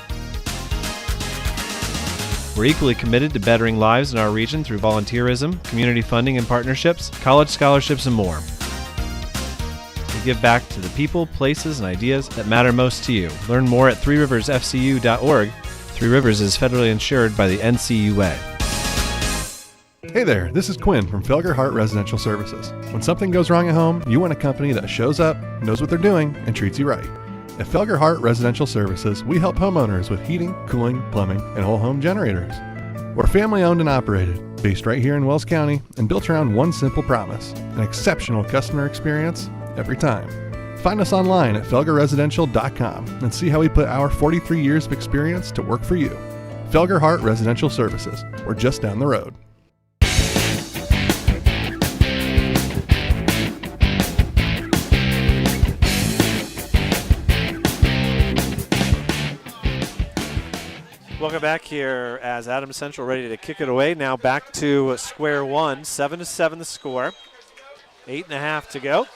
We're equally committed to bettering lives in our region through volunteerism, community funding and partnerships, college scholarships, and more. We give back to the people, places, and ideas that matter most to you. Learn more at threeriversfcu.org. Three Rivers is federally insured by the NCUA. Hey there, this is Quinn from Felger Hart Residential Services. When something goes wrong at home, you want a company that shows up, knows what they're doing, and treats you right. At Felger Hart Residential Services, we help homeowners with heating, cooling, plumbing, and whole home generators. We're family owned and operated, based right here in Wells County, and built around one simple promise: an exceptional customer experience every time. Find us online at felgerresidential.com and see how we put our 43 years of experience to work for you. Felger Hart Residential Services. We're just down the road. Welcome back here as Adams Central ready to kick it away. Now back to square one. 7-7 the score. 8.5 to go.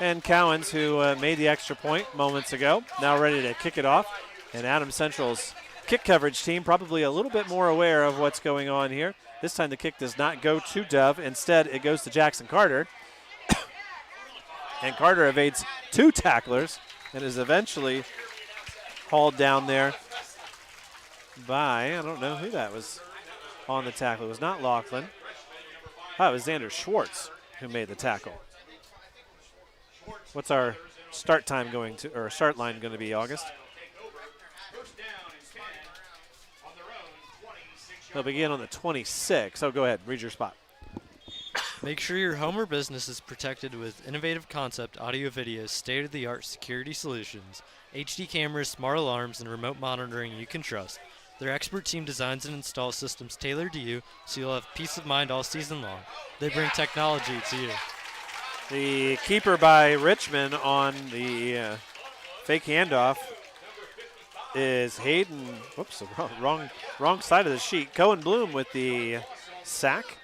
And Cowens, who made the extra point moments ago, now ready to kick it off. And Adams Central's kick coverage team probably a little bit more aware of what's going on here. This time the kick does not go to Dove. Instead, it goes to Jackson Carter. And Carter evades two tacklers and is eventually hauled down there by, I don't know who that was on the tackle. It was not Laughlin. Oh, it was Xander Schwartz who made the tackle. What's our start time going to, or start line going to be, August? They'll begin on the 26. Oh, go ahead. Read your spot. Make sure your home or business is protected with Innovative Concept audio video, state-of-the-art security solutions, HD cameras, smart alarms, and remote monitoring you can trust. Their expert team designs and installs systems tailored to you, so you'll have peace of mind all season long. They bring technology to you. The keeper by Richmond on the fake handoff is Hayden. Whoops, wrong side of the sheet. Cohen Bloom with the sack.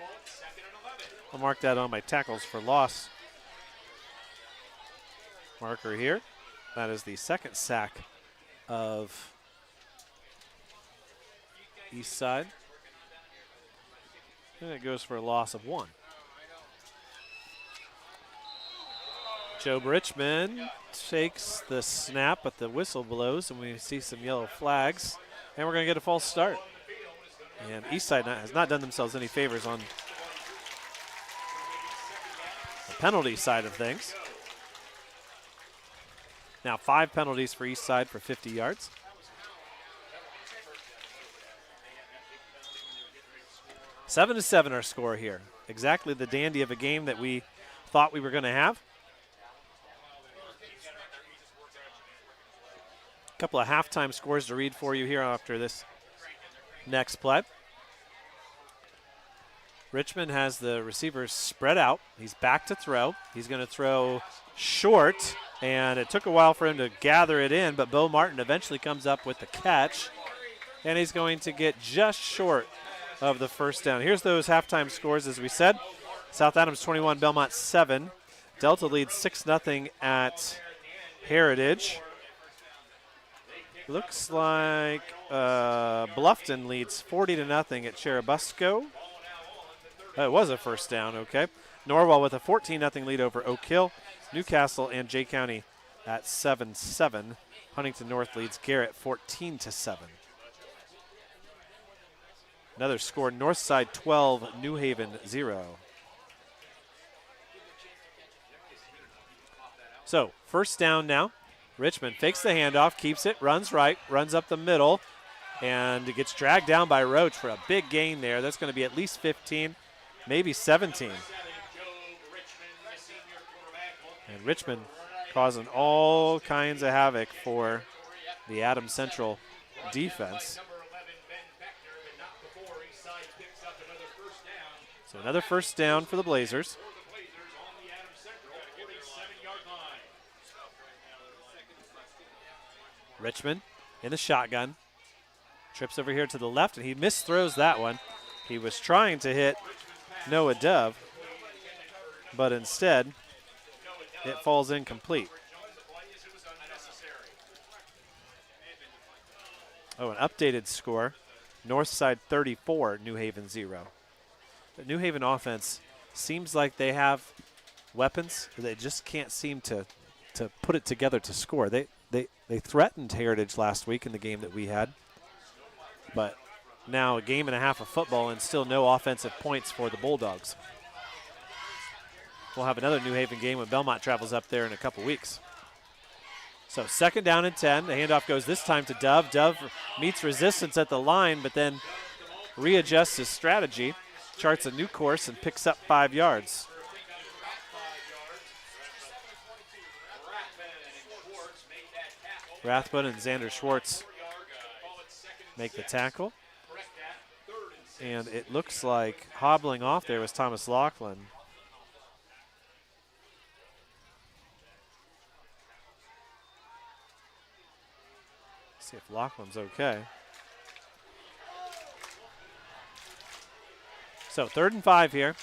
I'll mark that on my tackles for loss marker here. That is the second sack of Eastside. And it goes for a loss of 1. Joe Richmond takes the snap, but the whistle blows, and we see some yellow flags. And we're going to get a false start. And Eastside has not done themselves any favors on the penalty side of things. Now 5 penalties for Eastside for 50 yards. 7-7 our score here. Exactly the dandy of a game that we thought we were going to have. A couple of halftime scores to read for you here after this next play. Richmond has the receivers spread out. He's back to throw. He's going to throw short, and it took a while for him to gather it in, but Bo Martin eventually comes up with the catch, and he's going to get just short of the first down. Here's those halftime scores, as we said. South Adams 21, Belmont 7. Delta leads 6-0 at Heritage. Looks like Bluffton leads 40-0 at Cherubusco. It was a first down, okay. Norwell with a 14-0 lead over Oak Hill. Newcastle and Jay County at 7-7. Huntington North leads Garrett 14-7. Another score, Northside 12, New Haven 0. So, first down now. Richmond fakes the handoff, keeps it, runs right, runs up the middle, and gets dragged down by Roach for a big gain there. That's going to be at least 15, maybe 17. And Richmond causing all kinds of havoc for the Adams Central defense. So another first down for the Blazers. Richmond in the shotgun. Trips over here to the left, and he misthrows that one. He was trying to hit Noah Dove, but instead it falls incomplete. Oh, an updated score. Northside 34, New Haven 0. The New Haven offense seems like they have weapons. They just can't seem to put it together to score. They threatened Heritage last week in the game that we had. But now a game and a half of football and still no offensive points for the Bulldogs. We'll have another New Haven game when Belmont travels up there in a couple weeks. So second down and 10. The handoff goes this time to Dove. Dove meets resistance at the line, but then readjusts his strategy, charts a new course, and picks up 5 yards. Rathbun and Xander Schwartz make the tackle. And it looks like hobbling off there was Thomas Laughlin. See if Laughlin's okay. So 3rd and 5 here.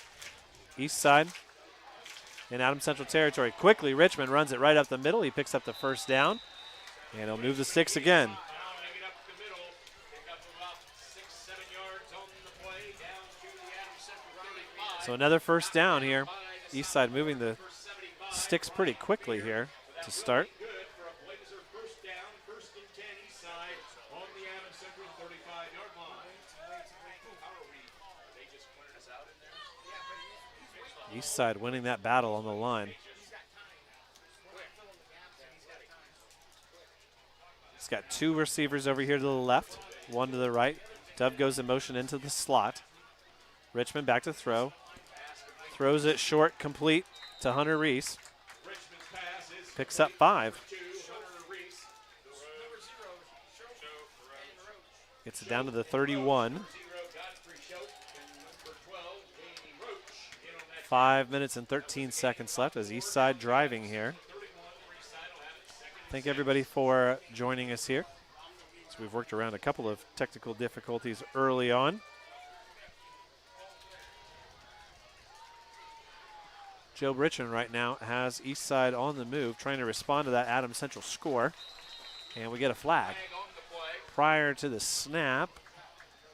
Eastside in Adams Central territory. Quickly, Richmond runs it right up the middle. He picks up the first down. And he'll move the sticks again. So another first down here. Eastside moving the sticks pretty quickly here to start. Eastside winning that battle on the line. He's got 2 receivers over here to the left, 1 to the right. Dove goes in motion into the slot. Richmond back to throw. Throws it short, complete to Hunter Reese. Picks up 5. Gets it down to the 31. 5 minutes and 13 seconds left as Eastside driving here. Thank everybody for joining us here. So we've worked around a couple of technical difficulties early on. Joe Richmond right now has Eastside on the move, trying to respond to that Adams Central score. And we get a flag. Prior to the snap,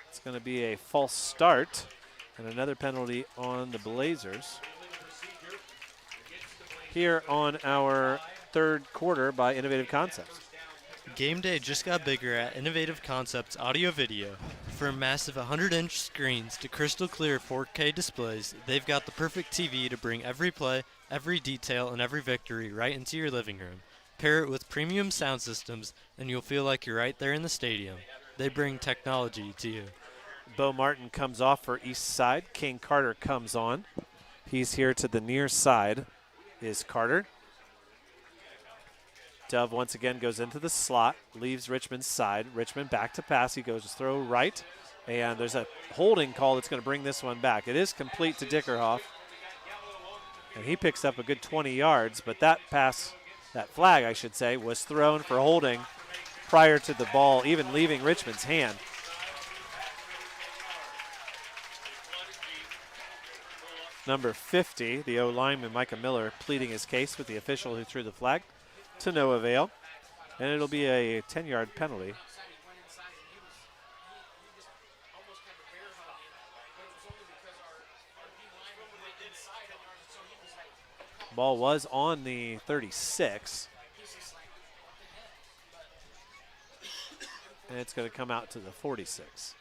it's going to be a false start and another penalty on the Blazers. Here on our 3rd quarter by Innovative Concepts. Game day just got bigger at Innovative Concepts Audio Video. From massive 100-inch screens to crystal clear 4K displays, they've got the perfect TV to bring every play, every detail, and every victory right into your living room. Pair it with premium sound systems, and you'll feel like you're right there in the stadium. They bring technology to you. Bo Martin comes off for Eastside. King Carter comes on. He's here to the near side is Carter. Dove once again goes into the slot, leaves Richmond's side. Richmond back to pass. He goes to throw right, and there's a holding call that's going to bring this one back. It is complete to Dickerhoff, and he picks up a good 20 yards, but that pass, that flag, I should say, was thrown for holding prior to the ball even leaving Richmond's hand. Number 50, the O-lineman Micah Miller, pleading his case with the official who threw the flag to no avail. And it'll be a 10-yard penalty. Ball was on the 36. And it's going to come out to the 46.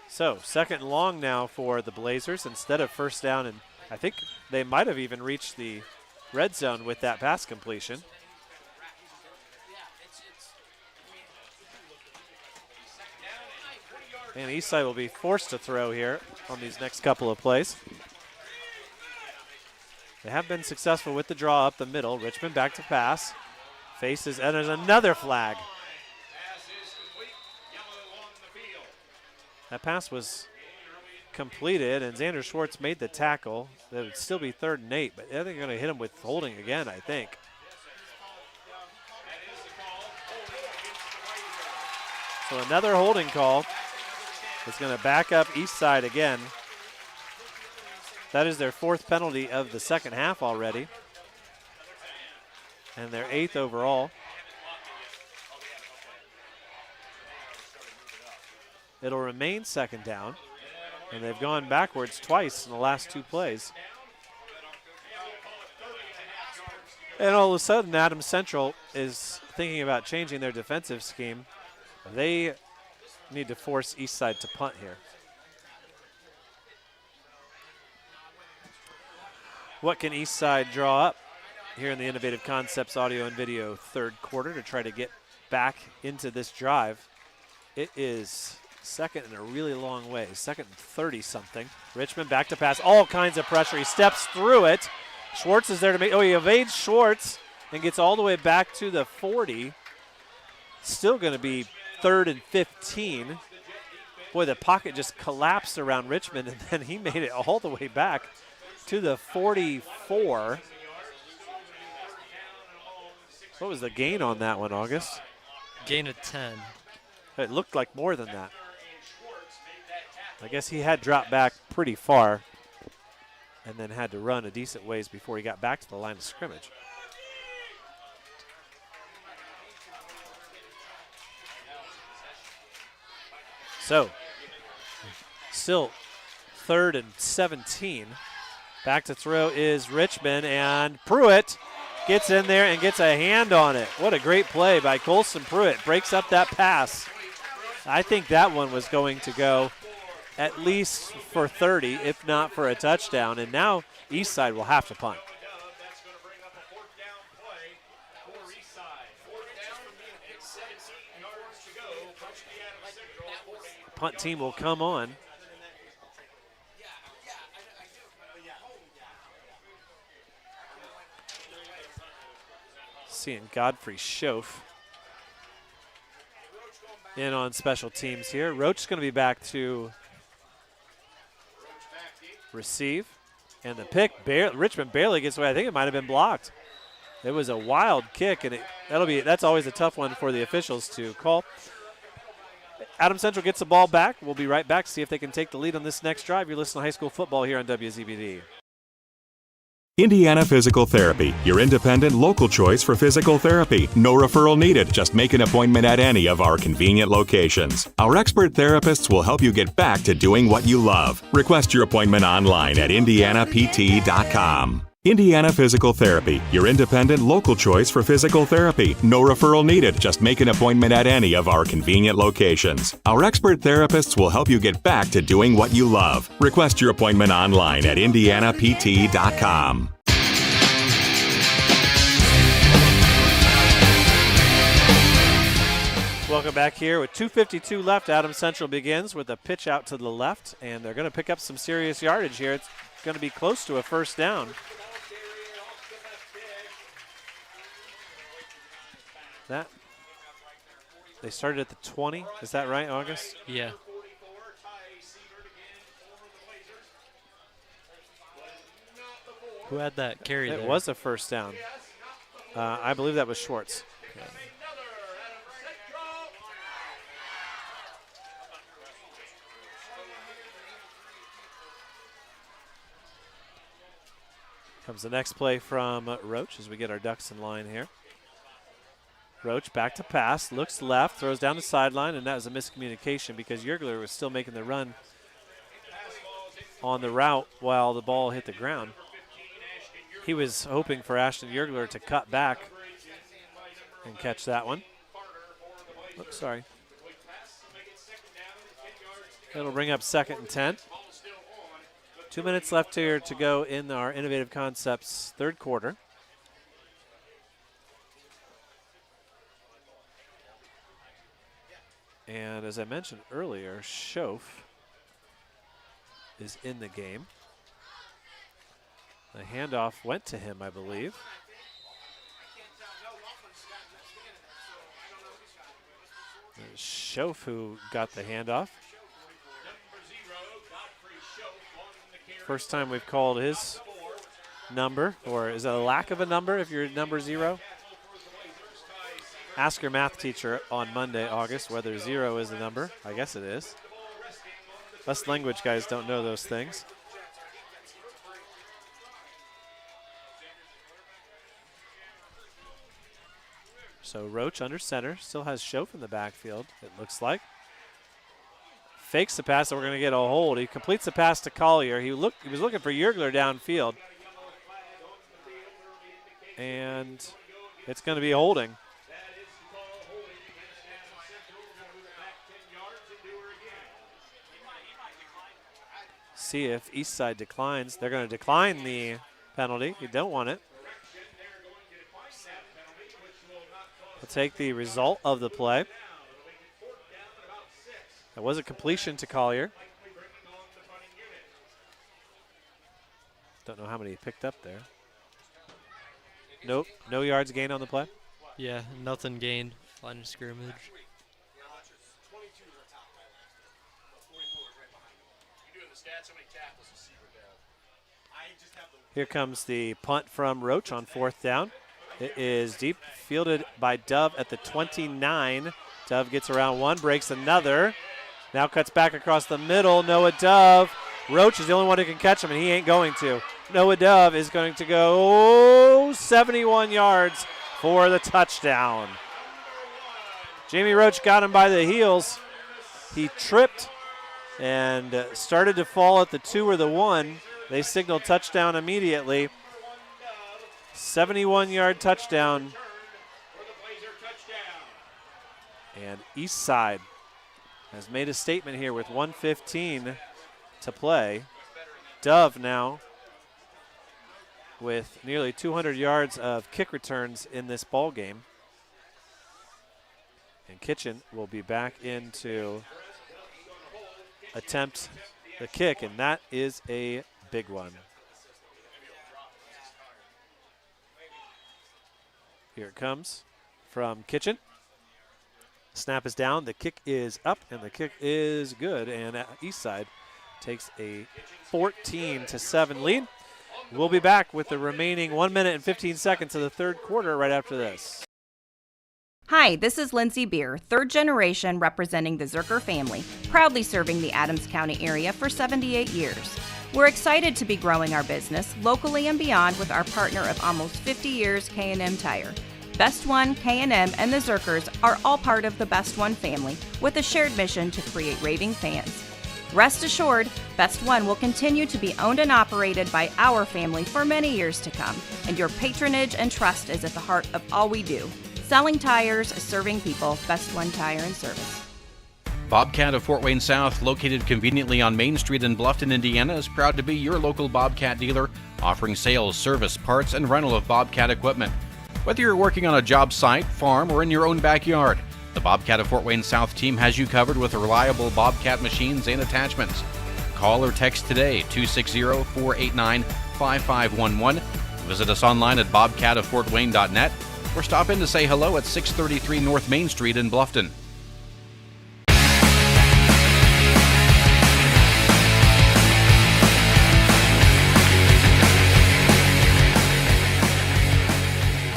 So, second and long now for the Blazers instead of first down, and I think they might have even reached the red zone with that pass completion. And Eastside will be forced to throw here on these next couple of plays. They have been successful with the draw up the middle. Richmond back to pass. Faces, and there's another flag. That pass was completed, and Xander Schwartz made the tackle. That would still be 3rd and 8, but I think they're going to hit him with holding again, I think. So another holding call is going to back up Eastside again. That is their 4th penalty of the second half already, and their 8th overall. It'll remain second down, and they've gone backwards twice in the last 2 plays. And all of a sudden, Adams Central is thinking about changing their defensive scheme. They need to force Eastside to punt here. What can Eastside draw up here in the Innovative Concepts audio and video 3rd quarter to try to get back into this drive? It is second in a really long way, 2nd and 30-something. Richmond back to pass, all kinds of pressure. He steps through it. Schwartz is there to make, he evades Schwartz and gets all the way back to the 40. Still going to be 3rd and 15. Boy, the pocket just collapsed around Richmond, and then he made it all the way back to the 44. What was the gain on that one, August? Gain of 10. It looked like more than that. I guess he had dropped back pretty far and then had to run a decent ways before he got back to the line of scrimmage. So, still 3rd and 17. Back to throw is Richmond, and Pruitt gets in there and gets a hand on it. What a great play by Colson Pruitt. Breaks up that pass. I think that one was going to go at least for 30, if not for a touchdown. And now Eastside will have to punt. Punt team will come on. Seeing Godfrey Schoaf in on special teams here. Roach is going to be back to receive. And the pick, Richmond barely gets away. I think it might have been blocked. It was a wild kick, and that's always a tough one for the officials to call. Adams Central gets the ball back. We'll be right back to see if they can take the lead on this next drive. You're listening to high school football here on WZBD. Indiana Physical Therapy, your independent local choice for physical therapy. No referral needed. Just make an appointment at any of our convenient locations. Our expert therapists will help you get back to doing what you love. Request your appointment online at indianapt.com. Indiana Physical Therapy, your independent local choice for physical therapy. No referral needed. Just make an appointment at any of our convenient locations. Our expert therapists will help you get back to doing what you love. Request your appointment online at indianapt.com. Welcome back here with 2:52 left. Adams Central begins with a pitch out to the left, and they're going to pick up some serious yardage here. It's going to be close to a first down. They started at the 20. Is that right, August? Yeah. Who had that carry there? It was a first down. I believe that was Schwartz. Okay. Comes the next play from Roach as we get our ducks in line here. Roach back to pass, looks left, throws down the sideline, and that was a miscommunication because Yergler was still making the run on the route while the ball hit the ground. He was hoping for Ashton Yergler to cut back and catch that one. Oops, sorry. It'll bring up 2nd and 10. 2 minutes left here to go in our Innovative Concepts third quarter. And as I mentioned earlier, Schoaf is in the game. The handoff went to him, I believe. Schoaf who got the handoff. First time we've called his number, or is it a lack of a number if you're number 0? Ask your math teacher on Monday, August, whether 0 is the number. I guess it is. Us language guys don't know those things. So Roach under center, still has Schoaf in the backfield, it looks like. Fakes the pass, and we're going to get a hold. He completes the pass to Collier. He was looking for Yergler downfield. And it's going to be holding. See if Eastside declines. They're going to decline the penalty. You don't want it. We'll take the result of the play. That was a completion to Collier. Don't know how many he picked up there. Nope, no yards gained on the play. Yeah, nothing gained. Line of scrimmage. Here comes the punt from Roach on 4th down. It is deep, fielded by Dove at the 29. Dove gets around one, breaks another. Now cuts back across the middle. Noah Dove. Roach is the only one who can catch him, and he ain't going to. Noah Dove is going to go 71 yards for the touchdown. Jamie Roach got him by the heels. He tripped and started to fall at the 2 or the 1. They signaled touchdown immediately. 71-yard touchdown. And Eastside has made a statement here with 1:15 to play. Dove now with nearly 200 yards of kick returns in this ball game. And Kitchen will be back in to attempt the kick, and that is a big one. Here it comes from Kitchen. Snap is down, the kick is up, and the kick is good. And Eastside takes a 14-7 lead. We'll be back with the remaining 1 minute and 15 seconds of the third quarter right after this. Hi, this is Lindsay Beer, third generation representing the Zerker family, proudly serving the Adams County area for 78 years. We're excited to be growing our business locally and beyond with our partner of almost 50 years, K&M Tire. Best One, K&M, and the Zerkers are all part of the Best One family with a shared mission to create raving fans. Rest assured, Best One will continue to be owned and operated by our family for many years to come, and your patronage and trust is at the heart of all we do. Selling tires, serving people, Best One Tire and Service. Bobcat of Fort Wayne South, located conveniently on Main Street in Bluffton, Indiana, is proud to be your local Bobcat dealer, offering sales, service, parts, and rental of Bobcat equipment. Whether you're working on a job site, farm, or in your own backyard, the Bobcat of Fort Wayne South team has you covered with reliable Bobcat machines and attachments. Call or text today, 260-489-5511. Visit us online at bobcatoffortwayne.net or stop in to say hello at 633 North Main Street in Bluffton.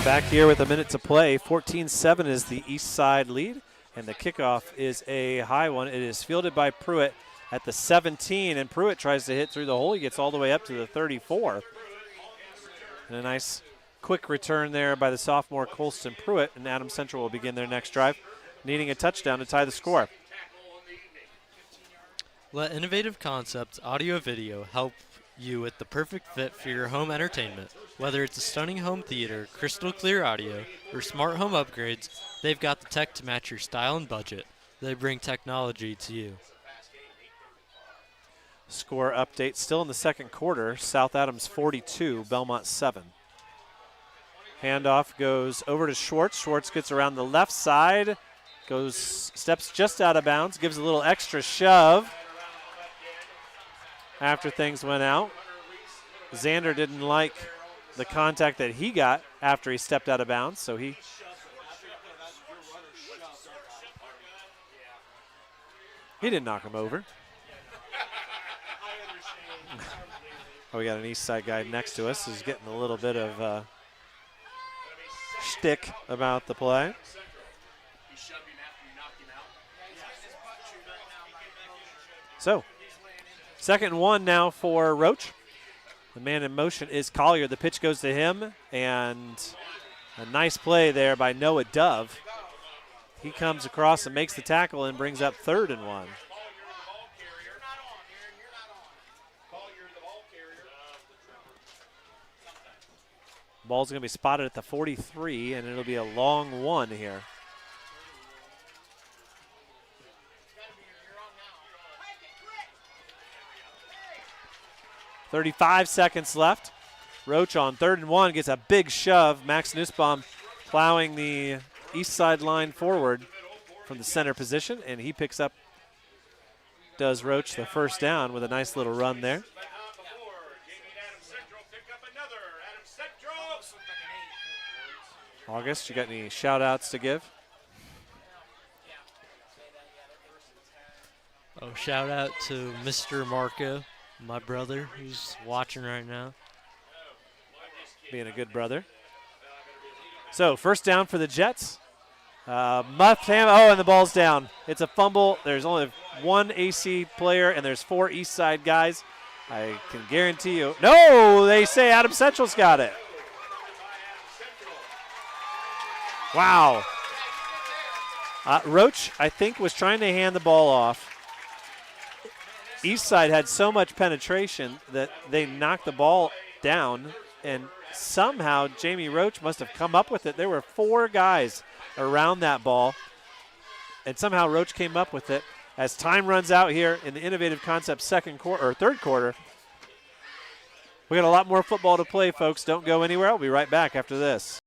Back here with a minute to play. 14-7 is the Eastside lead, and the kickoff is a high one. It is fielded by Pruitt at the 17, and Pruitt tries to hit through the hole. He gets all the way up to the 34. And a nice quick return there by the sophomore Colston Pruitt, and Adams Central will begin their next drive, needing a touchdown to tie the score. Let Innovative Concepts Audio Video help you with the perfect fit for your home entertainment. Whether it's a stunning home theater, crystal clear audio, or smart home upgrades, they've got the tech to match your style and budget. They bring technology to you. Score update still in the second quarter. South Adams 42, Belmont 7. Handoff goes over to Schwartz. Schwartz gets around the left side, steps just out of bounds, gives a little extra shove after things went out. Xander didn't like the contact that he got after he stepped out of bounds, so he didn't knock him over. Oh, we got an Eastside guy next to us who's getting a little bit of shtick about the play. So, 2nd and 1 now for Roach. The man in motion is Collier. The pitch goes to him, and a nice play there by Noah Dove. He comes across and makes the tackle and brings up 3rd and 1. Ball's going to be spotted at the 43, and it'll be a long one here. .35 seconds left. Roach on 3rd and 1 gets a big shove. Max Nussbaum plowing the east side line forward from the center position, and he does Roach the first down with a nice little run there. August, you got any shout-outs to give? Oh, shout out to Mr. Marco, my brother, who's watching right now. Being a good brother. So, first down for the Jets. And the ball's down. It's a fumble. There's only one AC player, and there's 4 Eastside guys. I can guarantee you. No, they say Adams Central's got it. Wow. Roach, I think, was trying to hand the ball off. Eastside had so much penetration that they knocked the ball down, and somehow Jamie Roach must have come up with it. There were 4 guys around that ball, and somehow Roach came up with it. As time runs out here in the Innovative Concepts third quarter, we got a lot more football to play, folks. Don't go anywhere. I'll be right back after this.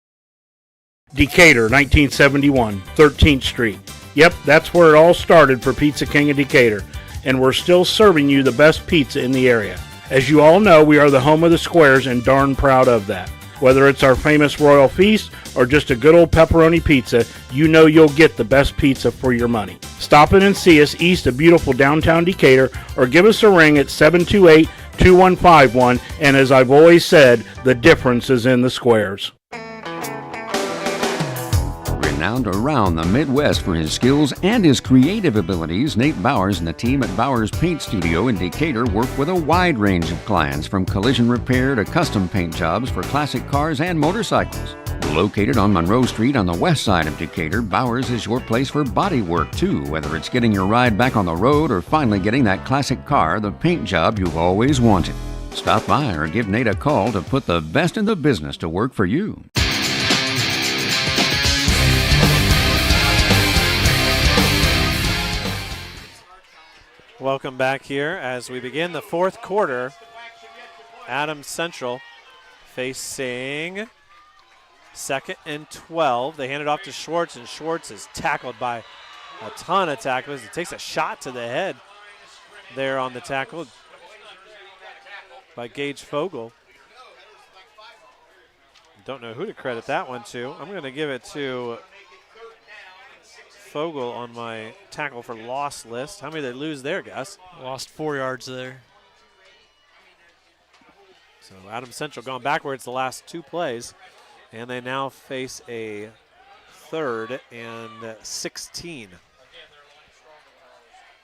Decatur, 1971, 13th Street. Yep, that's where it all started for Pizza King of Decatur, and we're still serving you the best pizza in the area. As you all know, we are the home of the squares and darn proud of that. Whether it's our famous Royal Feast or just a good old pepperoni pizza, you know you'll get the best pizza for your money. Stop in and see us east of beautiful downtown Decatur, or give us a ring at 728-2151, and as I've always said, the difference is in the squares. Renowned around the Midwest for his skills and his creative abilities, Nate Bowers and the team at Bowers Paint Studio in Decatur work with a wide range of clients, from collision repair to custom paint jobs for classic cars and motorcycles. Located on Monroe Street on the west side of Decatur, Bowers is your place for body work too, whether it's getting your ride back on the road or finally getting that classic car, the paint job you've always wanted. Stop by or give Nate a call to put the best in the business to work for you. Welcome back here as we begin the fourth quarter. Adams Central facing 2nd and 12. They hand it off to Schwartz, and Schwartz is tackled by a ton of tacklers. He takes a shot to the head there on the tackle by Gage Fogel. Don't know who to credit that one to. I'm going to give it to Fogel on my tackle for loss list. How many did they lose there, Gus? Lost 4 yards there. So Adams Central gone backwards the last 2 plays, and they now face a 3rd and 16,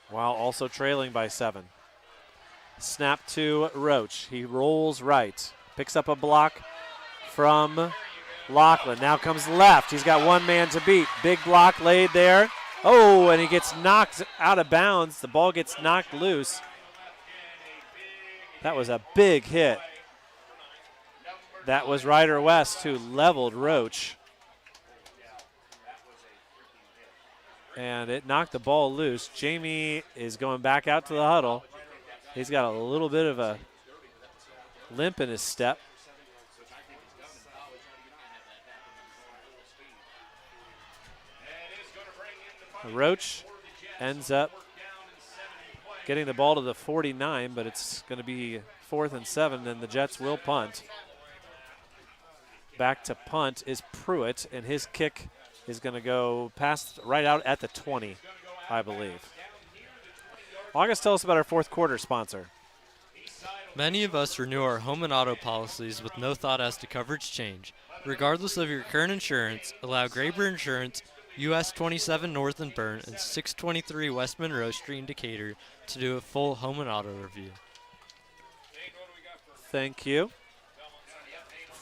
while also trailing by 7. Snap to Roach. He rolls right, picks up a block from Lachlan. Now comes left. He's got one man to beat. Big block laid there. Oh, and he gets knocked out of bounds. The ball gets knocked loose. That was a big hit. That was Ryder West who leveled Roach. And it knocked the ball loose. Jamie is going back out to the huddle. He's got a little bit of a limp in his step. Roach ends up getting the ball to the 49, but it's going to be 4th and 7, and the Jets will punt. Back to punt is Pruitt, and his kick is going to go past right out at the 20, I believe. August, tell us about our fourth quarter sponsor. Many of us renew our home and auto policies with no thought as to coverage change. Regardless of your current insurance, allow Graber Insurance, US 27 North and Byrne, and 623 West Monroe Street in Decatur to do a full home and auto review. Thank you.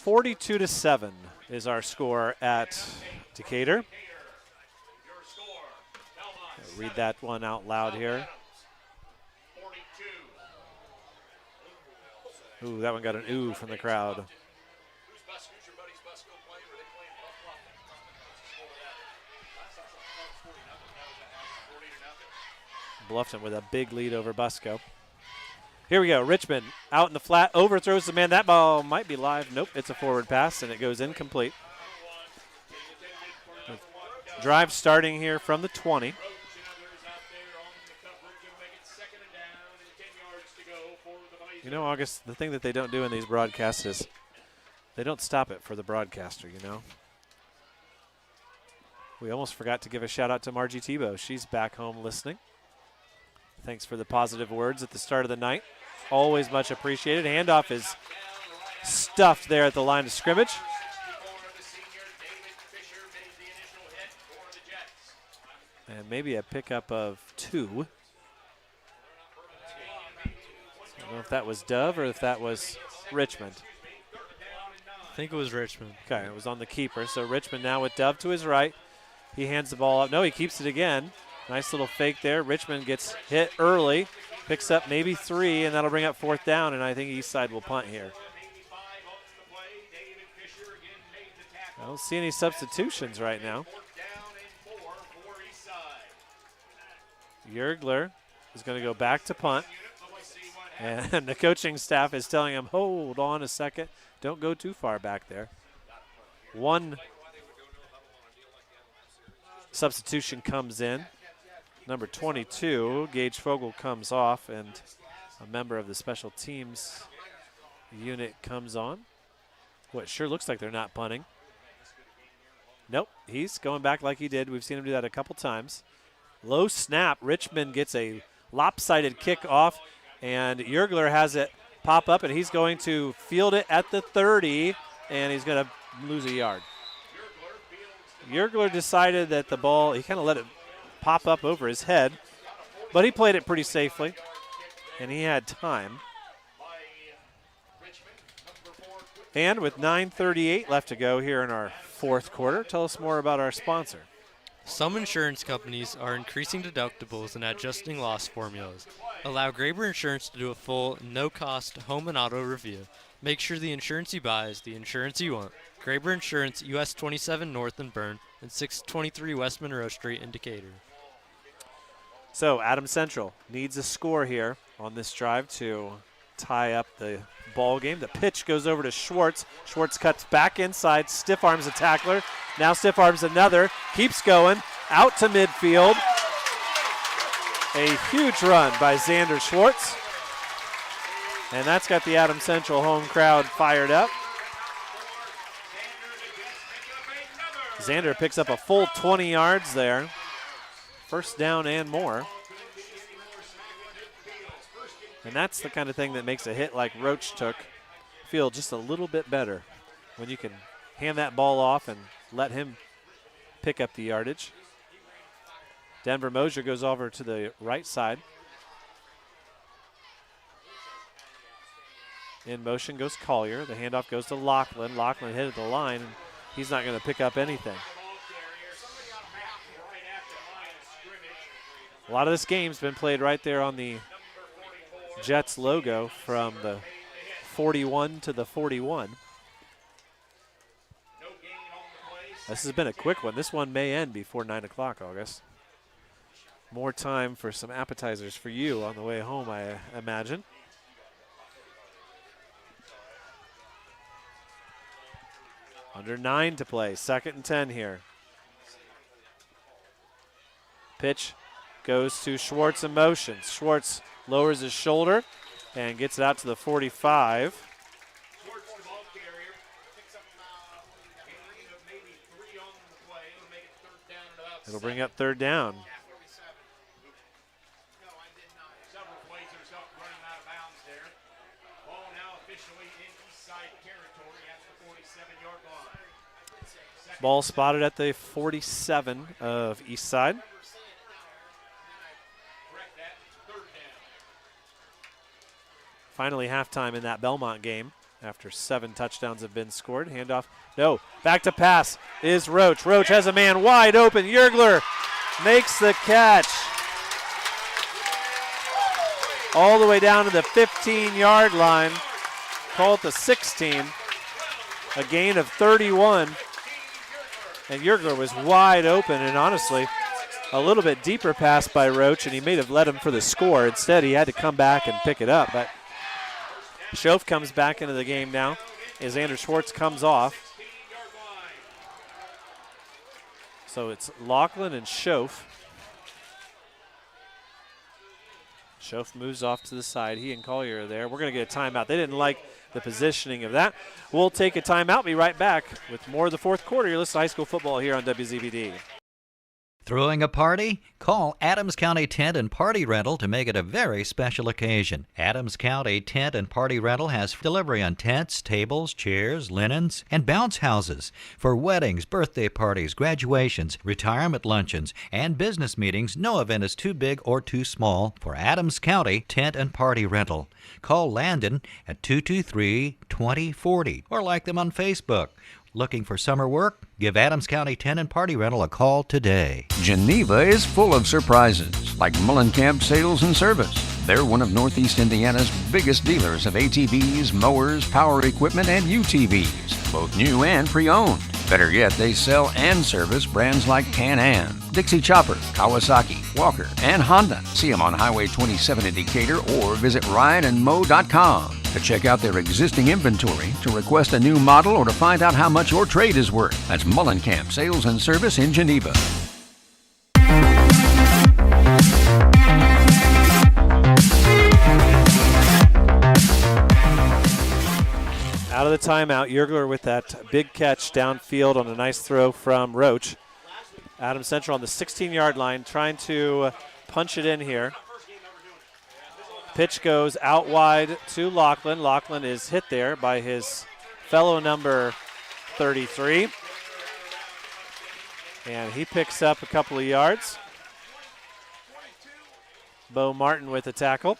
42-7 is our score at Decatur. I'll read that one out loud here. Ooh, that one got an ooh from the crowd. Bluffton with a big lead over Busco. Here we go. Richmond out in the flat, overthrows the man. That ball might be live. Nope, it's a forward pass, and it goes incomplete. Drive starting here from the 20. You know, August, the thing that they don't do in these broadcasts is they don't stop it for the broadcaster, you know. We almost forgot to give a shout out to Margie Tebow. She's back home listening. Thanks for the positive words at the start of the night. Always much appreciated. Handoff is stuffed there at the line of scrimmage. And maybe a pickup of 2. I don't know if that was Dove or if that was Richmond. I think it was Richmond. Okay, it was on the keeper. So Richmond now with Dove to his right. He hands the ball up. No, he keeps it again. Nice little fake there. Richmond gets hit early, picks up maybe 3, and that'll bring up 4th down, and I think Eastside will punt here. I don't see any substitutions right now. Yergler is going to go back to punt, and the coaching staff is telling him, hold on a second. Don't go too far back there. One substitution comes in. Number 22, Gage Fogel, comes off, and a member of the special teams unit comes on. Well, it sure looks like they're not punting. Nope, he's going back like he did. We've seen him do that a couple times. Low snap. Richmond gets a lopsided kick off, and Yergler has it pop up, and he's going to field it at the 30, and he's going to lose a yard. Yergler decided that the ball, he kind of let it pop up over his head, but he played it pretty safely, and he had time. And with 9:38 left to go here in our fourth quarter, tell us more about our sponsor. Some insurance companies are increasing deductibles and adjusting loss formulas. Allow Graber Insurance to do a full, no-cost home and auto review. Make sure the insurance you buy is the insurance you want. Graber Insurance, US 27 North and Byrne, and 623 West Monroe Street in Decatur. So Adams Central needs a score here on this drive to tie up the ball game. The pitch goes over to Schwartz. Schwartz cuts back inside, stiff arms a tackler. Now stiff arms another, keeps going, out to midfield. A huge run by Xander Schwartz. And that's got the Adams Central home crowd fired up. Xander picks up a full 20 yards there. First down and more. And that's the kind of thing that makes a hit like Roach took feel just a little bit better when you can hand that ball off and let him pick up the yardage. Denver Mosier goes over to the right side. In motion goes Collier. The handoff goes to Lachlan. Lachlan hit at the line, and he's not going to pick up anything. A lot of this game's been played right there on the Jets logo from the 41 to the 41. This has been a quick one. This one may end before 9 o'clock, August. More time for some appetizers for you on the way home, I imagine. Under 9 to play. 2nd and 10 here. Pitch goes to Schwartz in motion. Schwartz lowers his shoulder and gets it out to the 45. It'll bring up 3rd down. Ball spotted at the 47 of Eastside. Finally halftime in that Belmont game after 7 touchdowns have been scored. Handoff, no, back to pass is Roach. Roach has a man wide open. Yergler makes the catch. All the way down to the 15-yard line. Call it the 16. A gain of 31. And Yergler was wide open, and honestly, a little bit deeper pass by Roach, and he may have led him for the score. Instead, he had to come back and pick it up. But Schoaf comes back into the game now as Xander Schwartz comes off. So it's Lachlan and Schoaf. Schoaf moves off to the side. He and Collier are there. We're going to get a timeout. They didn't like the positioning of that. We'll take a timeout. Be right back with more of the fourth quarter. You're listening to high school football here on WZBD. Throwing a party? Call Adams County Tent and Party Rental to make it a very special occasion. Adams County Tent and Party Rental has delivery on tents, tables, chairs, linens, and bounce houses for weddings, birthday parties, graduations, retirement luncheons, and business meetings. No event is too big or too small for Adams County Tent and Party Rental. Call Landon at 223-2040 or like them on Facebook. Looking for summer work? Give Adams County Tent and Party Rental a call today. Geneva is full of surprises, like Mullenkamp Sales and Service. They're one of Northeast Indiana's biggest dealers of ATVs, mowers, power equipment, and UTVs, both new and pre-owned. Better yet, they sell and service brands like Can-Am, Dixie Chopper, Kawasaki, Walker, and Honda. See them on Highway 27 in Decatur or visit rideandmow.com to check out their existing inventory, to request a new model, or to find out how much your trade is worth. That's Mullenkamp Sales and Service in Geneva. Out of the timeout, Yergler with that big catch downfield on a nice throw from Roach. Adams Central on the 16-yard line trying to punch it in here. Pitch goes out wide to Lachlan. Lachlan is hit there by his fellow number 33. And he picks up a couple of yards. Bo Martin with the tackle.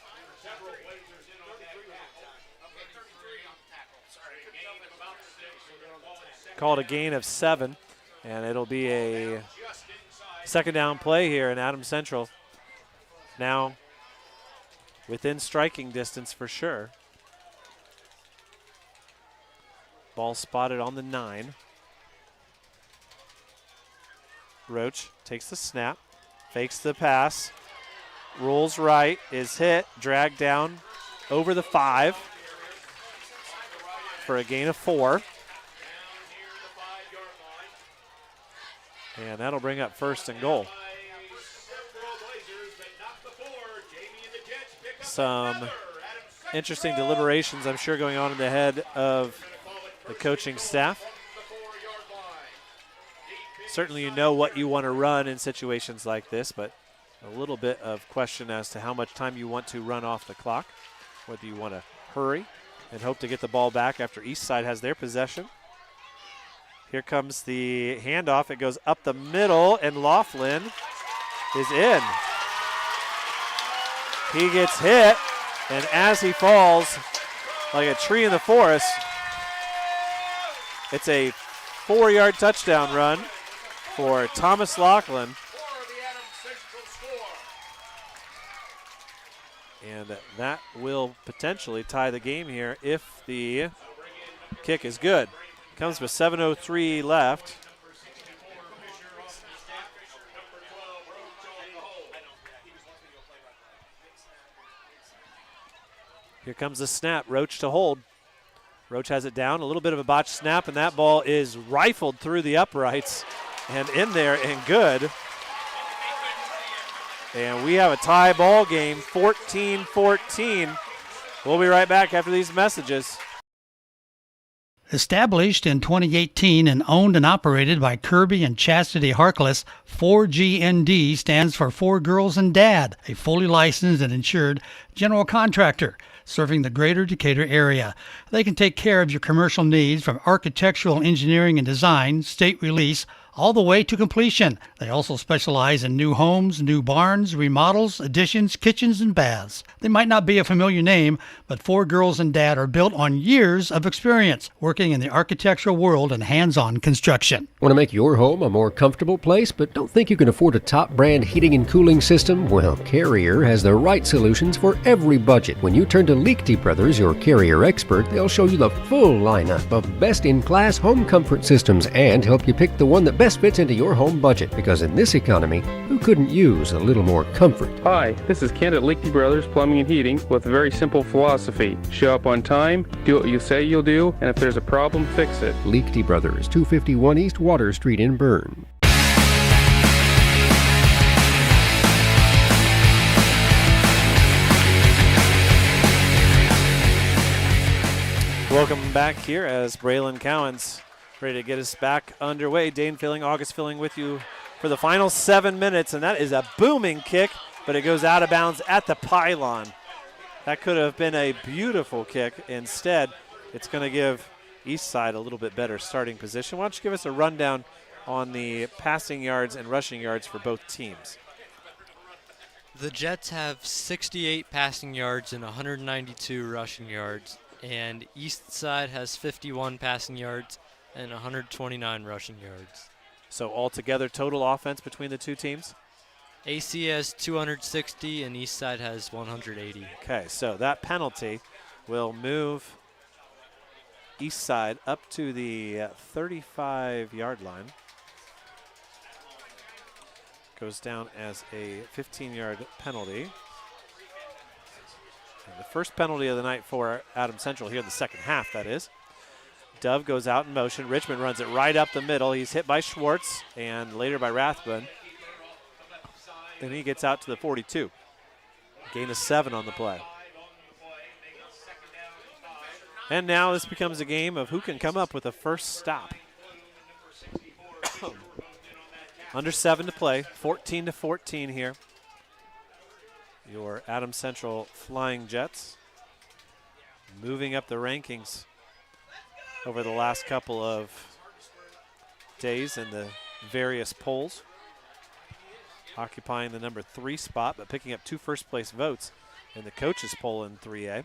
Called a gain of 7, and it'll be a second down play here in Adams Central. Now within striking distance for sure. Ball spotted on the 9. Roach takes the snap, fakes the pass, rolls right, is hit, dragged down over the 5 for a gain of 4. And that'll bring up 1st and goal. Some interesting deliberations, I'm sure, going on in the head of the coaching staff. Certainly you know what you want to run in situations like this, but a little bit of question as to how much time you want to run off the clock, whether you want to hurry and hope to get the ball back after Eastside has their possession. Here comes the handoff. It goes up the middle, and Laughlin is in. He gets hit, and as he falls, like a tree in the forest. It's a 4-yard touchdown run for Thomas Laughlin. And that will potentially tie the game here if the kick is good. Comes with 7:03 left. Here comes the snap. Roach to hold. Roach has it down. A little bit of a botched snap, and that ball is rifled through the uprights and in there and good. And we have a tie ball game, 14-14. We'll be right back after these messages. Established in 2018 and owned and operated by Kirby and Chastity Harkless, 4GND stands for 4 Girls and Dad, a fully licensed and insured general contractor serving the greater Decatur area. They can take care of your commercial needs from architectural engineering and design, state release, all the way to completion. They also specialize in new homes, new barns, remodels, additions, kitchens, and baths. They might not be a familiar name, but 4 Girls and Dad are built on years of experience working in the architectural world and hands-on construction. Want to make your home a more comfortable place, but don't think you can afford a top brand heating and cooling system? Well, Carrier has the right solutions for every budget. When you turn to Leakty Brothers, your Carrier expert, they'll show you the full lineup of best-in-class home comfort systems and help you pick the one that best fits into your home budget, because in this economy, who couldn't use a little more comfort? Hi, this is Kent at Leakty Brothers Plumbing and Heating with a very simple philosophy. Show up on time, do what you say you'll do, and if there's a problem, fix it. Leakty Brothers, 251 East Water Street in Bern. Welcome back here as Braylon Cowan's ready to get us back underway. Dane Filling, August Filling with you for the final 7 minutes, and that is a booming kick, but it goes out of bounds at the pylon. That could have been a beautiful kick. Instead, it's going to give Eastside a little bit better starting position. Why don't you give us a rundown on the passing yards and rushing yards for both teams? The Jets have 68 passing yards and 192 rushing yards, and Eastside has 51 passing yards and 129 rushing yards. So altogether, total offense between the two teams? AC has 260 and Eastside has 180. Okay, so that penalty will move Eastside up to the 35-yard line. Goes down as a 15-yard penalty. And the first penalty of the night for Adams Central here in the second half, that is. Dove goes out in motion. Richmond runs it right up the middle. He's hit by Schwartz and later by Rathbun. And he gets out to the 42. Gain of 7 on the play. And now this becomes a game of who can come up with a first stop. Under 7 to play, 14-14 here. Your Adams Central Flying Jets moving up the rankings over the last couple of days in the various polls. Occupying the number 3 spot, but picking up 2 first-place votes in the coaches' poll in 3A.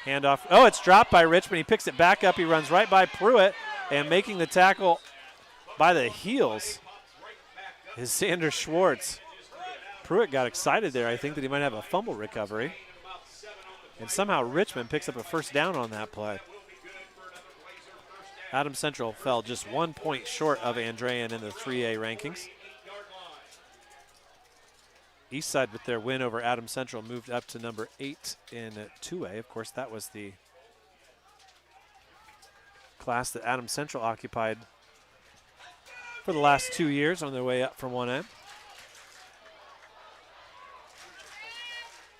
Handoff. Oh, it's dropped by Richmond. He picks it back up. He runs right by Pruitt, and making the tackle by the heels is Xander Schwartz. Pruitt got excited there, I think, that he might have a fumble recovery. And somehow Richmond picks up a first down on that play. Adams Central fell just 1 point short of Andrean in the 3A rankings. Eastside, with their win over Adams Central, moved up to number 8 in 2A. Of course, that was the class that Adams Central occupied for the last 2 years on their way up from 1A.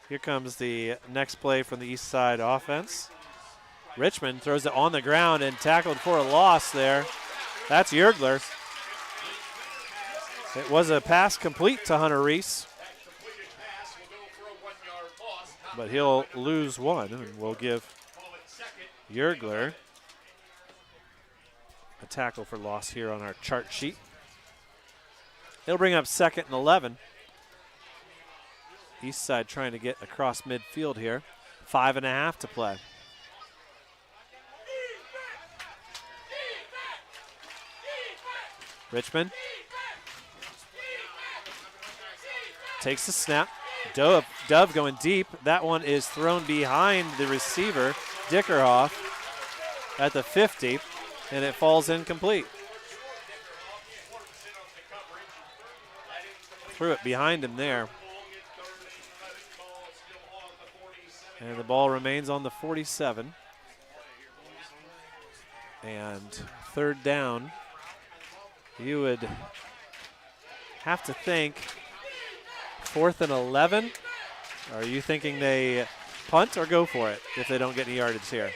Here comes the next play from the Eastside offense. Richmond throws it on the ground and tackled for a loss there. That's Yergler. It was a pass complete to Hunter Reese, but he'll lose 1, and we'll give Yergler a tackle for loss here on our chart sheet. It'll bring up 2nd and 11. Eastside trying to get across midfield here. 5.5 to play. Richmond takes the snap. Dove going deep. That one is thrown behind the receiver, Dickerhoff, at the 50, and it falls incomplete. Threw it behind him there. And the ball remains on the 47. And third down, you would have to think 4th and 11. Are you thinking they punt or go for it if they don't get any yardage here?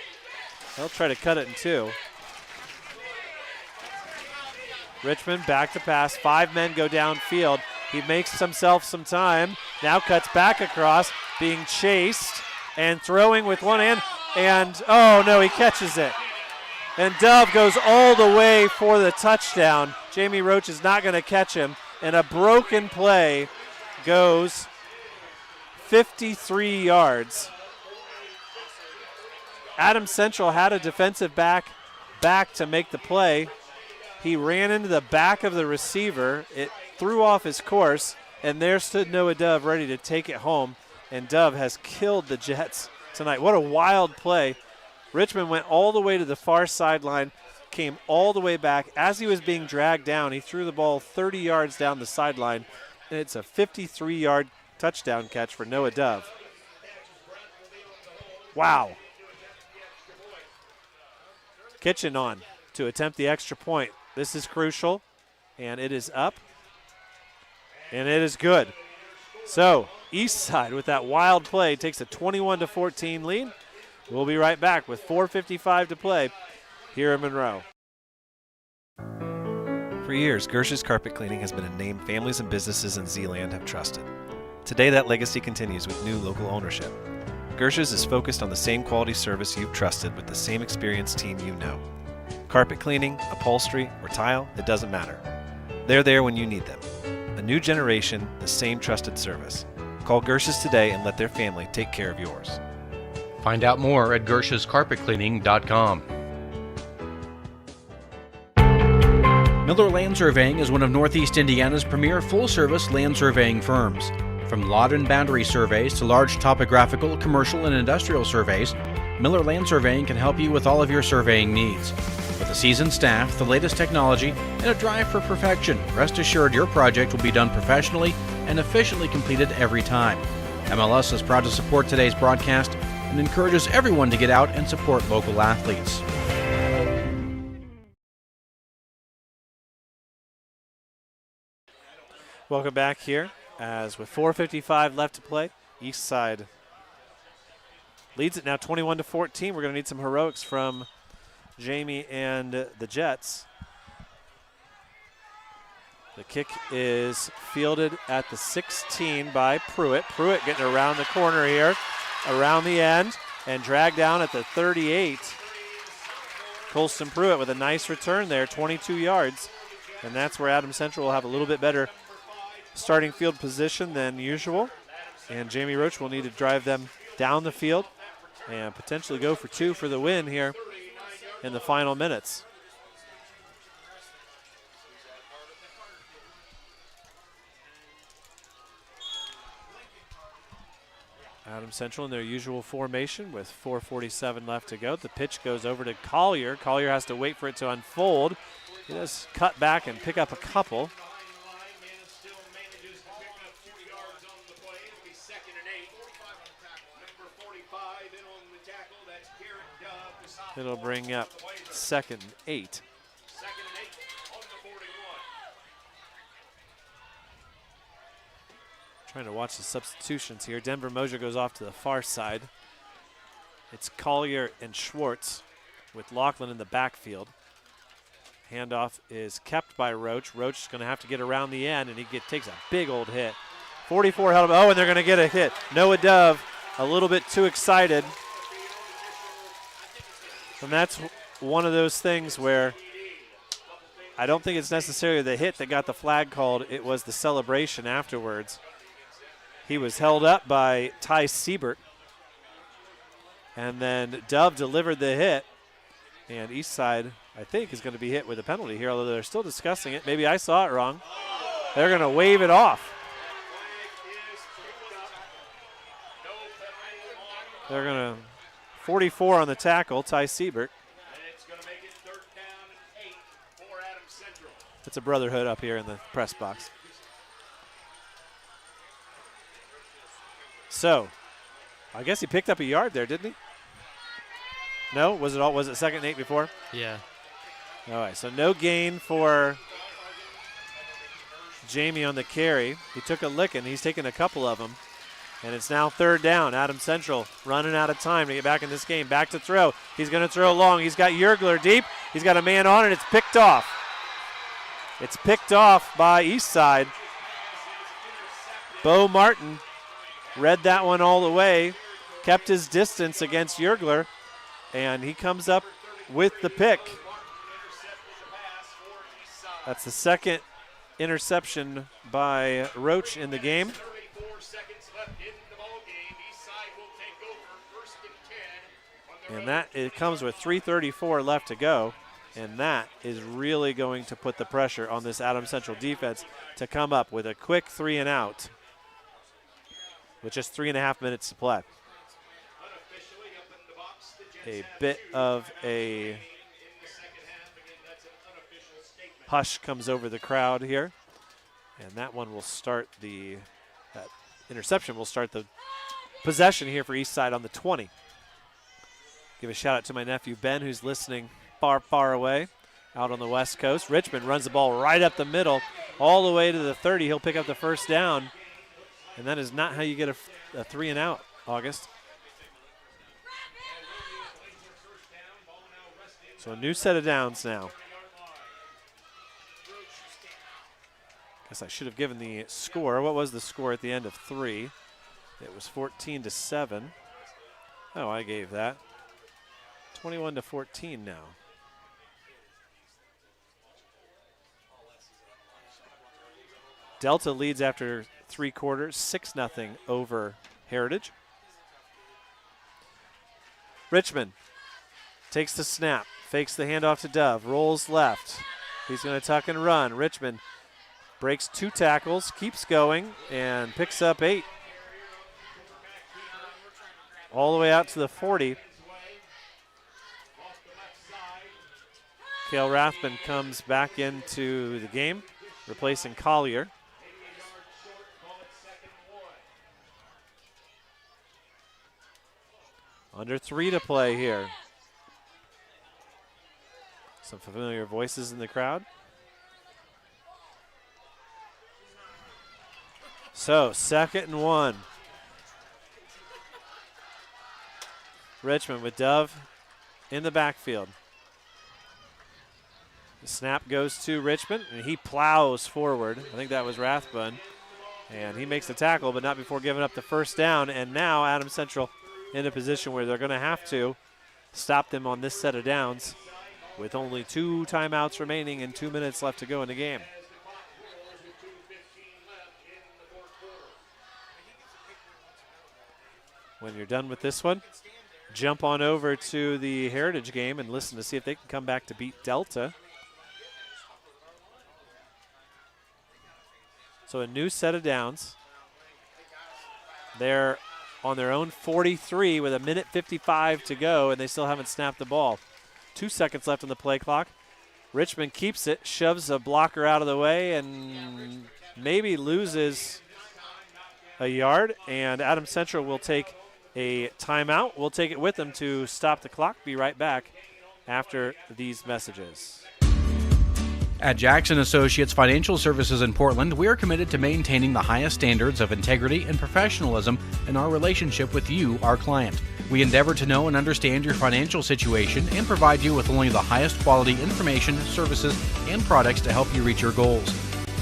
They'll try to cut it in 2. Richmond back to pass. 5 men go downfield. He makes himself some time. Now cuts back across, being chased and throwing with one hand. And, oh no, he catches it. And Dove goes all the way for the touchdown. Jamie Roach is not going to catch him. And a broken play goes 53 yards. Adams Central had a defensive back to make the play. He ran into the back of the receiver. It threw off his course, and there stood Noah Dove ready to take it home. And Dove has killed the Jets tonight. What a wild play. Richmond went all the way to the far sideline, came all the way back. As he was being dragged down, he threw the ball 30 yards down the sideline, and it's a 53-yard touchdown catch for Noah Dove. Wow. Kitchen on to attempt the extra point. This is crucial, and it is up, and it is good. So Eastside with that wild play takes a 21-14 lead. We'll be right back with 4:55 to play here in Monroe. For years, Gersh's Carpet Cleaning has been a name families and businesses in Zeeland have trusted. Today, that legacy continues with new local ownership. Gersh's is focused on the same quality service you've trusted with the same experienced team you know. Carpet cleaning, upholstery, or tile, it doesn't matter. They're there when you need them. A new generation, the same trusted service. Call Gersh's today and let their family take care of yours. Find out more at gershescarpetcleaning.com. Miller Land Surveying is one of Northeast Indiana's premier full-service land surveying firms. From lot and boundary surveys to large topographical, commercial, and industrial surveys, Miller Land Surveying can help you with all of your surveying needs. With a seasoned staff, the latest technology, and a drive for perfection, rest assured your project will be done professionally and efficiently completed every time. MLS is proud to support today's broadcast and encourages everyone to get out and support local athletes. Welcome back here as with 4:55 left to play, Eastside leads it now 21-14. We're going to need some heroics from Jamie and the Jets. The kick is fielded at the 16 by Pruitt. Pruitt getting around the corner here, around the end, and dragged down at the 38. Colston Pruitt with a nice return there, 22 yards. And that's where Adams Central will have a little bit better starting field position than usual. And Jamie Roach will need to drive them down the field and potentially go for 2 for the win here in the final minutes. Adams Central in their usual formation with 4:47 left to go. The pitch goes over to Collier. Collier has to wait for it to unfold. He does cut back and pick up a couple. It'll bring up 2nd and 8. Trying to watch the substitutions here. Denver Mosier goes off to the far side. It's Collier and Schwartz with Laughlin in the backfield. Handoff is kept by Roach. Roach is going to have to get around the end, and he takes a big old hit. 44 held him. Oh, and they're going to get a hit. Noah Dove a little bit too excited. And that's one of those things where I don't think it's necessarily the hit that got the flag called. It was the celebration afterwards. He was held up by Ty Siebert. And then Dove delivered the hit. And Eastside I think, is going to be hit with a penalty here, although they're still discussing it. Maybe I saw it wrong. They're going to wave it off. They're going to 44 on the tackle, Ty Siebert. It's a brotherhood up here in the press box. So, I guess he picked up a yard there, didn't he? No? Was it second and 8 before? Yeah. All right, so no gain for Jamie on the carry. He took a licking. He's taken a couple of them. And it's now third down. Adams Central running out of time to get back in this game. Back to throw. He's going to throw long. He's got Yergler deep. He's got a man on it. It's picked off. It's picked off by Eastside. Bo Martin read that one all the way, kept his distance against Yergler, and he comes up with the pick. That's the second interception by Roach in the game. And it comes with 3:34 left to go. And that is really going to put the pressure on this Adams Central defense to come up with a quick 3 and out with just 3.5 minutes to play. A bit of a hush comes over the crowd here. And that one will start that interception will start the possession here for Eastside on the 20. Give a shout out to my nephew Ben, who's listening far, far away out on the West Coast. Richmond runs the ball right up the middle, all the way to the 30. He'll pick up the first down. And that is not how you get a 3 and out, August. So a new set of downs now. Guess I should have given the score. What was the score at the end of 3? It was 14-7. Oh, I gave that. 21-14 now. Delta leads after 3 quarters, 6-0 over Heritage. Richmond takes the snap, fakes the handoff to Dove, rolls left. He's going to tuck and run. Richmond breaks 2 tackles, keeps going, and picks up 8. All the way out to the 40. Cale Rathman comes back into the game, replacing Collier. Under 3 to play here. Some familiar voices in the crowd. So, 2nd and 1. Richmond with Dove in the backfield. The snap goes to Richmond, and he plows forward. I think that was Rathbun. And he makes the tackle, but not before giving up the first down. And now Adams Central in a position where they're going to have to stop them on this set of downs with only 2 timeouts remaining and 2 minutes left to go in the game. When you're done with this one, jump on over to the Heritage game and listen to see if they can come back to beat Delta. So a new set of downs. They're on their own 43 with 1:55 to go, and they still haven't snapped the ball. 2 seconds left on the play clock. Richmond keeps it, shoves a blocker out of the way, and maybe loses a yard. And Adams Central will take a timeout. We'll take it with them to stop the clock. Be right back after these messages. At Jackson Associates Financial Services in Portland, we are committed to maintaining the highest standards of integrity and professionalism in our relationship with you, our client. We endeavor to know and understand your financial situation and provide you with only the highest quality information, services, and products to help you reach your goals.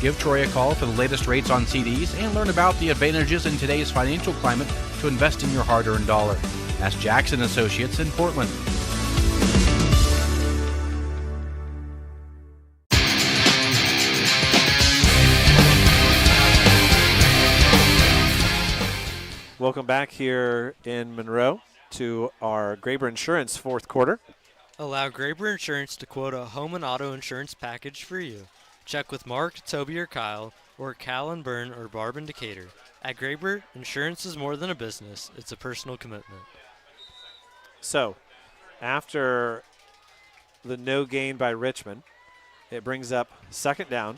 Give Troy a call for the latest rates on CDs and learn about the advantages in today's financial climate to invest in your hard-earned dollar. That's Jackson Associates in Portland. Welcome back here in Monroe to our Graber Insurance 4th quarter. Allow Graber Insurance to quote a home and auto insurance package for you. Check with Mark, Toby, or Kyle, or Cal and Byrne, or Barb and Decatur. At Graber, insurance is more than a business. It's a personal commitment. So, after the no gain by Richmond, it brings up second down.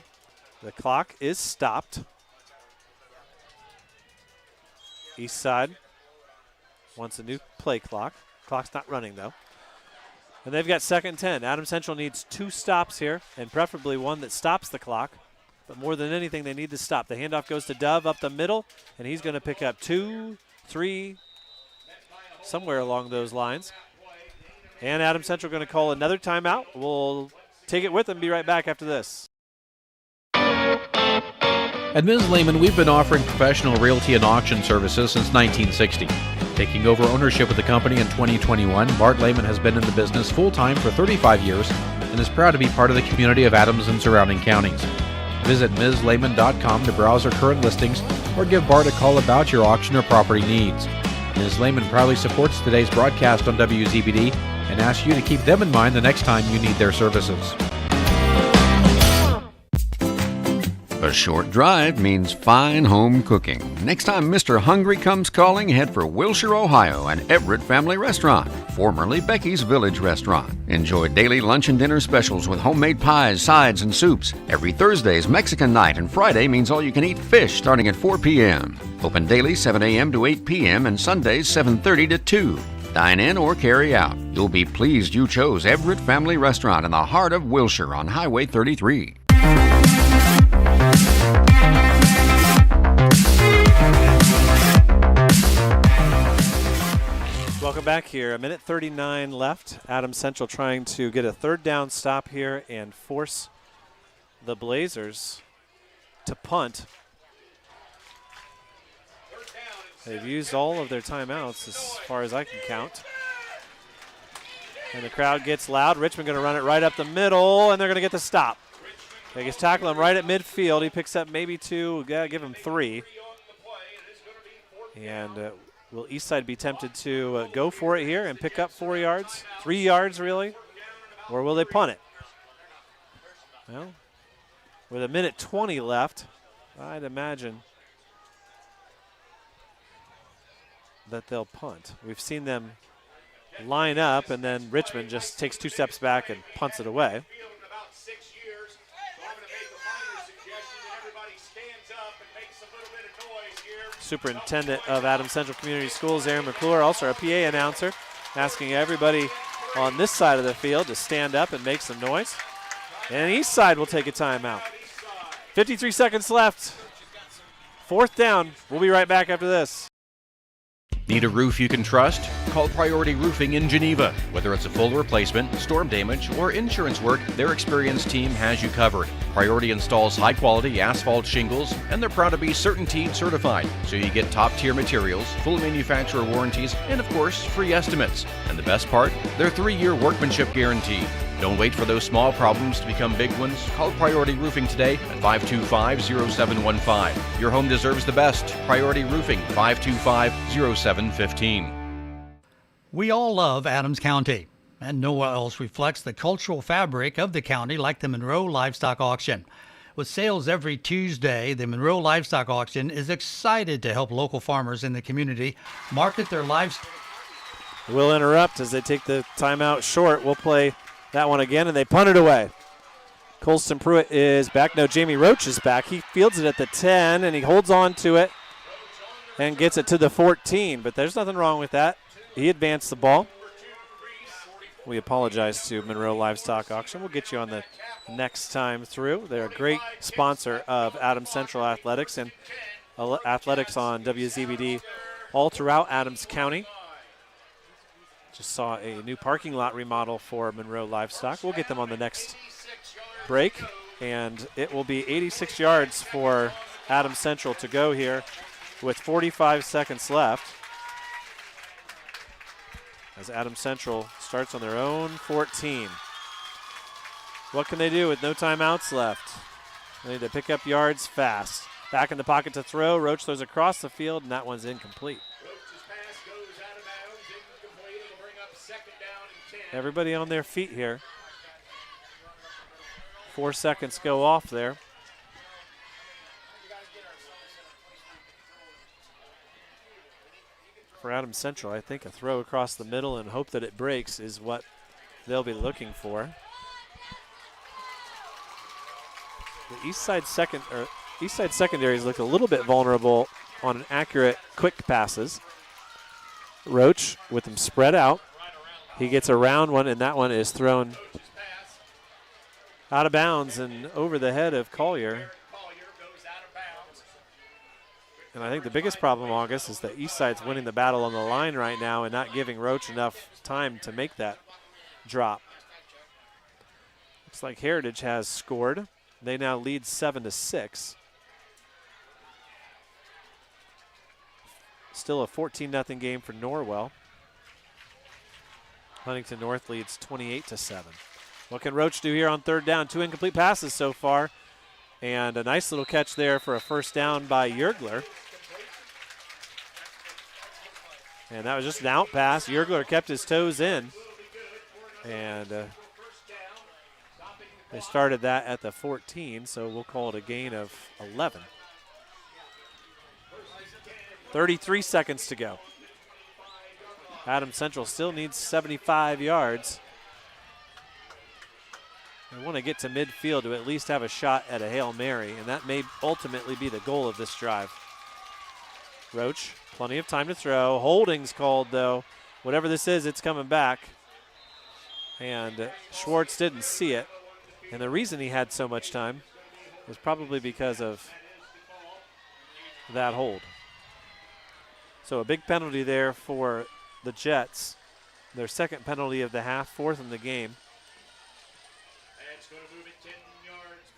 The clock is stopped. Eastside wants a new play clock. Clock's not running, though. And they've got 2nd and 10. Adams Central needs 2 stops here, and preferably one that stops the clock. But more than anything, they need to stop. The handoff goes to Dove up the middle, and he's going to pick up 2, 3, somewhere along those lines. And Adams Central going to call another timeout. We'll take it with them. Be right back after this. At Ms. Lehman, we've been offering professional realty and auction services since 1960. Taking over ownership of the company in 2021, Bart Lehman has been in the business full-time for 35 years and is proud to be part of the community of Adams and surrounding counties. Visit MsLehman.com to browse our current listings or give Bart a call about your auction or property needs. Ms. Lehman proudly supports today's broadcast on WZBD and asks you to keep them in mind the next time you need their services. A short drive means fine home cooking. Next time Mr. Hungry comes calling, head for Wilshire, Ohio and Everett Family Restaurant, formerly Becky's Village Restaurant. Enjoy daily lunch and dinner specials with homemade pies, sides, and soups. Every Thursday is Mexican night, and Friday means all-you-can-eat fish starting at 4 p.m. Open daily 7 a.m. to 8 p.m. and Sundays 7:30 to 2. Dine in or carry out. You'll be pleased you chose Everett Family Restaurant in the heart of Wilshire on Highway 33. Welcome back here. 1:39 left. Adams Central trying to get a 3rd down stop here and force the Blazers to punt. They've used all of their timeouts as far as I can count. And the crowd gets loud. Richmond going to run it right up the middle, and they're going to get the stop. They just tackle him right at midfield. He picks up maybe 2. Gotta give him 3. And will Eastside be tempted to go for it here and pick up 4 yards? 3 yards, really? Or will they punt it? Well, with 1:20 left, I'd imagine that they'll punt. We've seen them line up, and then Richmond just takes 2 steps back and punts it away. Superintendent of Adams Central Community Schools, Aaron McClure, also our PA announcer, asking everybody on this side of the field to stand up and make some noise. And Eastside will take a timeout. 53 seconds left. 4th down. We'll be right back after this. Need a roof you can trust? Call Priority Roofing in Geneva. Whether it's a full replacement, storm damage, or insurance work, their experienced team has you covered. Priority installs high-quality asphalt shingles, and they're proud to be CertainTeed certified, so you get top-tier materials, full manufacturer warranties, and of course, free estimates. And the best part? Their 3-year workmanship guarantee. Don't wait for those small problems to become big ones. Call Priority Roofing today at 525-0715. Your home deserves the best. Priority Roofing, 525-0715. We all love Adams County, and nowhere else reflects the cultural fabric of the county like the Monroe Livestock Auction. With sales every Tuesday, the Monroe Livestock Auction is excited to help local farmers in the community market their livestock. We'll interrupt as they take the timeout short. We'll play that one again, and they punt it away. Colston Pruitt is back. No, Jamie Roach is back. He fields it at the 10, and he holds on to it and gets it to the 14. But there's nothing wrong with that. He advanced the ball. We apologize to Monroe Livestock Auction. We'll get you on the next time through. They're a great sponsor of Adams Central Athletics and athletics on WZBD all throughout Adams County. Just saw a new parking lot remodel for Monroe Livestock. We'll get them on the next break, and it will be 86 yards for Adams Central to go here with 45 seconds left as Adams Central starts on their own 14. What can they do with no timeouts left? They need to pick up yards fast. Back in the pocket to throw. Roach throws across the field, and that one's incomplete. Everybody on their feet here. 4 seconds go off there. For Adams Central, I think a throw across the middle and hope that it breaks is what they'll be looking for. The Eastside secondaries look a little bit vulnerable on accurate, quick passes. Roach with them spread out. He gets around one, and that one is thrown out of bounds and over the head of Collier. And I think the biggest problem, August, is that Eastside's winning the battle on the line right now and not giving Roach enough time to make that drop. Looks like Heritage has scored. They now lead 7-6. Still a 14-0 game for Norwell. Huntington North leads 28-7. What can Roach do here on third down? 2 incomplete passes so far. And a nice little catch there for a first down by Yergler. And that was just an out pass. Yergler kept his toes in. And they started that at the 14, so we'll call it a gain of 11. 33 seconds to go. Adams Central still needs 75 yards. They want to get to midfield to at least have a shot at a Hail Mary, and that may ultimately be the goal of this drive. Roach, plenty of time to throw. Holding's called, though. Whatever this is, it's coming back. And Schwartz didn't see it. And the reason he had so much time was probably because of that hold. So a big penalty there for the Jets. Their second penalty of the half, 4th in the game.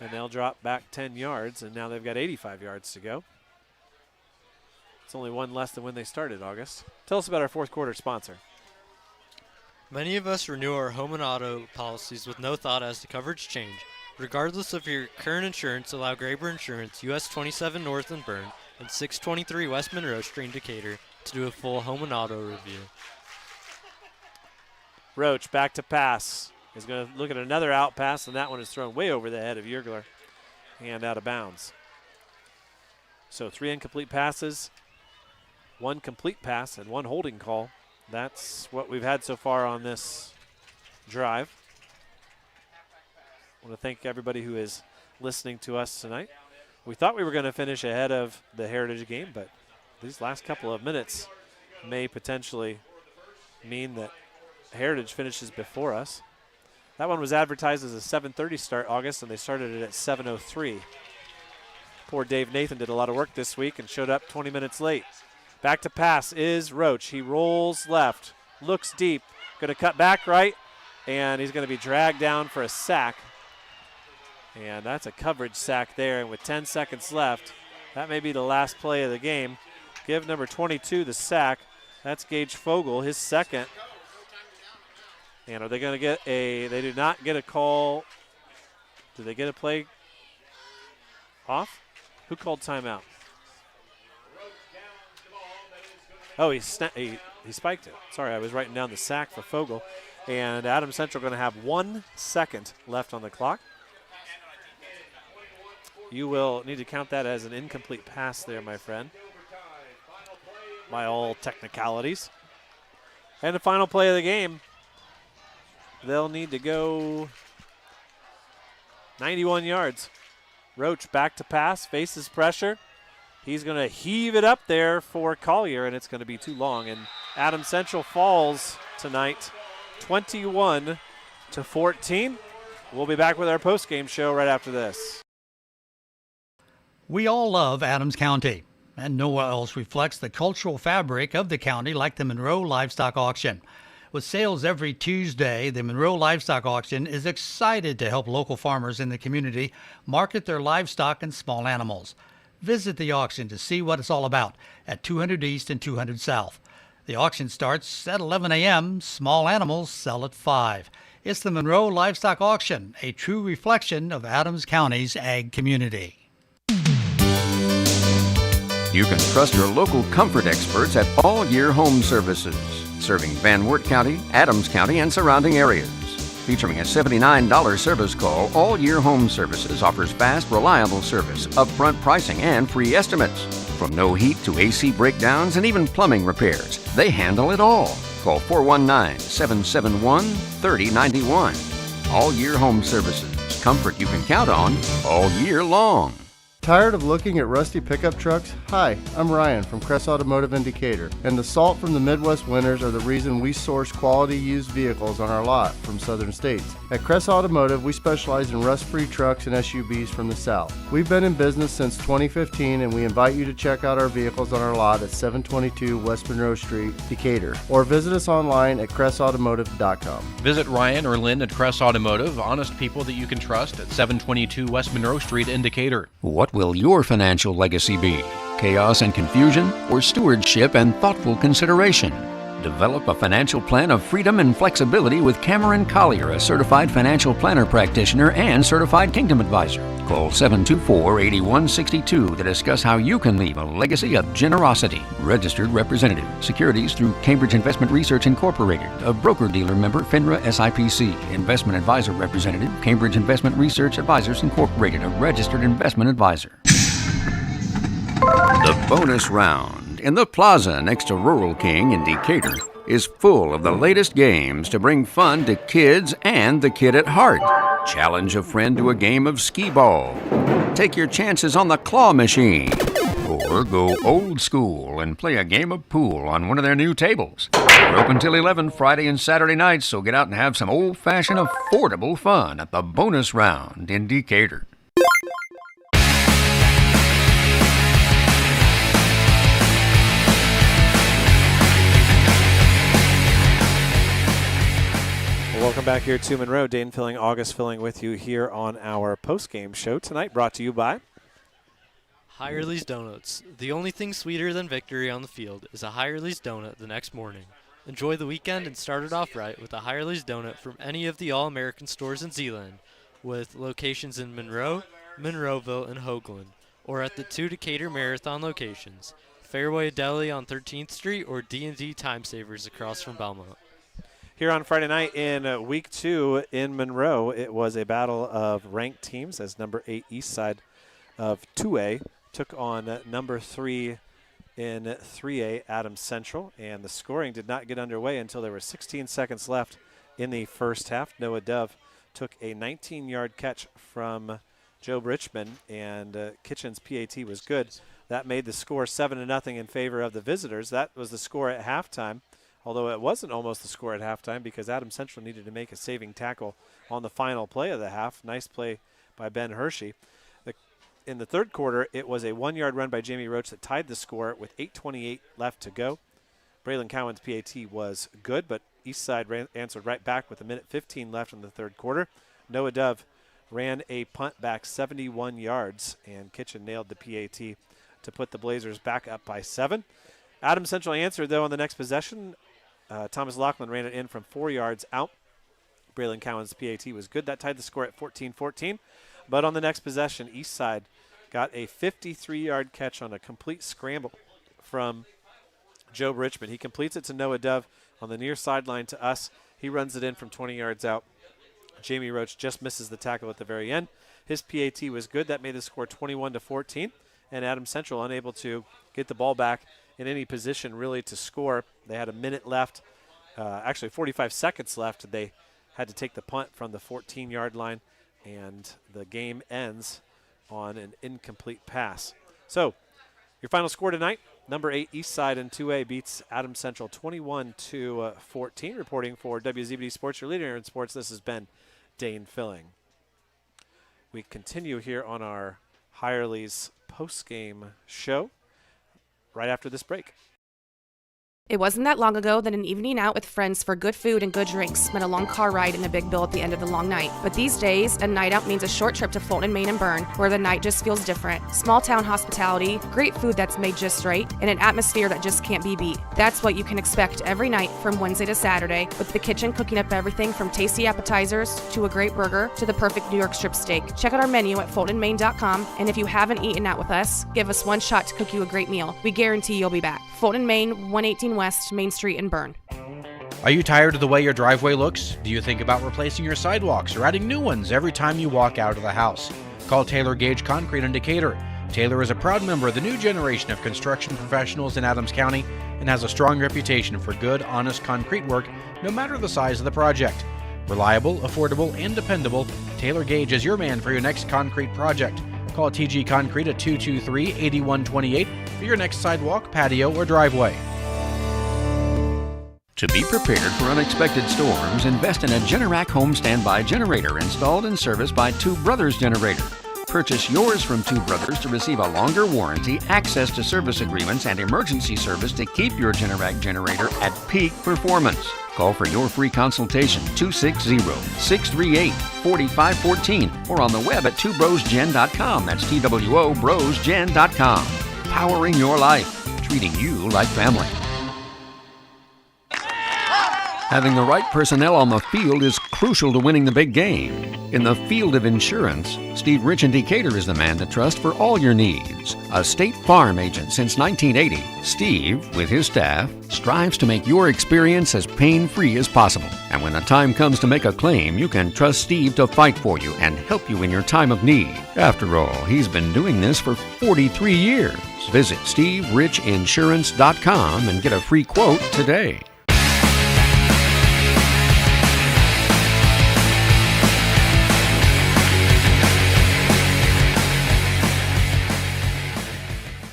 And they'll drop back 10 yards, and now they've got 85 yards to go. It's only one less than when they started, August. Tell us about our fourth quarter sponsor. Many of us renew our home and auto policies with no thought as to coverage change. Regardless of your current insurance, allow Graber Insurance, US 27 North in Bern, and 623 West Monroe Street in Decatur to do a full home and auto review. Roach back to pass. He's going to look at another out pass, and that one is thrown way over the head of Yergler and out of bounds. So 3 incomplete passes, 1 complete pass, and 1 holding call. That's what we've had so far on this drive. I want to thank everybody who is listening to us tonight. We thought we were going to finish ahead of the Heritage game, but these last couple of minutes may potentially mean that Heritage finishes before us. That one was advertised as a 7:30 start, August, and they started it at 7:03. Poor Dave Nathan did a lot of work this week and showed up 20 minutes late. Back to pass is Roach. He rolls left, looks deep, going to cut back right, and he's going to be dragged down for a sack. And that's a coverage sack there, and with 10 seconds left, that may be the last play of the game. Give number 22 the sack. That's Gage Fogel, his second. And are they going to get they do not get a call. Do they get a play off? Who called timeout? Oh, he spiked it. Sorry, I was writing down the sack for Fogel. And Adams Central going to have 1 second left on the clock. You will need to count that as an incomplete pass there, my friend, by all technicalities. And the final play of the game, they'll need to go 91 yards. Roach back to pass, faces pressure. He's going to heave it up there for Collier, and it's going to be too long. And Adams Central falls tonight 21-14. We'll be back with our postgame show right after this. We all love Adams County, and nowhere else reflects the cultural fabric of the county like the Monroe Livestock Auction. With sales every Tuesday, the Monroe Livestock Auction is excited to help local farmers in the community market their livestock and small animals. Visit the auction to see what it's all about at 200 East and 200 South. The auction starts at 11 a.m. Small animals sell at 5. It's the Monroe Livestock Auction, a true reflection of Adams County's ag community. You can trust your local comfort experts at All Year Home Services. serving Van Wert County, Adams County, and surrounding areas. Featuring a $79 service call, All Year Home Services offers fast, reliable service, upfront pricing, and free estimates. From no heat to AC breakdowns and even plumbing repairs, they handle it all. Call 419-771-3091. All Year Home Services. Comfort you can count on all year long. Tired of looking at rusty pickup trucks? Hi, I'm Ryan from Crest Automotive in Decatur, and the salt from the Midwest winters are the reason we source quality used vehicles on our lot from southern states. At Crest Automotive, we specialize in rust-free trucks and SUVs from the South. We've been in business since 2015, and we invite you to check out our vehicles on our lot at 722 West Monroe Street, Decatur, or visit us online at crestautomotive.com. Visit Ryan or Lynn at Crest Automotive, honest people that you can trust, at 722 West Monroe Street in Decatur. What will your financial legacy be? Chaos and confusion, or stewardship and thoughtful consideration? Develop a financial plan of freedom and flexibility with Cameron Collier, a certified financial planner practitioner and certified Kingdom advisor. Call 724-8162 to discuss how you can leave a legacy of generosity. Registered representative. Securities through Cambridge Investment Research Incorporated, a broker-dealer member FINRA SIPC. Investment advisor representative, Cambridge Investment Research Advisors Incorporated, a registered investment advisor. The bonus round in the plaza next to Rural King in Decatur is full of the latest games to bring fun to kids and the kid at heart. Challenge a friend to a game of skee ball. Take your chances on the claw machine. Or go old school and play a game of pool on one of their new tables. We're open till 11 Friday and Saturday nights, so get out and have some old-fashioned affordable fun at the bonus round in Decatur. Welcome back here to Monroe. Dane filling, August filling with you here on our post-game show tonight, brought to you by Hirely's Donuts. The only thing sweeter than victory on the field is a Hirely's Donut the next morning. Enjoy the weekend and start it off right with a Hirely's Donut from any of the All-American stores in Zeeland, with locations in Monroe, Monroeville, and Hoagland, or at the 2 Decatur Marathon locations, Fairway Deli on 13th Street or D&D Time Savers across from Belmont. Here on Friday night in Week 2 in Monroe, it was a battle of ranked teams as number 8 Eastside of 2A took on number 3 in 3A Adams Central, and the scoring did not get underway until there were 16 seconds left in the first half. Noah Dove took a 19-yard catch from Joe Richmond, and Kitchen's PAT was good. That made the score 7-0 in favor of the visitors. That was the score at halftime. Although it wasn't almost the score at halftime because Adams Central needed to make a saving tackle on the final play of the half. Nice play by Ben Hershey. In the third quarter, it was a 1-yard run by Jamie Roach that tied the score with 8:28 left to go. Braylon Cowan's PAT was good, but Eastside answered right back with 1:15 left in the third quarter. Noah Dove ran a punt back 71 yards, and Kitchen nailed the PAT to put the Blazers back up by 7. Adams Central answered, though, on the next possession. Thomas Lachlan ran it in from 4 yards out. Braylon Cowan's PAT was good. That tied the score at 14-14. But on the next possession, Eastside got a 53-yard catch on a complete scramble from Joe Richmond. He completes it to Noah Dove on the near sideline to us. He runs it in from 20 yards out. Jamie Roach just misses the tackle at the very end. His PAT was good. That made the score 21-14. And Adams Central unable to get the ball back in any position really to score. They had a minute left, actually 45 seconds left. They had to take the punt from the 14-yard line, and the game ends on an incomplete pass. So your final score tonight, number 8 Eastside in 2A beats Adams Central 21-14. Reporting for WZBD Sports, your leader in sports, this has been Dane Filling. We continue here on our Hirely's post-game show right after this break. It wasn't that long ago that an evening out with friends for good food and good drinks meant a long car ride and a big bill at the end of the long night. But these days, a night out means a short trip to Fulton, Maine and Bern, where the night just feels different. Small town hospitality, great food that's made just right, and an atmosphere that just can't be beat. That's what you can expect every night from Wednesday to Saturday, with the kitchen cooking up everything from tasty appetizers to a great burger to the perfect New York strip steak. Check out our menu at FultonMaine.com, and if you haven't eaten out with us, give us one shot to cook you a great meal. We guarantee you'll be back. Fulton, Maine, 118 West Main Street in Bern. Are you tired of the way your driveway looks? Do you think about replacing your sidewalks or adding new ones every time you walk out of the house? Call Taylor Gage Concrete in Decatur. Taylor is a proud member of the new generation of construction professionals in Adams County and has a strong reputation for good, honest concrete work, no matter the size of the project. Reliable, affordable, and dependable, Taylor Gage is your man for your next concrete project. Call TG Concrete at 223-8128 for your next sidewalk, patio, or driveway. To be prepared for unexpected storms, invest in a Generac home standby generator installed and serviced by Two Brothers Generator. Purchase yours from Two Brothers to receive a longer warranty, access to service agreements, and emergency service to keep your Generac generator at peak performance. Call for your free consultation, 260-638-4514, or on the web at twobrosgen.com. That's TWObrosgen.com. Powering your life, treating you like family. Having the right personnel on the field is crucial to winning the big game. In the field of insurance, Steve Rich in Decatur is the man to trust for all your needs. A State Farm agent since 1980, Steve, with his staff, strives to make your experience as pain-free as possible. And when the time comes to make a claim, you can trust Steve to fight for you and help you in your time of need. After all, he's been doing this for 43 years. Visit SteveRichInsurance.com and get a free quote today.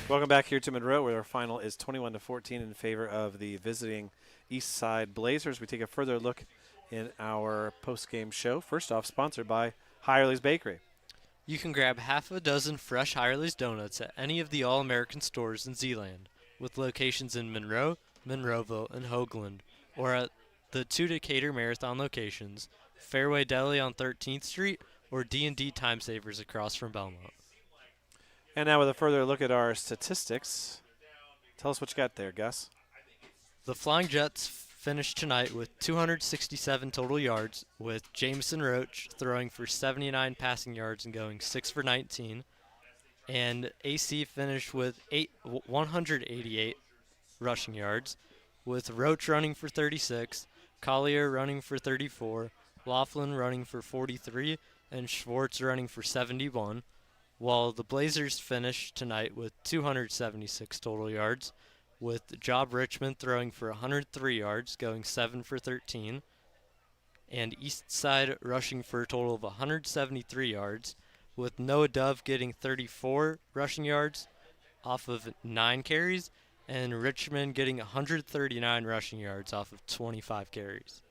Welcome back here to Monroe, where our final is 21-14 in favor of the visiting Eastside Blazers. We take a further look in our post-game show. First off, sponsored by Hirely's Bakery. You can grab half a dozen fresh Hirely's donuts at any of the All-American stores in Zeeland, with locations in Monroe, Monroeville, and Hoagland, or at the two Decatur Marathon locations, Fairway Deli on 13th Street, or D&D Time Savers across from Belmont. And now with a further look at our statistics, tell us what you got there, Gus. The Flying Jets finished tonight with 267 total yards, with Jameson Roach throwing for 79 passing yards and going 6 for 19. And AC finished with 188 rushing yards, with Roach running for 36, Collier running for 34, Laughlin running for 43, and Schwartz running for 71. While the Blazers finished tonight with 276 total yards, with Job Richmond throwing for 103 yards, going 7 for 13, and Eastside rushing for a total of 173 yards, with Noah Dove getting 34 rushing yards off of 9 carries, and Richmond getting 139 rushing yards off of 25 carries.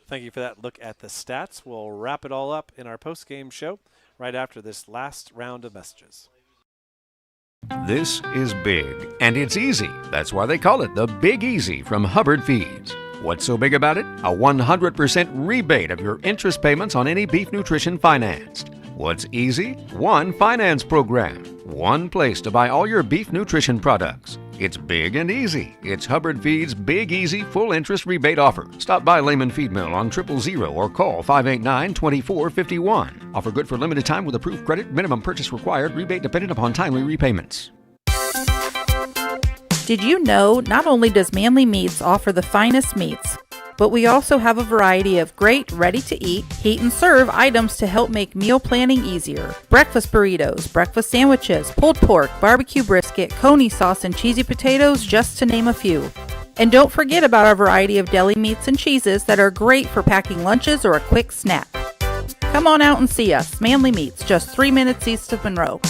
Thank you for that look at the stats. We'll wrap it all up in our post-game show right after this last round of messages. This is big, and it's easy. That's why they call it the Big Easy from Hubbard Feeds. What's so big about it? A 100% rebate of your interest payments on any beef nutrition financed. What's easy? One finance program. One place to buy all your beef nutrition products. It's big and easy. It's Hubbard Feeds' Big Easy Full Interest Rebate Offer. Stop by Lehman Feed Mill on 000 or call 589-2451. Offer good for limited time with approved credit. Minimum purchase required. Rebate dependent upon timely repayments. Did you know not only does Manly Meats offer the finest meats, but we also have a variety of great ready-to-eat, heat-and-serve items to help make meal planning easier. Breakfast burritos, breakfast sandwiches, pulled pork, barbecue brisket, coney sauce, and cheesy potatoes, just to name a few. And don't forget about our variety of deli meats and cheeses that are great for packing lunches or a quick snack. Come on out and see us. Manly Meats, just 3 minutes east of Monroe.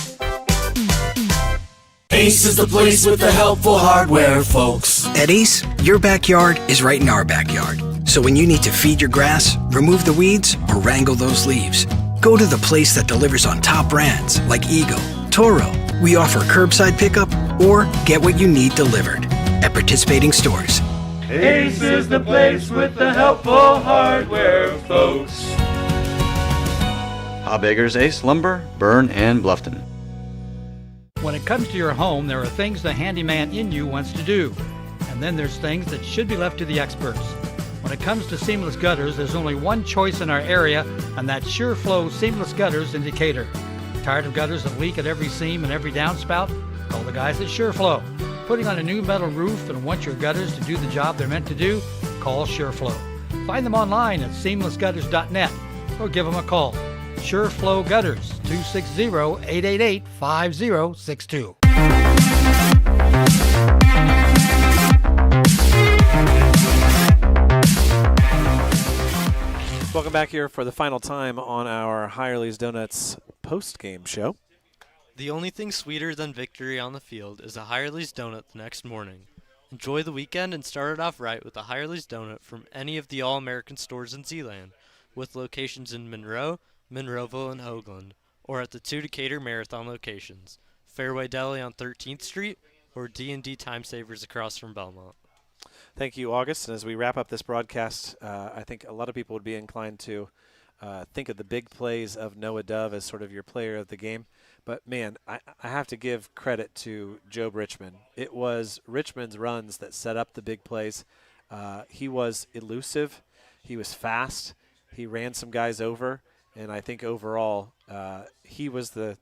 Ace is the place with the helpful hardware, folks. At Ace, your backyard is right in our backyard. So when you need to feed your grass, remove the weeds, or wrangle those leaves, go to the place that delivers on top brands like Eagle, Toro. We offer curbside pickup or get what you need delivered at participating stores. Ace is the place with the helpful hardware, folks. Hobbaggers Ace Lumber, Byrne, and Bluffton. When it comes to your home, there are things the handyman in you wants to do. And then there's things that should be left to the experts. When it comes to seamless gutters, there's only one choice in our area, and that's SureFlow Seamless Gutters in Decatur. Tired of gutters that leak at every seam and every downspout? Call the guys at SureFlow. Putting on a new metal roof and want your gutters to do the job they're meant to do? call SureFlow. Find them online at seamlessgutters.net or give them a call. SureFlow Gutters, 260-888-5062. Welcome back here for the final time on our Hirely's Donuts post-game show. The only thing sweeter than victory on the field is a Hirely's Donut the next morning. Enjoy the weekend and start it off right with a Hirely's Donut from any of the All-American stores in Zeeland, with locations in Monroe, Monroeville, and Hoagland, or at the two Decatur Marathon locations, Fairway Deli on 13th Street, or D&D Time Savers across from Belmont. Thank you, August. And as we wrap up this broadcast, I think a lot of people would be inclined to think of the big plays of Noah Dove as sort of your player of the game. But, man, I have to give credit to Job Richmond. It was Richmond's runs that set up the big plays. He was elusive. He was fast. He ran some guys over. And I think overall he was the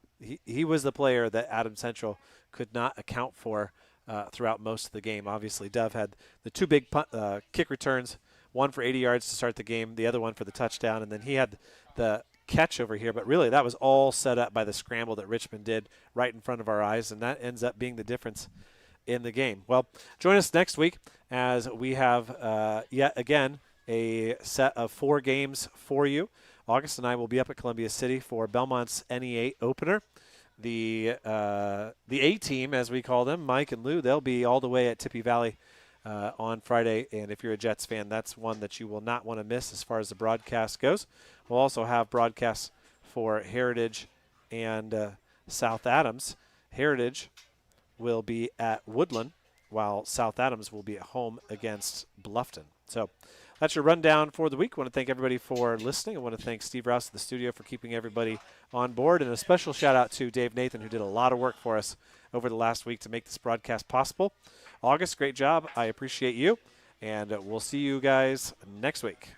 player that Adams Central could not account for throughout most of the game. Obviously, Dove had the two big kick returns, one for 80 yards to start the game, the other one for the touchdown, and then he had the catch over here. But really, that was all set up by the scramble that Richmond did right in front of our eyes, and that ends up being the difference in the game. Well, join us next week as we have yet again a set of 4 games for you. August and I will be up at Columbia City for Belmont's NE8 opener. The A team, as we call them, Mike and Lou, they'll be all the way at Tippy Valley on Friday. And if you're a Jets fan, that's one that you will not want to miss as far as the broadcast goes. We'll also have broadcasts for Heritage and South Adams. Heritage will be at Woodland, while South Adams will be at home against Bluffton. So that's your rundown for the week. I want to thank everybody for listening. I want to thank Steve Rouse of the studio for keeping everybody on board. And a special shout out to Dave Nathan, who did a lot of work for us over the last week to make this broadcast possible. August, great job. I appreciate you. And we'll see you guys next week.